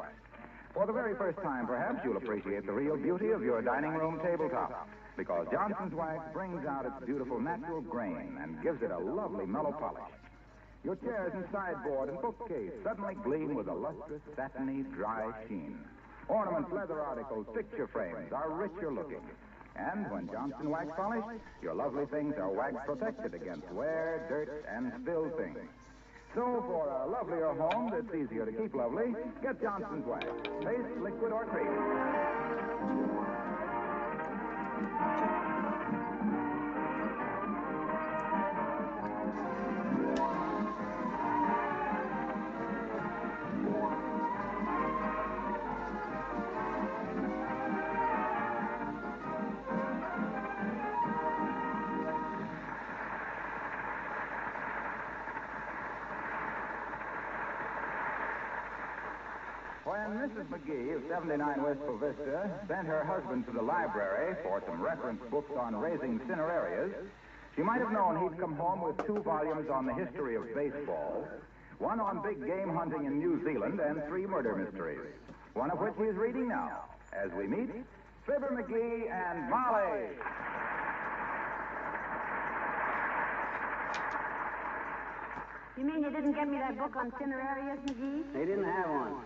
For the very first time, perhaps, you'll appreciate the real beauty of your dining room tabletop, because Johnson's wax brings out its beautiful natural grain and gives it a lovely mellow polish. Your chairs and sideboard and bookcase suddenly gleam with a lustrous, satiny, dry sheen. Ornaments, leather articles, picture frames are richer looking. And when Johnson wax polished, your lovely things are wax protected against wear, dirt, and spilled things. So for a lovelier home that's easier to keep lovely, get Johnson's wax. Paste, liquid, or cream. When Mrs. McGee of 79 Wistful Vista sent her husband to the library for some reference books on raising cinerarias, she might have known he'd come home with 2 volumes on the history of baseball, 1 on big game hunting in New Zealand, and 3 murder mysteries, one of which he's reading now, as we meet Fibber McGee and Molly. You mean you didn't get me that book on cinerarias, McGee? They didn't have one.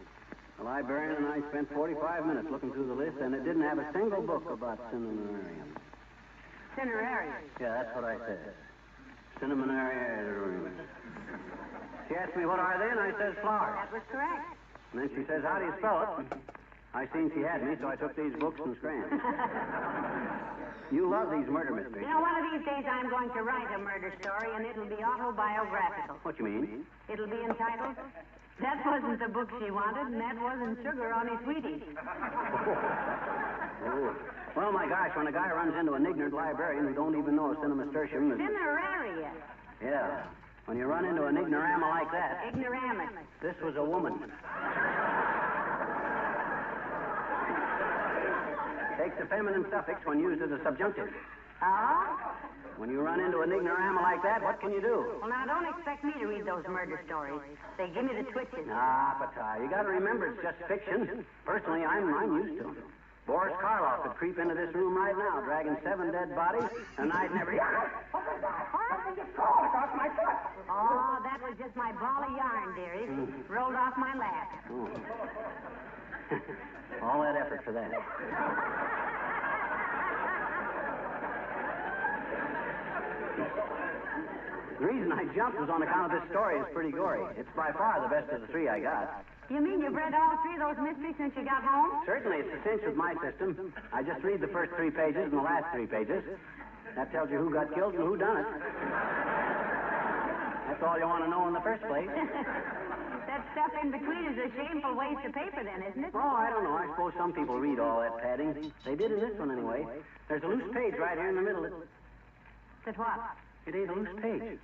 The librarian and I spent 45 minutes looking through the list, and it didn't have a single book about cinerariums. Cinerarias? Yeah, that's what I said. Cinerariums. She asked me, what are they? And I says, flowers. That was correct. And then she says, how do you spell it? I seen she had me, so I took these books and scanned. You love these murder mysteries. You know, one of these days I'm going to write a murder story, and it'll be autobiographical. What you mean? It'll be entitled, That Wasn't the Book She Wanted, and That Wasn't Sugar on His Wheaties. Oh. Well, my gosh, when a guy runs into an ignorant librarian who don't even know a cinemastertium is... Cineraria. Yeah. When you run into an ignorama like that... Ignoramus. This was a woman. Takes a feminine suffix when used as a subjunctive. Oh? When you run into an ignorama like that, what can you do? Well, now, don't expect me to read those murder stories. They give me the twitches. Ah, but you got to remember it's just fiction. Personally, I'm used to them. Boris Karloff could creep into this room right now, dragging 7 dead bodies, and I'd never... Oh, that was just my ball of yarn, dearie. Rolled off my lap. Oh. All that effort for that. The reason I jumped was on account of this story. It's pretty gory. It's by far the best of the 3 I got. You mean you've read all 3 of those mysteries since you got home? Certainly, it's a cinch with my system. I just read the first 3 pages and the last 3 pages. That tells you who got killed and who done it. That's all you want to know in the first place. That stuff in between is a shameful waste of paper, then, isn't it? Oh, I don't know. I suppose some people read all that padding. They did in this one, anyway. There's a loose page right here in the middle. That what? It ain't a loose page.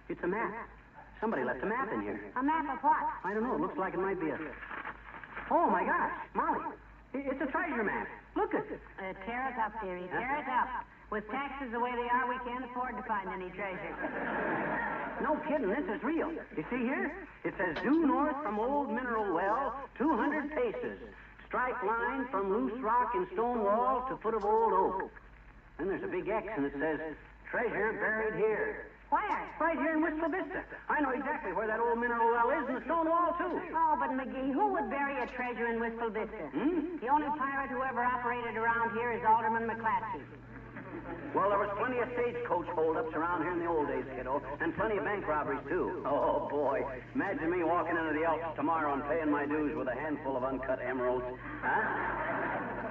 It's a map. Somebody left a map in here. A map of what? I don't know. It looks like it might be a... Oh, my gosh. Molly. It's a treasure map. Look at it. Tear it up, dearie. Tear it up. With taxes the way they are, we can't afford to find any treasure. No kidding. This is real. You see here? It says due north from Old Mineral Well, 200 paces. Strike line from Loose Rock and Stone Wall to foot of Old Oak. Then there's a big X, and it says treasure buried here. Where? Right here in Wistful Vista. I know exactly where that old mineral well is, and the stone wall, too. Oh, but McGee, who would bury a treasure in Wistful Vista? The only pirate who ever operated around here is Alderman McClatchy. Well, there was plenty of stagecoach holdups around here in the old days, kiddo, and plenty of bank robberies, too. Oh, boy. Imagine me walking into the Elks tomorrow and paying my dues with a handful of uncut emeralds. Huh?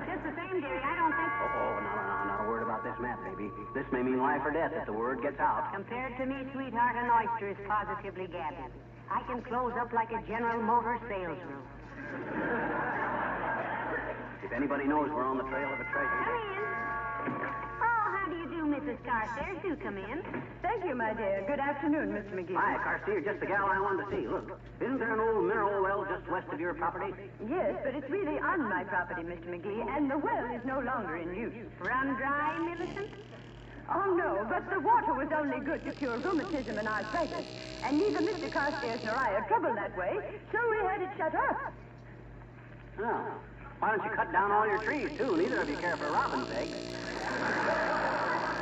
Just the same, dearie, I don't think... Oh, not a word about this map, baby. This may mean life or death if the word gets out. Compared to me, sweetheart, an oyster is positively gabby. I can close up like a General Motors sales room. If anybody knows we're on the trail of a treasure... Come in. Oh, how do you do, Mrs. Carstairs? Do come in. Thank you, my dear. Good afternoon, Mr. McGee. Hi, Carsey, you're just the gal I wanted to see. Look, isn't there an old mineral well just west of your property? Yes, but it's really on my property, Mr. McGee, and the well is no longer in use. Run dry, Millicent? Oh, no, but the water was only good to cure rheumatism and arthritis, and neither Mr. Carstairs nor I are troubled that way, so we had it shut off. Oh. Why don't you cut down all your trees, too? Neither of you care for robin's eggs.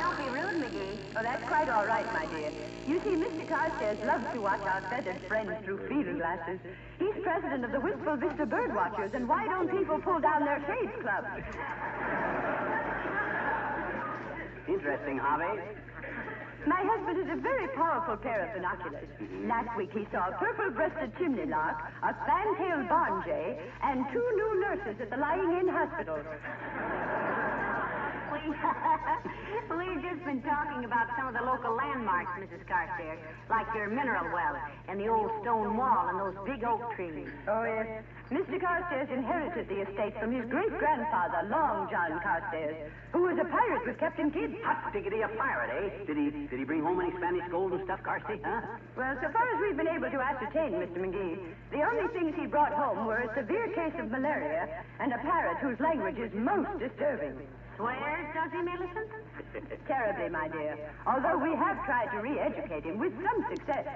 Don't be rude, McGee. Oh, that's quite all right, my dear. You see, Mr. Carstairs loves to watch our feathered friends through field glasses. He's president of the Wistful Vista Bird Watchers, and why don't people pull down their shades club? Interesting hobby. My husband has a very powerful pair of binoculars. Last week he saw a purple-breasted chimney lark, a fan-tailed barn jay, and 2 new nurses at the lying-in hospital. We've just been talking about some of the local landmarks, Mrs. Carstairs, like your mineral well and the old stone wall and those big oak trees. Oh, yes. Mr. Carstairs inherited the estate from his great-grandfather, Long John Carstairs, who was a pirate with Captain Kidd. Hot diggity, a pirate, eh? Did he bring home any Spanish gold and stuff, Carsey, huh? Well, so far as we've been able to ascertain, Mr. McGee, the only things he brought home were a severe case of malaria and a parrot whose language is most disturbing. Swears, does he, Millicent? Terribly, my dear. Although we have tried to re-educate him with some success.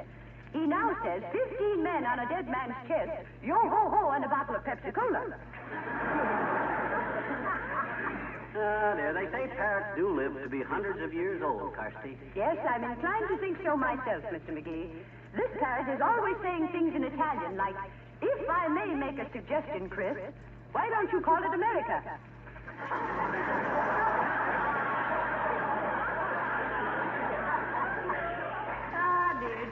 He now says 15 men on a dead man's chest, yo-ho-ho, and a bottle of Pepsi-Cola. Dear, they say parrots do live to be hundreds of years old, Carsey. Yes, I'm inclined to think so myself, Mr. McGee. This parrot is always saying things in Italian, like, if I may make a suggestion, Chris, why don't you call it America?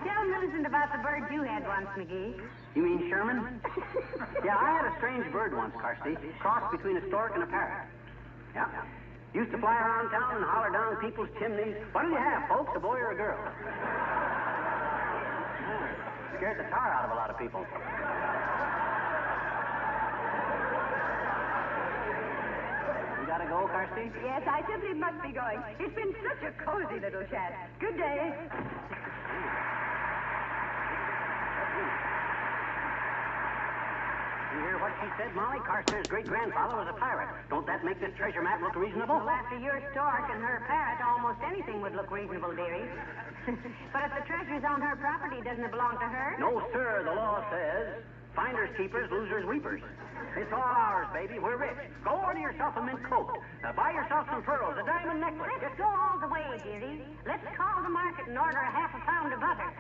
Tell Millicent about the bird you had once, McGee. You mean Sherman? Yeah, I had a strange bird once, Carsey. Cross between a stork and a parrot. Yeah. Used to fly around town and holler down people's chimneys. What did you have, folks, a boy or a girl? Scared the tar out of a lot of people. You gotta go, Carsey? Yes, I simply must be going. It's been such a cozy little chat. Good day. You hear what she said, Molly? Carstairs' great-grandfather was a pirate. Don't that make this treasure map look reasonable? Well, after your stork and her parrot, almost anything would look reasonable, dearie. But if the treasure's on her property, doesn't it belong to her? No, sir. The law says finders keepers, losers weepers. It's all ours, baby. We're rich. Go order yourself a mint coat. Buy yourself some pearls, a diamond necklace. Let's go all the way, dearie. Let's call the market and order a half a pound of butter.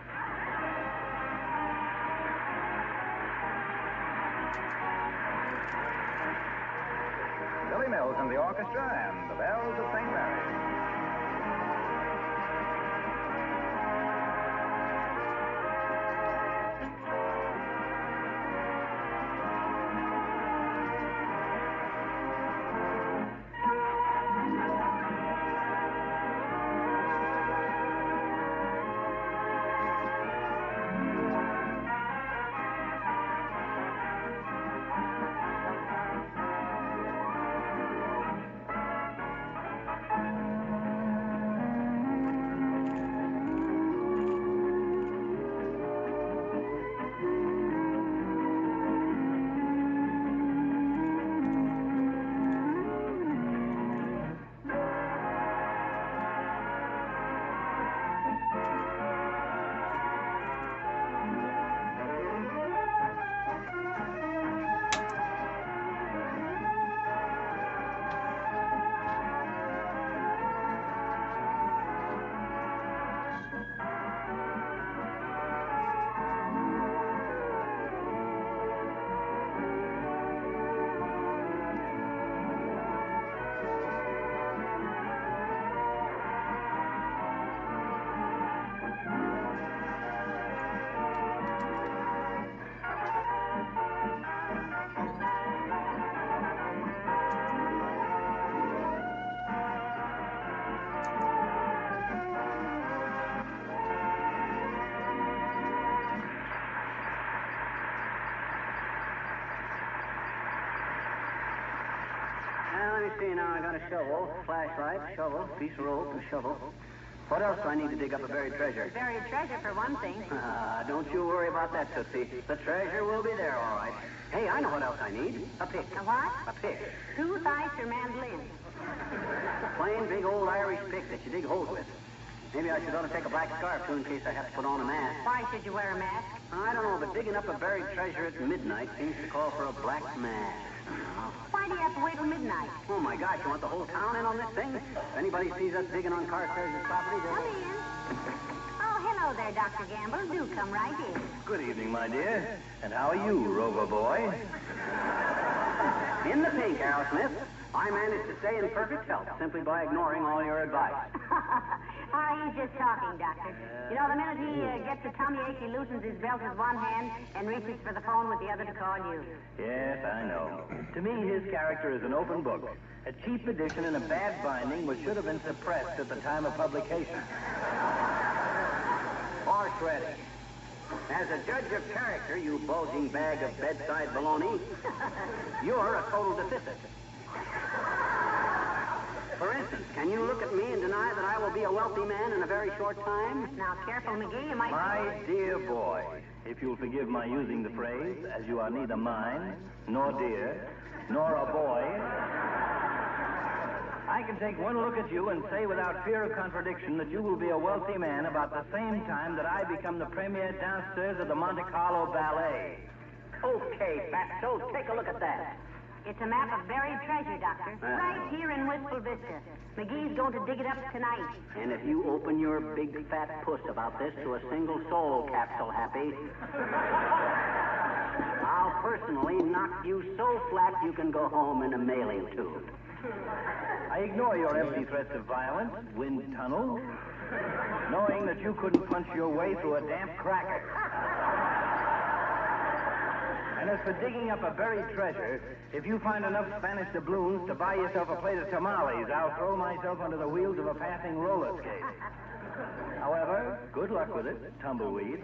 Billy Mills and the orchestra and the bells of St. Mary's. me see now. I got a shovel, flashlight, shovel, piece of rope, a shovel. What else do I need to dig up a buried treasure? Buried treasure, for one thing. Don't you worry about that, Tootsie. The treasure will be there, all right. Hey, I know what else I need. A pick. A what? A pick. Tooth, ice, or mandolin? A plain, big, old Irish pick that you dig holes with. Maybe I should ought to take a black scarf, too, in case I have to put on a mask. Why should you wear a mask? I don't know, but digging up a buried treasure at midnight seems to call for a black mask. Why do you have to wait till midnight? Oh, my gosh, you want the whole town in on this thing? If anybody sees us digging on Carstairs' property, they'll... Come in. Oh, hello there, Dr. Gamble. Do come right in. Good evening, my dear. And how are you, Rover boy? In the pink, Arrowsmith. I managed to stay in perfect health simply by ignoring all your advice. He's just talking, Doctor. You know, the minute he gets a tummy ache, he loosens his belt with one hand and reaches for the phone with the other to call you. Yes, I know. To me, his character is an open book. A cheap edition in a bad binding which should have been suppressed at the time of publication. Or shredding. As a judge of character, you bulging bag of bedside baloney, you're a total deficit. For instance, can you look at me and deny that I will be a wealthy man in a very short time? Now, careful, McGee, you might... My dear boy, if you'll forgive my using the phrase, as you are neither mine, nor dear, nor a boy, I can take one look at you and say without fear of contradiction that you will be a wealthy man about the same time that I become the premier downstairs of the Monte Carlo Ballet. Okay, Fatso, take a look at that. It's a map of buried treasure, Doctor. Right here in Wistful Vista. McGee's going to dig it up tonight. And if you open your big fat puss about this to a single soul, Capsule Happy, I'll personally knock you so flat you can go home in a mailing tube. I ignore your empty threats of violence, wind tunnel, knowing that you couldn't punch your way through a damp cracker. And as for digging up a buried treasure, if you find enough Spanish doubloons to buy yourself a plate of tamales, I'll throw myself under the wheels of a passing roller skate. However, good luck with it, tumbleweed.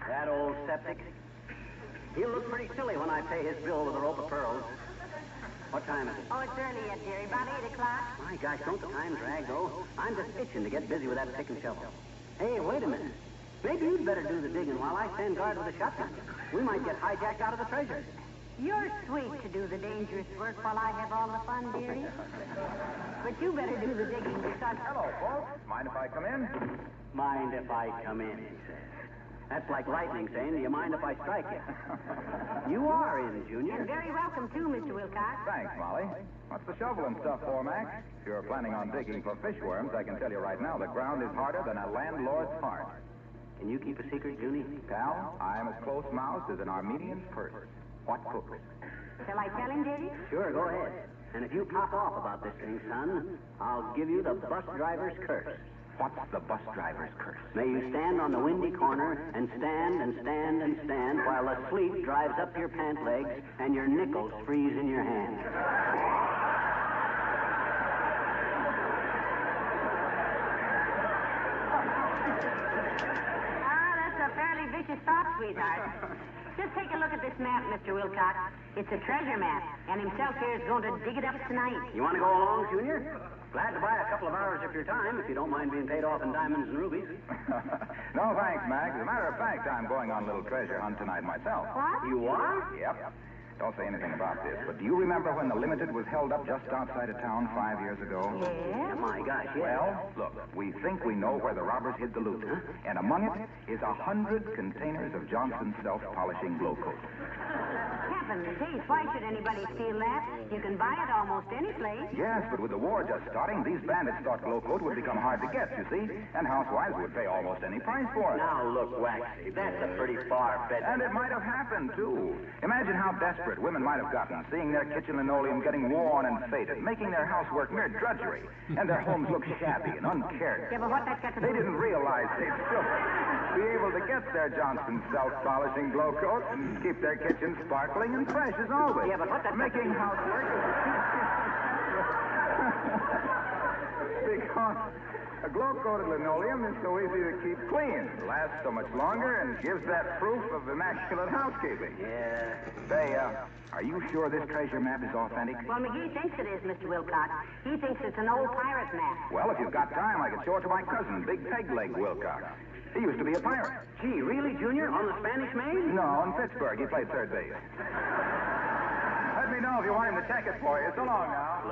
That old septic. He'll look pretty silly when I pay his bill with a rope of pearls. What time is it? Oh, it's early yet, dearie. About 8 o'clock. My gosh, don't the time drag, though? I'm just itching to get busy with that pick and shovel. Hey, wait a minute. Maybe you'd better do the digging while I stand guard with a shotgun. We might get hijacked out of the treasure. You're sweet to do the dangerous work while I have all the fun, dearie. But you better do the digging because... Hello, folks. Mind if I come in? Mind if I come in, he says. That's like lightning saying, do you mind if I strike you? You are in, Junior. You're very welcome, too, Mr. Wilcox. Thanks, Molly. What's the shovel and stuff for, Max? If you're planning on digging for fishworms, I can tell you right now the ground is harder than a landlord's heart. Can you keep a secret, Junie? Pal, I'm as close-mouthed as an Armenian purse. What cooks? Shall I tell him, dearie? Sure, go ahead. And if you pop off about this thing, son, I'll give you the bus driver's curse. What's the bus driver's curse? May you stand on the windy corner and stand and stand and stand while the sleet drives up your pant legs and your nickels freeze in your hand. That's a fairly vicious thought, sweetheart. Just take a look at this map, Mr. Wilcox. It's a treasure map, and himself here is going to dig it up tonight. You want to go along, Junior? Glad to buy a couple of hours of your time, if you don't mind being paid off in diamonds and rubies. No, thanks, Max. As a matter of fact, I'm going on a little treasure hunt tonight myself. What? You are? Yep. Don't say anything about this, but do you remember when the Limited was held up just outside of town 5 years ago? Yeah. My gosh, yeah. Well, look, we think we know where the robbers hid the loot. And among it is 100 containers of Johnson's self-polishing glow coat. Heaven's sakes, why should anybody steal that? You can buy it almost any place. Yes, but with the war just starting, these bandits thought glow coat would become hard to get, you see? And housewives would pay almost any price for it. Now, look, Waxy, that's a pretty far-fetched... And it might have happened, too. Imagine how desperate women might have gotten, seeing their kitchen linoleum getting worn and faded, making their housework mere drudgery, and their homes look shabby and uncared. Yeah, but what that got to do... They didn't realize they'd still be able to get their Johnston self-polishing glow coat and keep their kitchen sparkling and fresh as always. Yeah, but what that... Making housework... Because a glow-coated linoleum is so easy to keep clean, lasts so much longer, and gives that proof of immaculate housekeeping. Yeah. Say, are you sure this treasure map is authentic? Well, McGee thinks it is, Mr. Wilcox. He thinks it's an old pirate map. Well, if you've got time, I could show it to my cousin, Big Peg-Leg Wilcox. He used to be a pirate. Gee, really, Junior? On the Spanish Main? No, in Pittsburgh. He played third base. Let me know if you want him to check it for you. So long now.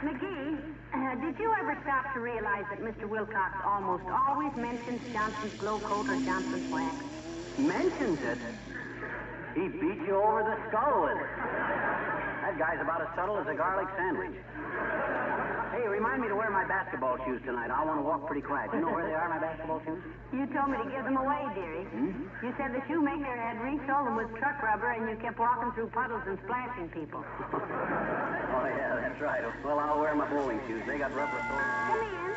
McGee, did you ever stop to realize that Mr. Wilcox almost always mentions Johnson's glow coat or Johnson's wax? Mentions it? He beat you over the skull with it. That guy's about as subtle as a garlic sandwich. Hey, remind me to wear my basketball shoes tonight. I want to walk pretty quiet. You know where they are, my basketball shoes? You told me to give them away, dearie. You said the shoemaker had resoled them with truck rubber, and you kept walking through puddles and splashing people. Oh, yeah, that's right. Well, I'll wear my bowling shoes. They got rubber soles. Come in.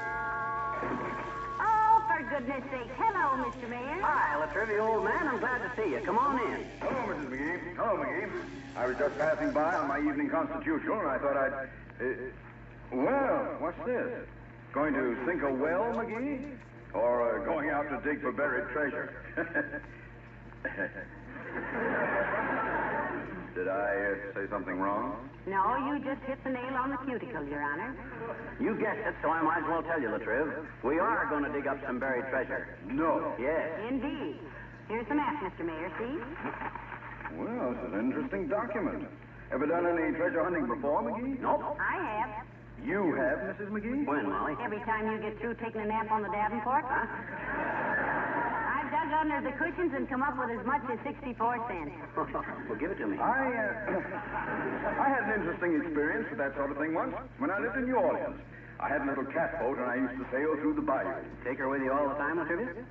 Oh, for goodness sake. Hello, Mr. Mayor. Hi, Latrivia, old man. I'm glad to see you. Come on in. Hello, Mrs. McGee. Hello, McGee. I was just passing by on my evening constitutional, and I thought I'd... well, what's this? Going to sink a well, McGee? Or going out to dig for buried treasure? Did I say something wrong? No, you just hit the nail on the cuticle, Your Honor. You guessed it, so I might as well tell you, Latriv. We are going to dig up some buried treasure. No. Yes. Indeed. Here's the map, Mr. Mayor, see? Well, this is an interesting document. Ever done any treasure hunting before, McGee? Nope. I have. You have, Mrs. McGee? When, Molly? Every time you get through taking a nap on the Davenport. Huh? I've dug under the cushions and come up with as much as 64 cents. Well, give it to me. I had an interesting experience with that sort of thing once when I lived in New Orleans. I had a little catboat, and I used to sail through the bayou. Take her with you all the time, Latrivia?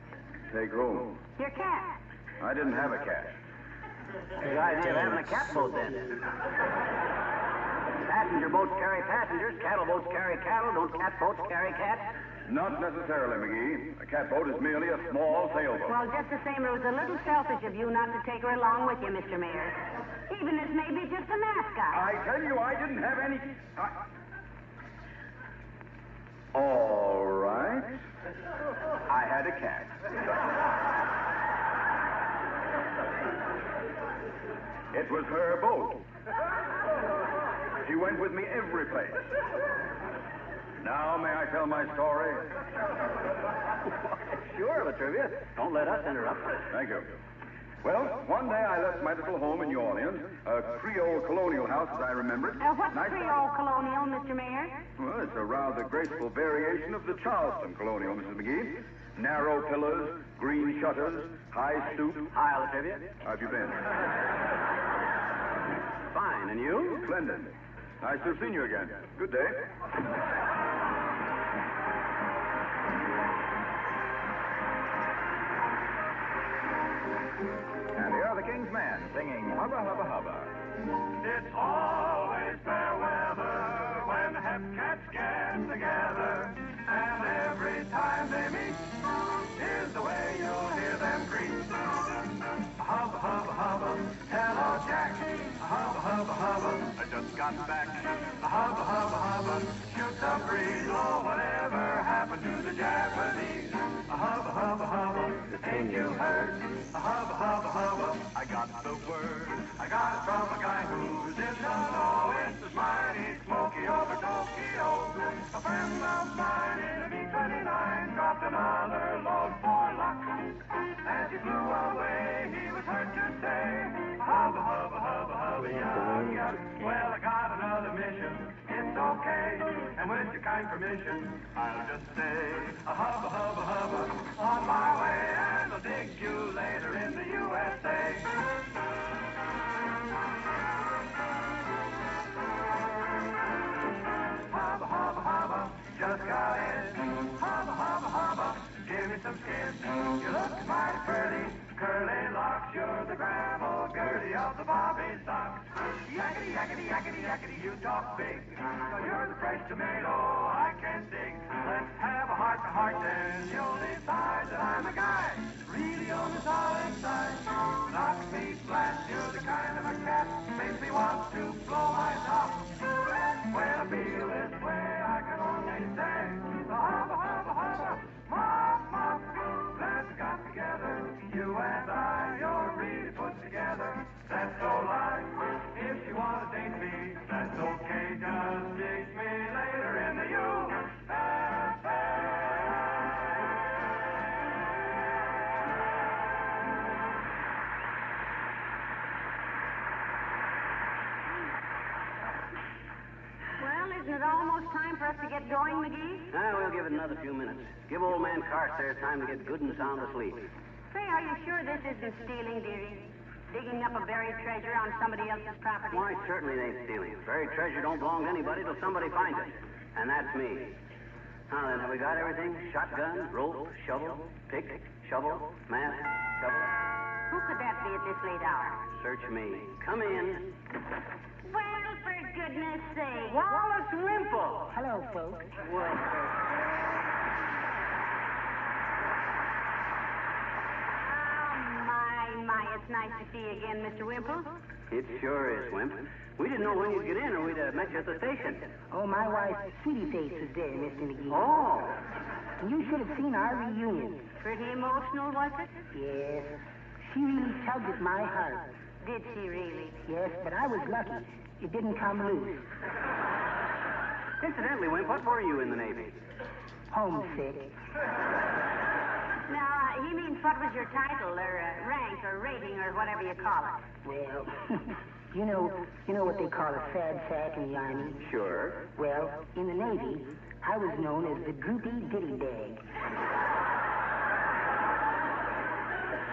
Take home. Your cat. I didn't have a cat. The idea of having a catboat, then. Passenger boats carry passengers, cattle boats carry cattle, don't catboats carry cats? Not necessarily, McGee. A catboat is merely a small sailboat. Well, just the same, it was a little selfish of you not to take her along with you, Mr. Mayor. Even as maybe just a mascot. I tell you, I didn't have any... All right. I had a cat. It was her boat. She went with me every place. Now, may I tell my story? Sure, Latrivia. Don't let us interrupt. Thank you. Well, one day I left my little home in New Orleans, a Creole colonial house as I remember it. What's Creole colonial, Mr. Mayor? Well, it's a rather graceful variation of the Charleston colonial, Mrs. McGee. Narrow pillars, green shutters, high stoop. Hi, Latrivia. How have you been? Fine, and you? Splendid. Nice to have seen you again. Good day. And here are the King's Men singing Hubba Hubba Hubba. It's always fair weather when hepcats get together. And every time they meet, here's the way you'll hear them greet. Hubba, hubba, hubba, hello, Jack. Hubba, hubba, hubba, I just got back. Hubba, hubba, hubba, shoot the breeze. Oh, whatever happened to the Japanese? Hubba, hubba, hubba, ain't you heard? Hubba, hubba, hubba, I got the word. I got it from a guy who's in the know. It's the mighty Smoky over Tokyo. A friend of mine in a B-29 dropped another load for luck. As he flew away, he was heard to say, hubba, hubba, hubba, hubba, yuck, yuck. Well, I got another mission. It's okay. And with your kind permission, I'll just say, hubba, hubba, hubba, on my way. And I'll dig you later in the USA. Hubba, hubba, hubba, just got in. Hubba, hubba, hubba, give me some skin. You look mighty pretty, curly locks. You're the gravel Gertie of the bobby socks. Yakety, yakety, yakety, yakety, you talk big. You're the fresh tomato I can't can't dig. Let's have a heart-to-heart then. You'll decide that I'm a guy really on the solid side. Knock me flat, you're the kind of a cat makes me want to blow my top. When I feel this way, I can only say, hubba, hubba, hubba, mop, mop. Let's got together, you and I, you're really put together. That's no lie. If you want to date me, that's okay. Just dig me later in the USA. Well, isn't it almost time for us to get going, McGee? We'll give it another few minutes. Give old man Carstairs time to get good and sound asleep. Say, are you sure this isn't stealing, dearie? Digging up a buried treasure on somebody else's property? Why, certainly it ain't stealing. Buried treasure don't belong to anybody till somebody finds it. And that's me. Now then, have we got everything? Shotgun, rope, shovel, pick, shovel, mask, shovel. Who could that be at this late hour? Search me. Come in. Well, for goodness sake. Wallace Wimple. Hello, folks. Well, My, it's nice to see you again, Mr. Wimple. it sure is, Wimp. We didn't know when you'd get in or we'd have met you at the station. Oh, my wife, Sweetie Face, was there, Mr. McGee. Oh. You should have seen our reunion. Pretty emotional, was it? Yes. She really tugged at my heart. Did she really? Yes, but I was lucky. It didn't come loose. Incidentally, Wimp, what were you in the Navy? Homesick. Now, he means what was your title, or rank, or rating, or whatever you call it? Well, you know what they call a sad sack in the Army? Sure. Well, in the Navy, I was known as the Groupie Ditty Bag.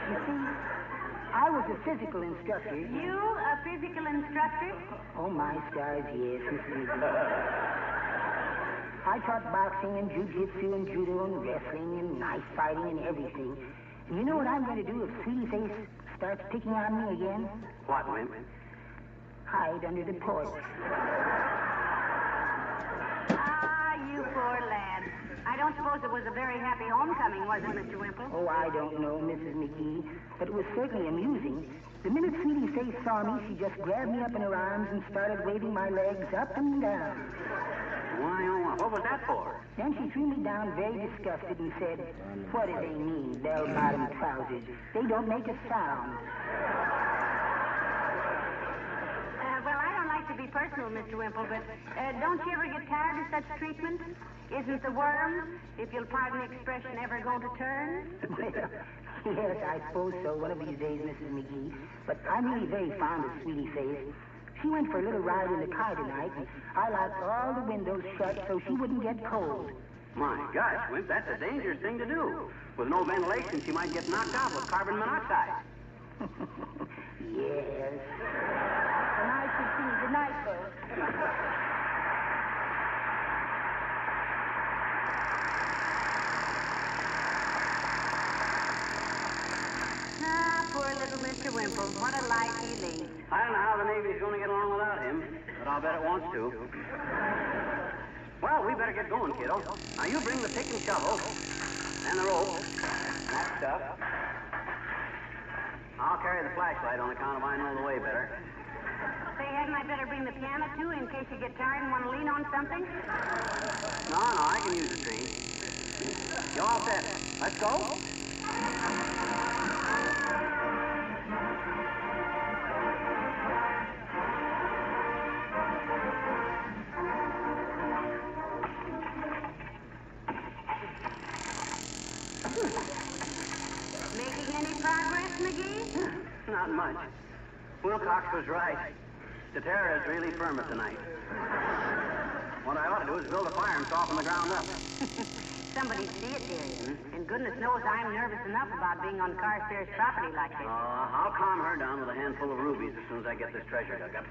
You see, I was a physical instructor. You, a physical instructor? Oh, my stars, yes, Mrs. McGee. I taught boxing and jiu-jitsu and judo and wrestling and knife fighting and everything. And you know what I'm going to do if Sweetie Face starts picking on me again? What, Wimp? Hide under the porch. Ah, you poor lad. I don't suppose it was a very happy homecoming, was it, Mr. Wimple? Oh, I don't know, Mrs. McGee, but it was certainly amusing. The minute Sweetie Face saw me, she just grabbed me up in her arms and started waving my legs up and down. Why, oh, what was that for? Then she threw me down very disgusted and said, "What do they mean, bell-bottom trousers? They don't make a sound." Well, I don't like to be personal, Mr. Wimple, but don't you ever get tired of such treatment? Isn't the worm, if you'll pardon the expression, ever going to turn? Well, yes, I suppose so, one of these days, Mrs. McGee. But I'm really very fond of Sweetie Face. She went for a little ride in the car tonight, and I locked all the windows shut so she wouldn't get cold. My gosh, Wimp, that's a dangerous thing to do. With no ventilation, she might get knocked out with carbon monoxide. Yes. Good night, Christine. Good night, folks. Ah, poor little Mr. Wimple. What a life he leads. I don't know how the Navy's going to get along without him, but I'll bet it wants to. Well, we better get going, kiddo. Now, you bring the pick and shovel and the rope, that stuff. I'll carry the flashlight on account of I know the way better. Say, hadn't I better bring the piano, too, in case you get tired and want to lean on something? No, I can use the tree. You all set? Let's go. Making any progress, McGee? Not much. Wilcox was right. The terror is really firmer tonight. What I ought to do is build a fire and soften the ground up. Somebody see it, dear. And goodness knows I'm nervous enough about being on Carstairs' property like this. I'll calm her down with a handful of rubies as soon as I get this treasure dug up.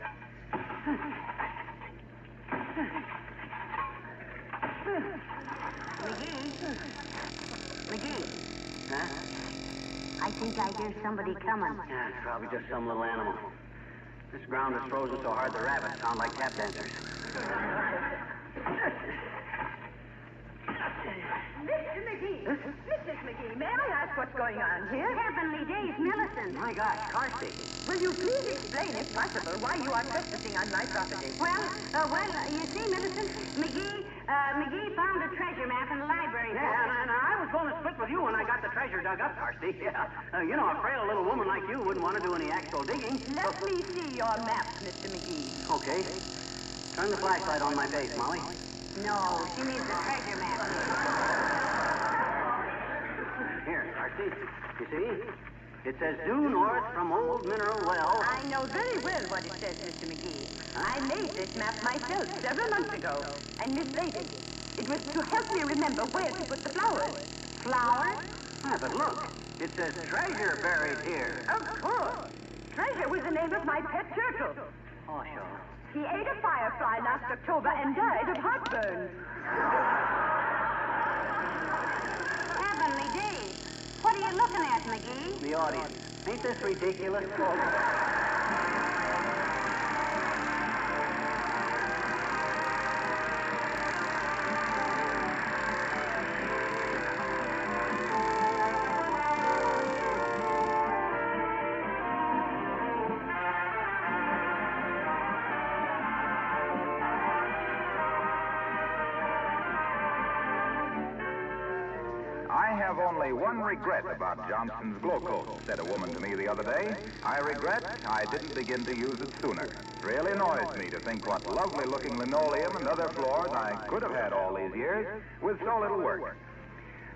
McGee. Huh? I think I hear somebody coming. Yeah, it's probably just some little animal. This ground is frozen so hard the rabbits sound like tap dancers. Mrs. McGee, may I ask what's going on here? Heavenly days, Millicent. My gosh, Carsey. Will you please explain, if possible, why you are trespassing on my property? Well, you see, Millicent, McGee found a treasure map in the library. Yeah, and I was going to split with you when I got the treasure dug up, Carsey. Yeah. You know, a frail little woman like you wouldn't want to do any actual digging. Let me see your map, Mr. McGee. Okay. Turn the flashlight on my face, Molly. No, she needs the treasure map. Here, Carsey. You see? It says due north from Old Mineral Well. I know very well what it says, Mr. McGee. I made this map myself several months ago and mislaid it. It was to help me remember where to put the flowers. Flowers? Ah, but look. It says treasure buried here. Of course. Treasure was the name of my pet turtle. Oh, sure. He ate a firefly last October and died of heartburn. Heavenly days. What are you looking at, McGee? The audience. Ain't this ridiculous? I have only one regret about Johnson's glow coat, said a woman to me the other day. I regret I didn't begin to use it sooner. It really annoys me to think what lovely-looking linoleum and other floors I could have had all these years with so little work.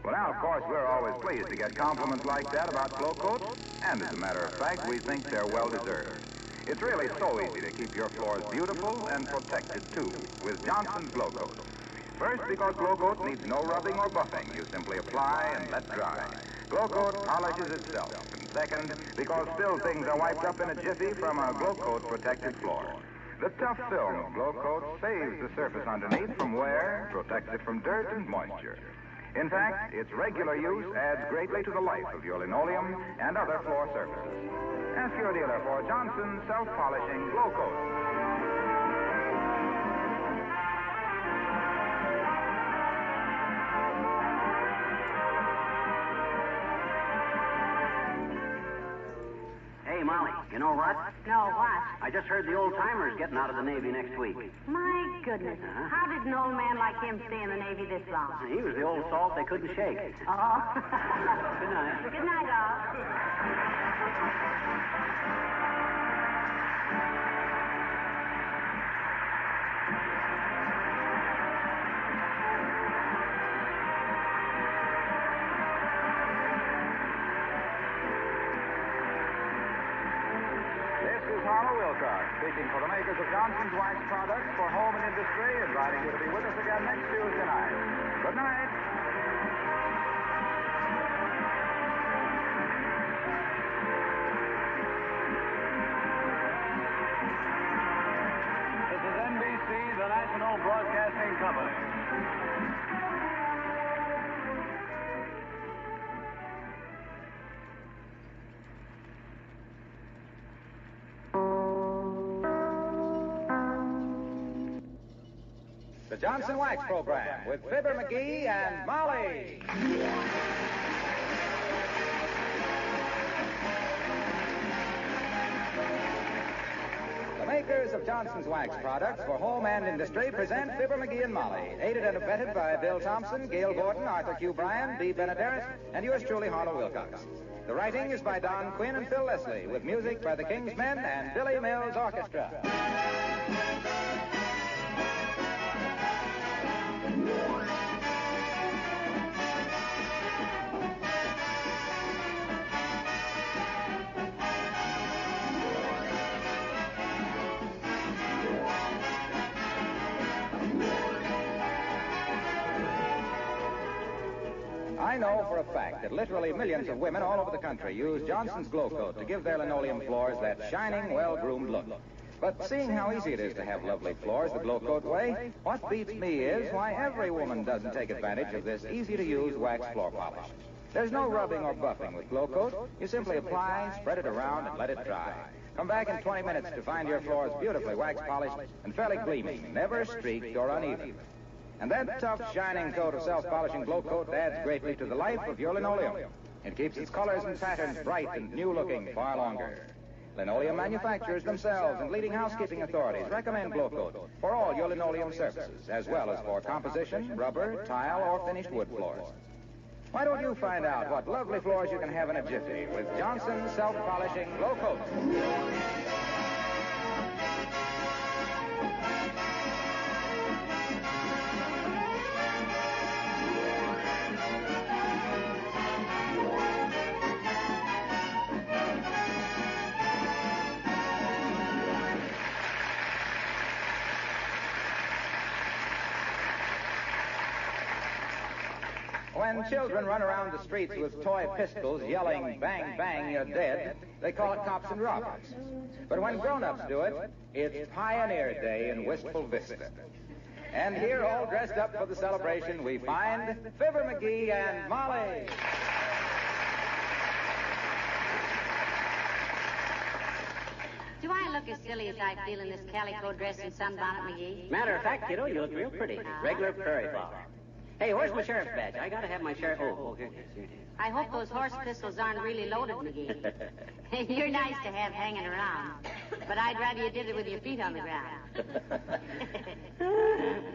Well, now, of course, we're always pleased to get compliments like that about glow coats, and as a matter of fact, we think they're well-deserved. It's really so easy to keep your floors beautiful and protected, too, with Johnson's glow coat. First, because Glow Coat needs no rubbing or buffing. You simply apply and let dry. Glow Coat polishes itself. And second, because still things are wiped up in a jiffy from a Glow Coat protected floor. The tough film of Glow Coat saves the surface underneath from wear, protects it from dirt and moisture. In fact, its regular use adds greatly to the life of your linoleum and other floor surfaces. Ask your dealer for Johnson's self-polishing Glow Coat. Hey, Molly, you know what? No, what? I just heard the old-timers getting out of the Navy next week. My goodness. How did an old man like him stay in the Navy this long? He was the old salt they couldn't shake. Oh. Good night. Good night, all. Speaking for the makers of Johnson's Wax products for home and industry, inviting you to be with us again next Tuesday night. Good night. This is NBC, the National Broadcasting Company. The Johnson Wax Program with Fibber McGee and Molly. The makers of Johnson's Wax products for home and industry present Fibber McGee and Molly, aided and abetted by Bill Thompson, Gail Gordon, Arthur Q. Bryan, Dee Benaderet, and yours truly, Harlow Wilcox. The writing is by Don Quinn and Phil Leslie, with music by the King's Men and Billy Mills Orchestra. I know for a fact that literally millions of women all over the country use Johnson's Glow Coat to give their linoleum floors that shining, well-groomed look. But seeing how easy it is to have lovely floors the Glow Coat way, what beats me is why every woman doesn't take advantage of this easy-to-use wax floor polish. There's no rubbing or buffing with Glow Coat. You simply apply, spread it around, and let it dry. Come back in 20 minutes to find your floors beautifully wax polished and fairly gleaming, never streaked or uneven. And that tough, shining coat of self-polishing glow coat adds greatly to the life of your linoleum. It keeps its colors and patterns bright and new-looking far longer. Linoleum manufacturers themselves and leading housekeeping authorities recommend Glow Coat for all your linoleum surfaces, as well as for composition, rubber, tile, or finished wood floors. Why don't you find out what lovely floors you can have in a jiffy with Johnson's self-polishing Glow Coat? When children run around the streets with toy pistols yelling, "Bang, bang, you're dead," they call it cops and robbers. But when grown-ups do it, it's Pioneer Day in Wistful Vista. And here, all dressed up for the celebration, we find Fibber McGee and Molly. Do I look as silly as I feel in this calico dress and sunbonnet, McGee? Matter of fact, kiddo, you look real pretty. Regular prairie flower. Hey, where's my sheriff's badge? I gotta have my sheriff. Oh, here it is. I hope those horse pistols aren't really loaded, McGee. You're nice to have hanging around, but I'd rather you did it with your feet on the ground.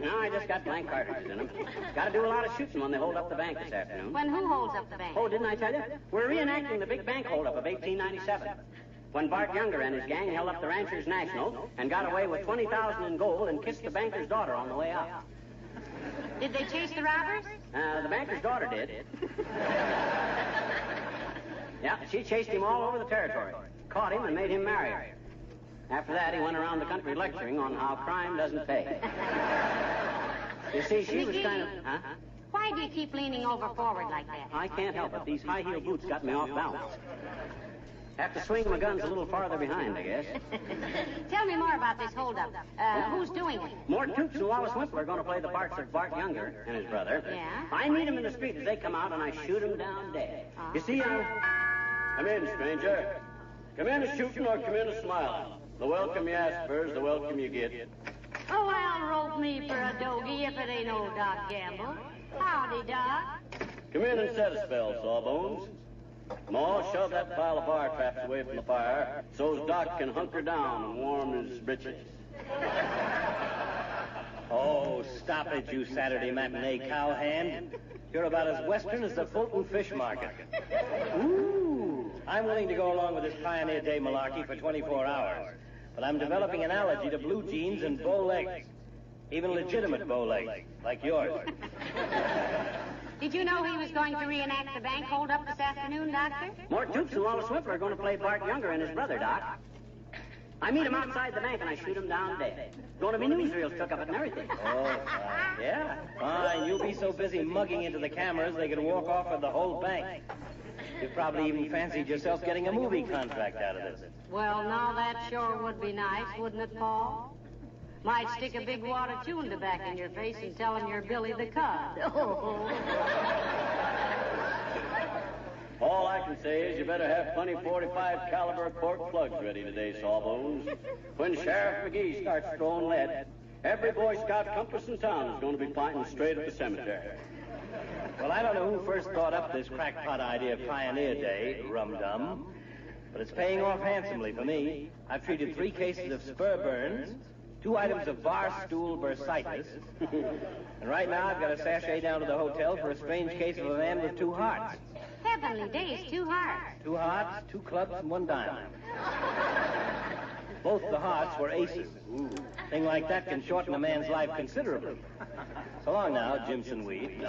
No, I just got blank cartridges in them. Gotta do a lot of shooting when they hold up the bank this afternoon. When who holds up the bank? Oh, didn't I tell you? We're reenacting the big bank holdup of 1897. When Bart Younger and his gang held up the Ranchers National and got away with $20,000 in gold and kissed the banker's daughter on the way out. Did they chase the robbers? The banker's daughter did. Yeah, she chased him all over the territory, caught him, and made him marry her. After that, he went around the country lecturing on how crime doesn't pay. You see, she was kind of... Huh? Why do you keep leaning over forward like that? I can't help it. These high-heel boots got me off balance. Have to swing my guns a little farther behind, I guess. Tell me more about this holdup. Who's doing it? Mort Toops and Wallace Whimpler are going to play the parts of Bart Younger and his brother. Yeah? I meet them in the street as they come out, and I shoot them down dead. You see, Come in, stranger. Come in a shooting or come in a smiling. The welcome you ask for is the welcome you get. Oh, well, rope me for a dogie if it ain't old Doc Gamble. Howdy, Doc. Come in and set a spell, Sawbones. Ma, shove that pile of bar traps away from the fire so's Doc can hunker down and warm his britches. Oh, stop it, you Saturday matinee cowhand. You're about as western as the Fulton Fish Market. Ooh, I'm willing to go along with this Pioneer Day malarkey for 24 hours, but I'm developing an allergy to blue jeans and bow legs. Even legitimate bow legs, like yours. Did you know he was going to reenact the bank holdup this afternoon, Doctor? Mort Toops and Wallace Whimpler are going to play Bart Younger and his brother, Doc. I meet him outside the bank and I shoot him down dead. Going to be newsreels took of it and everything. Oh, fine. Yeah? Fine. You'll be so busy mugging into the cameras they could walk off with the whole bank. You probably even fancied yourself getting a movie contract out of this. Well, now that sure would be nice, wouldn't it, Paul? Might stick a big wad of chewing tobacco in your face and tell him you're Billy the Cub. All I can say is you better have plenty 45 caliber cork plugs ready today, Sawbones. When Sheriff McGee starts throwing lead, every Boy Scout compass in town is going to be pointing straight at the cemetery. Well, I don't know who first thought up this crackpot idea of Pioneer Day, rum-dum, but it's paying off handsomely for me. I've treated 3 cases of spur burns, 2 items of bar stool bursitis, and right now I've got a sachet down to the hotel for a strange case of a man with 2 hearts. Heavenly days, 2 hearts. 2 hearts, 2 clubs, and 1 diamond. Both the hearts were aces. Ooh. Thing like that can shorten a man's life considerably. So long now, Jimson Weed.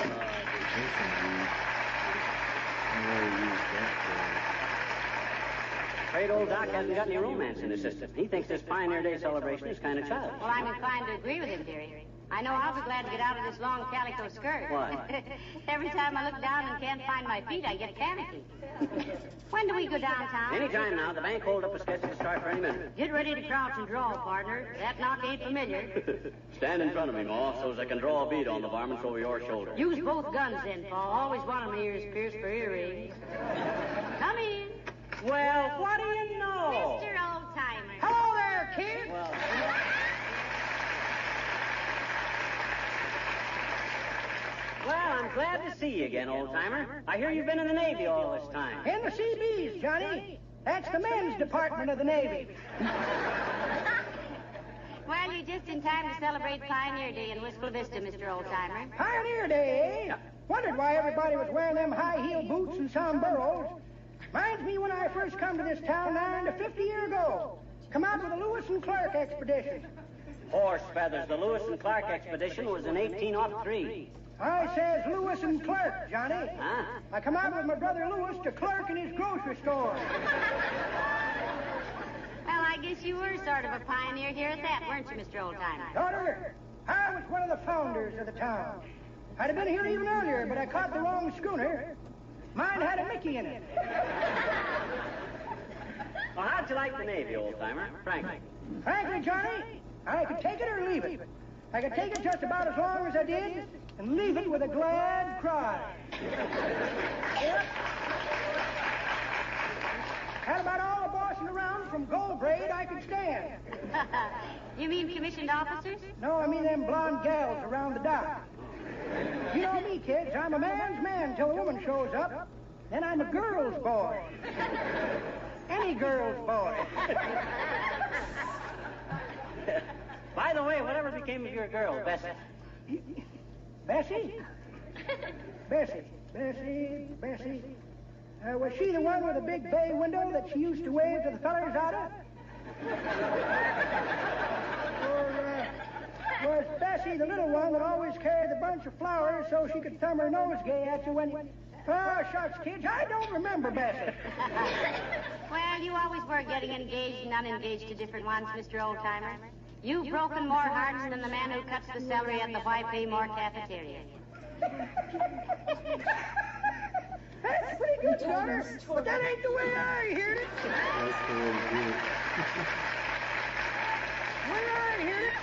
Afraid old Doc hasn't got any romance in his system. He thinks this Pioneer Day celebration is kind of childish. Well, I'm inclined to agree with him, dearie. I know I'll be glad to get out of this long calico skirt. Why? Every time I look down and can't find my feet, I get panicky. When do we go downtown? Anytime now. The bank holdup is scheduled to start for any minute. Get ready to crouch and draw, partner. That knock ain't familiar. Stand in front of me, Ma, so's I can draw a bead on the varmints over your shoulder. Use both guns then, Paul. Always wanted my ears pierced for earrings. Come in. Well, what do you know? Mr. Old-Timer. Hello there, kid. Well, Well, I'm glad to see you again, old-timer. I hear you've been in the Navy all this time. In the CBs, Johnny. That's the men's department of the Navy. Well, you're just in time to celebrate Pioneer Day in Wistful Vista, Mr. Oldtimer. Pioneer Day, eh? Wondered why everybody was wearing them high-heel boots and sombreros. Reminds me when I first come to this town 50 years ago. Come out with the Lewis and Clark expedition. Horse feathers. The Lewis and Clark expedition was in 1803. I says Lewis and Clark, Johnny. Huh? I come out with my brother Lewis to clerk in his grocery store. Well, I guess you were sort of a pioneer here at that, weren't you, Mr. Oldtimer? Daughter, I was one of the founders of the town. I'd have been here even earlier, but I caught the wrong schooner. Mine had a Mickey in it. Well, how'd you like the Navy, old-timer? Frankly. Frankly, Johnny, I could take it or leave it. I could take it just about as long as I did and leave it with a glad cry. Yep. Had about all the bossing around from gold braid I could stand. You mean commissioned officers? No, I mean them blonde gals around the dock. You know me, kids. I'm a man's man till a woman shows up. Then I'm a girl's boy. Any girl's boy. By the way, whatever became of your girl, Bessie? Bessie? Bessie. Was she the one with the big bay window that she used to wave to the fellers out of? Or was Bessie the little one that always carried the bunch of flowers so she could thumb her nosegay at you when you... Oh, shucks, kids, I don't remember Bessie. Well, you always were getting engaged and unengaged to different ones, Mr. Oldtimer. You've broken more hearts than the man who cuts the celery at the Why Pay More cafeteria. That's pretty good, daughter, but that ain't the way I heard it. The way I heard it,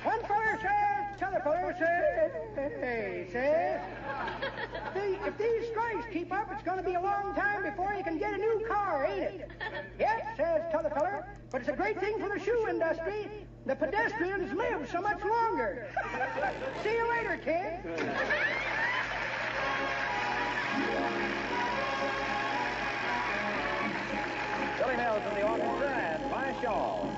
one feller says, t'other feller says, if these strikes keep up, it's going to be a long time before you can get a new car, ain't it? Yes, says t'other feller, but it's a great thing for the shoe industry. The pedestrians live so much longer. See you later, kid. Billy Mills in the orchestra and my shawl.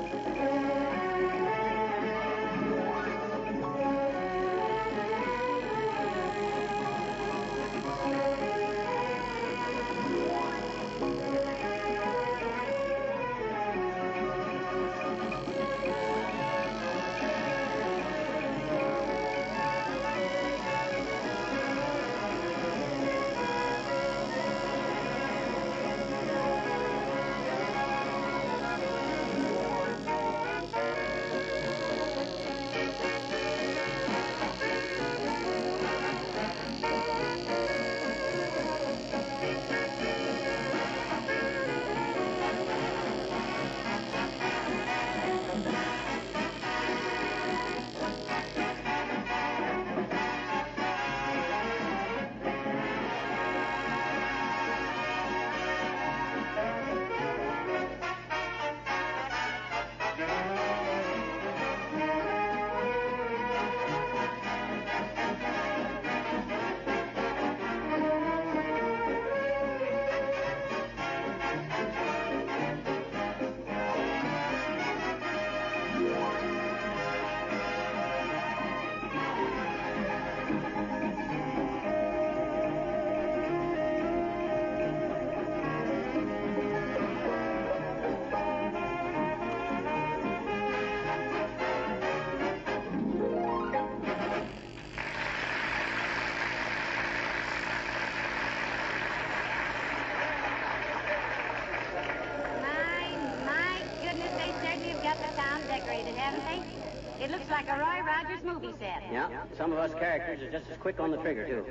It looks like a Roy Rogers movie set. Yeah, some of us characters are just as quick on the trigger, too.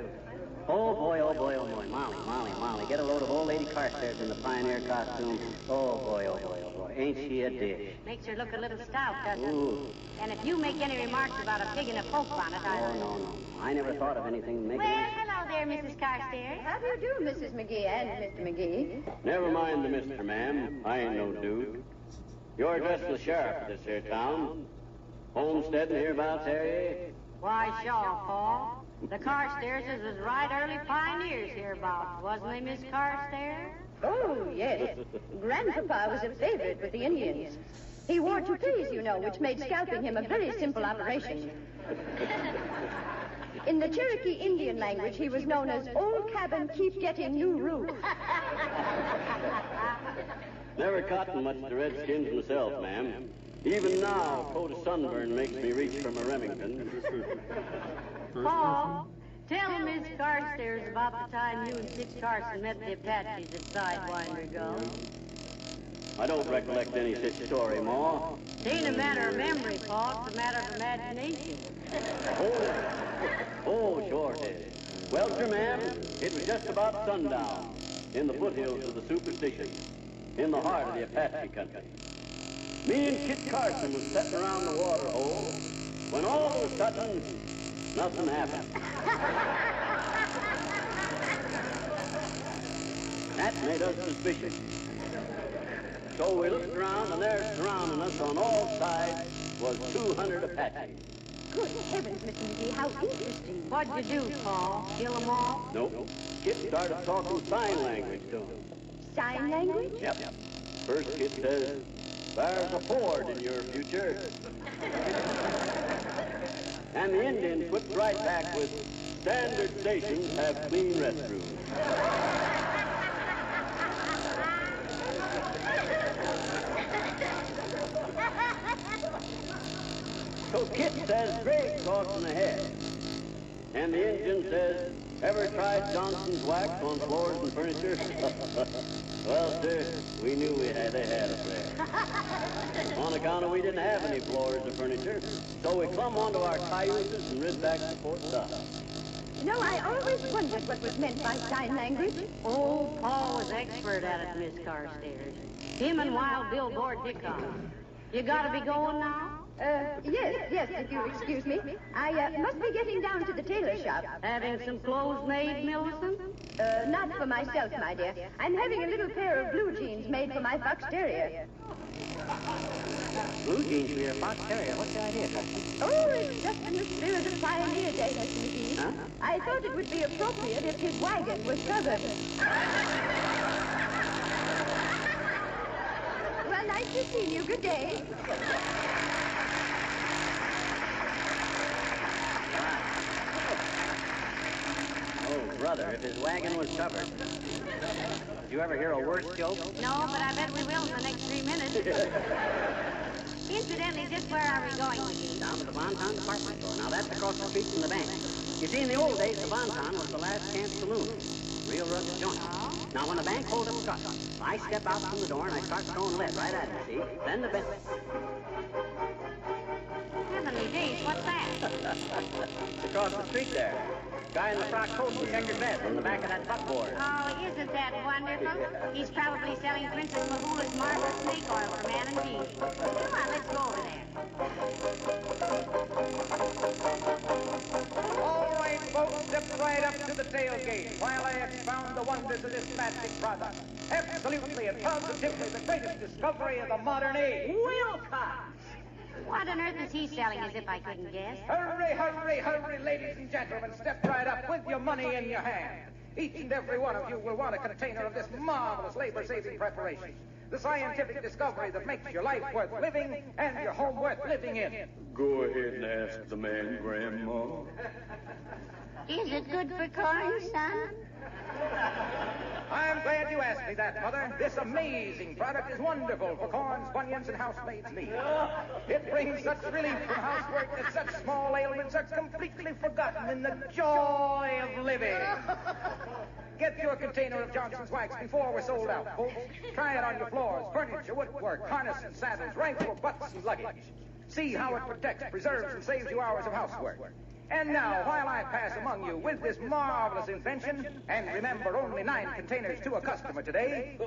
Oh, boy. Molly, get a load of old lady Carstairs in the Pioneer costume. Oh, boy. Ain't she a dish? Makes her look a little stout, doesn't it? Ooh. And if you make any remarks about a pig in a poke bonnet, Oh, no. I never thought of anything making... Well, hello there, Mrs. Carstairs. How do you do, Mrs. McGee and Mr. McGee? Never mind the Mr., ma'am. I ain't no dude. You're just the sheriff of this here town. Homesteading hereabouts area? Why, sure, Paul. The Carstairs was right early pioneers hereabouts, wasn't they, Miss Carstairs? Oh, yes. Grandpapa was a favorite with the Indians. He wore toupees, you know, which made scalping him a very simple operation. In the Cherokee Indian language, he was known as Old Cabin Keep Getting New Roof. Never cotton much to redskins myself, ma'am. Even now, a coat of sunburn makes me reach for my Remington. Paul, tell Miss Carstairs about the time you and Sis Carson met the Apaches at Sidewinder Gulch. I don't recollect any such story, Ma. It ain't a matter of memory, Paul. It's a matter of imagination. Oh, sure it is. Well, sir, ma'am, it was just about sundown in the foothills of the Superstition, in the heart of the Apache country. Me and Kit Carson was sitting around the water hole when all of a sudden, nothing happened. That made us suspicious. So we looked around, and there surrounding us on all sides was 200 Apaches. Good heavens, Mr. McGee, how interesting. What'd you do, Paul? Kill them all? Nope. Kit started talking sign language to them. Sign language? Yep. First Kit says, "There's a Ford in your future." And the Indian whipped right back with, "Standard stations have clean restrooms." So Kit says, "Great, crossing the head." And the Indian says, "Ever tried Johnson's wax on floors and furniture?" Well, sir, we knew they had us there. On account of we didn't have any floors or furniture, so we clumb onto our cayuses and rid back to Fort Stock. You know, I always wondered what was meant by sign language. Oh, Paul was expert at it, Miss Carstairs. Him and Wild Bill Dickon. You gotta be going now? Yes, if you'll excuse me. I must be getting down to the tailor shop. Having some clothes made, Millicent? Not for myself, my dear. I'm having a little pair of blue jeans made for my fox terrier. Blue jeans for your fox terrier? What's the idea, Dustin? Oh, it's just in the spirit of Pioneer Day, Mr. McGee. Huh? I thought it would be appropriate if his wagon was covered. Well, nice to see you. Good day. Oh, brother, if his wagon was covered. Did you ever hear a worse joke? No, but I bet we will in the next 3 minutes. Incidentally, just where are we going, McGee? Down to the Bonton department store. Now, that's across the street from the bank. You see, in the old days, the Bonton was the last chance saloon. Real rough joint. Now, when the bank holds up truck, I step out from the door and I start throwing lead right at it, see? Then the bank... Heavenly days, what's that? It's across the street there. Guy in the frock coat and checkered vest on the back of that buckboard. Oh, isn't that wonderful? He's probably selling Princess Mahula's marble snake oil for man and beans. Come on, let's go over there. All right, folks, step right up to the tailgate while I expound the wonders of this magic product. Absolutely and positively the greatest discovery of the modern age. Wilcox! What on earth is he selling as if I couldn't guess? Hurry, hurry, hurry, ladies and gentlemen. Step right up with your money in your hand. Each and every one of you will want a container of this marvelous labor-saving preparation. The scientific discovery that makes your life worth living and your home worth living in. Go ahead and ask the man, Grandma. Is it good for corn, son? I'm glad you asked me that, Mother. This amazing product is wonderful for corns, bunions, and housemaids' needs. It brings such relief from housework that such small ailments are completely forgotten in the joy of living. Get your container of Johnson's wax before we're sold out, folks. Try it on your floors, furniture, woodwork, harness and saddles, rifle, butts, and luggage. See how it protects, preserves, and saves you hours of housework. And now, while I pass among you with this marvelous invention, and remember only 9 containers to a customer today,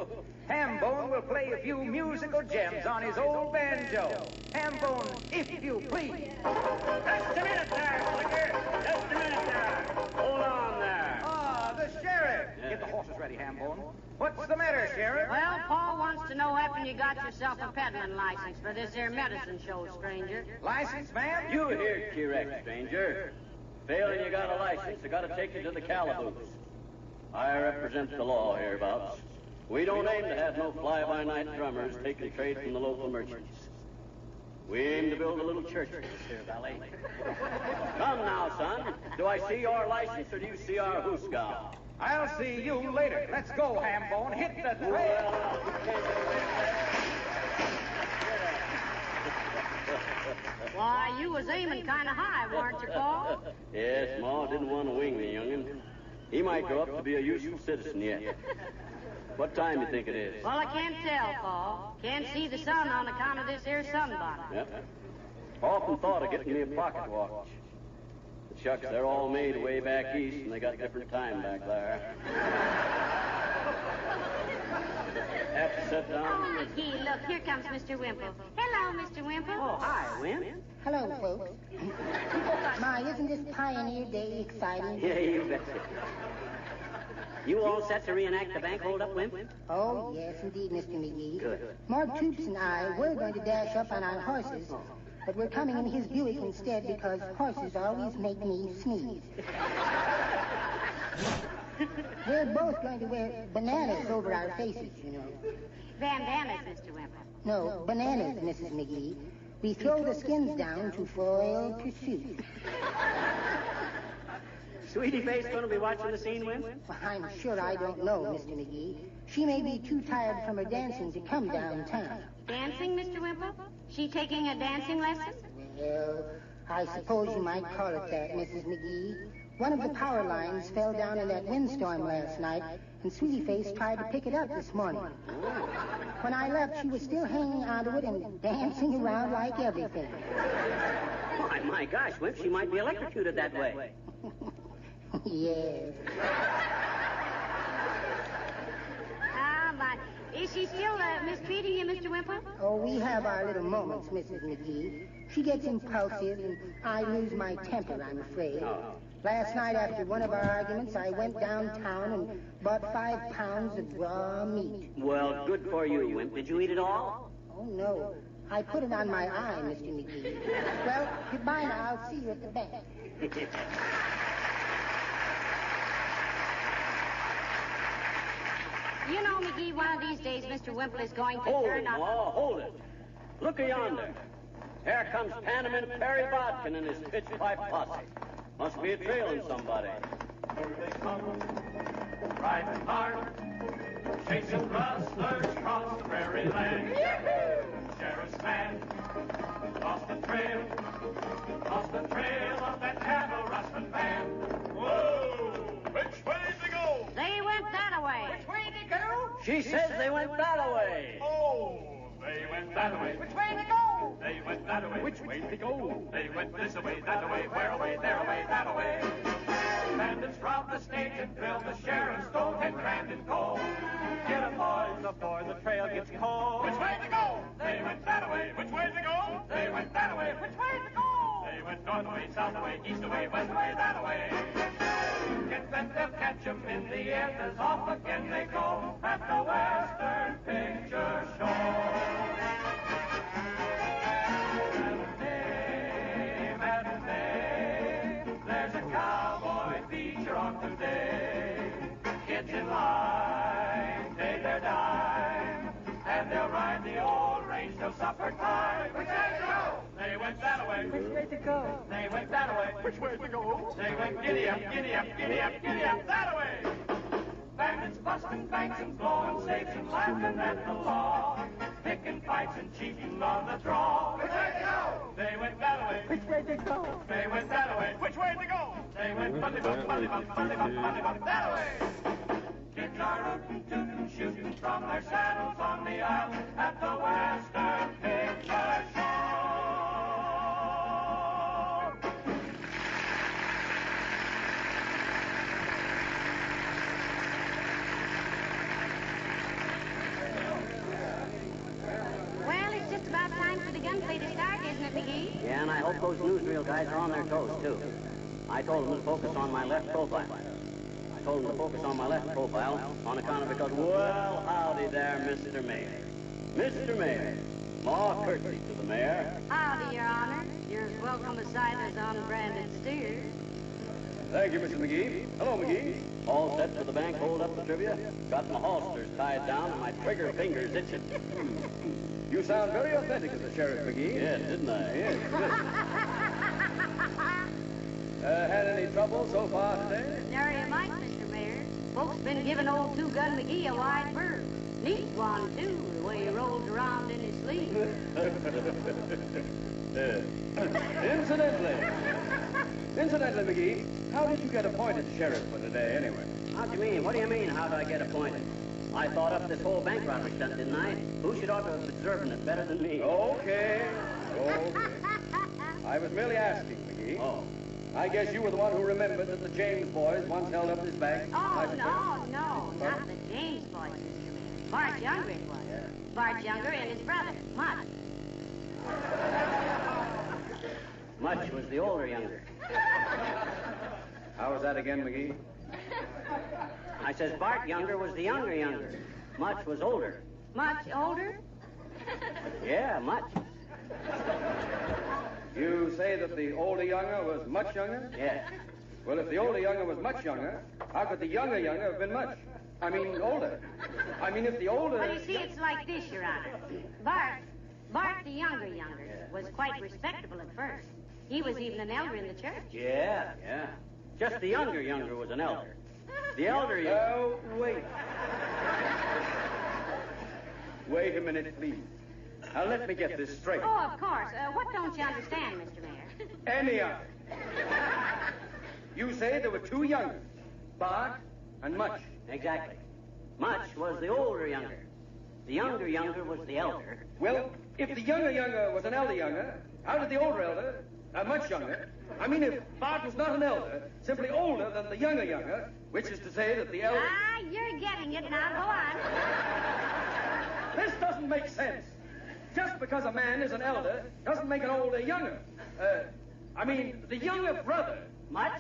Hambone will play a few musical gems on his old banjo. Hambone, if you please. Just a minute there, Slicker. Just a minute there. Hold on there. Ah, the sheriff. Get the horses ready, Hambone. What's the matter, Sheriff? Well, Paul wants to know happen you got yourself a peddling license for this here medicine show, stranger. License, ma'am? You hear correct, stranger. Failing you got a license, they got to take you to the calaboose. I represent the law hereabouts. We don't aim to have no fly-by-night drummers taking trade from the local merchants. We aim to build a little church in this here valley. Come now, son. Do I see your license or do you see our hoosegow? I'll see you later. Let's go, Hambone. Hit the trail. Why, you was aiming kind of high, weren't you, Paul? Yes, Ma didn't want to wing me, young'un. He might grow up to be a useful citizen yet. What time you think it is? Well, I can't tell, Paul. Can't see the sun on account of this here sunbonnet. Yep. Often thought of getting me a pocket watch. But shucks, they're all made way back east, and they got different time back there. Have to sit down. Oh, McGee, look, here comes Mr. Wimple. Hello, Mr. Wimple. Oh, hi, Wimp. Hello, folks. My, isn't this Pioneer Day exciting? Yeah, you betcha. You all set to reenact the bank hold-up, Wimp? Oh, yes, indeed, Mr. McGee. Good. Mark Toops and I were going to dash up on our horses, but we're coming in his Buick instead because horses always make me sneeze. We're both going to wear bananas over our faces, you know. Bandanas, Mr. Wimple. No, bananas, Mrs. McGee. We throw the skins down to foil pursuit. Sweetie Face going to be watching the scene, Wimp? Well, I'm sure I don't know, Mr. McGee. She may be too tired from her dancing to come downtown. Dancing, Mr. Wimple? She taking a dancing lesson? Well, I suppose you might call it that, Mrs. McGee. One of the power lines fell down in that windstorm last night, and Sweetie Face tried to pick it up this morning. When I left, she was still hanging onto it and dancing around like everything. Why, my gosh, Wimp, she might be electrocuted that way. Yes. Ah, my. Is she still mistreating you, Mr. Wimple? Oh, we have our little moments, Mrs. McGee. She gets impulsive, and I lose my temper, I'm afraid. Last night, after one of our arguments, I went downtown and bought 5 pounds of raw meat. Well, good for you, Wimp. Did you eat it all? Oh, no. I put it on my eye, Mr. McGee. Well, goodbye now. I'll see you at the bank. You know, McGee, one of these days, Mr. Wimple is going to turn up. Oh, hold it. Look yonder. Here comes Panamint Perry Bodkin and his pitch pipe posse. Must be a trailing somebody. Here they come, riding hard, chasing rustlers across the prairie land. Sheriff's man lost the trail of that cattle rustling band. Whoa! Which way they go? They went that way. Which way they go? She says they went that way. Oh, they went that way. Which way they go? They went that way. Which way they go? They went this way, that way, where away, there away, that away. Bandits robbed the stage and filled the sheriff's stone and crammed in coal. Get 'em, boys, before the trail gets cold. Which way they go? They went that way. Which way they go? They went that way. Which way they go? They went north away, south away, east away, west away, that away. Get them, they'll catch 'em in the end as off again they go at the Western Picture Show. There's a cowboy feature on today. Kids in line, pay their dime, and they'll ride the old range till supper time. Which way to go? They went that way. Which way to go? They went that way. Which way to go? They went giddy up, giddy up, giddy up, giddy up, that way. Bandits busting banks and blowing safes and laughing at the law, picking fights and cheating on the draw. Which way to go? They went that way. Which way to go? They went that way. Which way to go? They went bunny bump, bunny bump, bunny bump, bunny bump, that way. Kids are rootin', tootin', shootin' from their saddles on the aisle at the Western Picture Show. Well, it's just about time for the gunplay to start, isn't it, McGee? Yeah, and I hope those newsreel guys are on their toes, too. I told them to focus on my left profile. On account of because, well, howdy there, Mr. Mayor. Mr. Mayor, more courtesy to the mayor. Howdy, Your Honor. You're as welcome as those unbranded steers. Thank you, Mr. McGee. Hello, McGee. All set for the bank hold up the trivia? Got my holsters tied down and my trigger fingers itching. You sound very authentic as a sheriff, McGee. Yes, didn't I? Yes, good. Had any trouble so far today? Nary a mite, Mr. Mayor. Folks been giving old Two-Gun McGee a wide berth. Neat one, too, the way he rolls around in his sleeve. Incidentally, McGee, how did you get appointed sheriff for today, anyway? How do you mean? What do you mean, how do I get appointed? I thought up this whole bank robbery stunt, didn't I? Who should ought to have observed it better than me? Okay. I was merely asking, McGee. Oh. I guess you were the one who remembered that the James boys once held up this bank. Oh, no, not the James boys, Mr. Mayor. Bart Younger it was. Yeah. Bart Younger and his brother, Mutt. Much was the older Younger. How was that again, McGee? I says Bart Younger was the younger. Much was older. Much older? Yeah, much. You say that the older younger was much younger? Yeah. Well, if the older younger was much younger, how could the younger have been much? I mean, older. I mean, if the older... Well, you see, it's like this, Your Honor. Bart the younger was quite respectable at first. He was even an elder in the church. Yeah. Just the younger was an elder. The elder... Oh, wait. Wait a minute, please. Now, let me get this straight. Oh, of course. What don't you understand, Mr. Mayor? Any of it. You say there were two youngers, Bart and Much. Exactly. Much was the older Younger. The younger was the elder. Well, if the younger was an elder younger, how did the older elder, much younger, I mean, if Bart was not an elder, simply older than the younger, which is to say that the elder... Ah, you're getting it. Now, go on. This doesn't make sense. Just because a man is an elder doesn't make an older younger. I mean, the younger brother... Much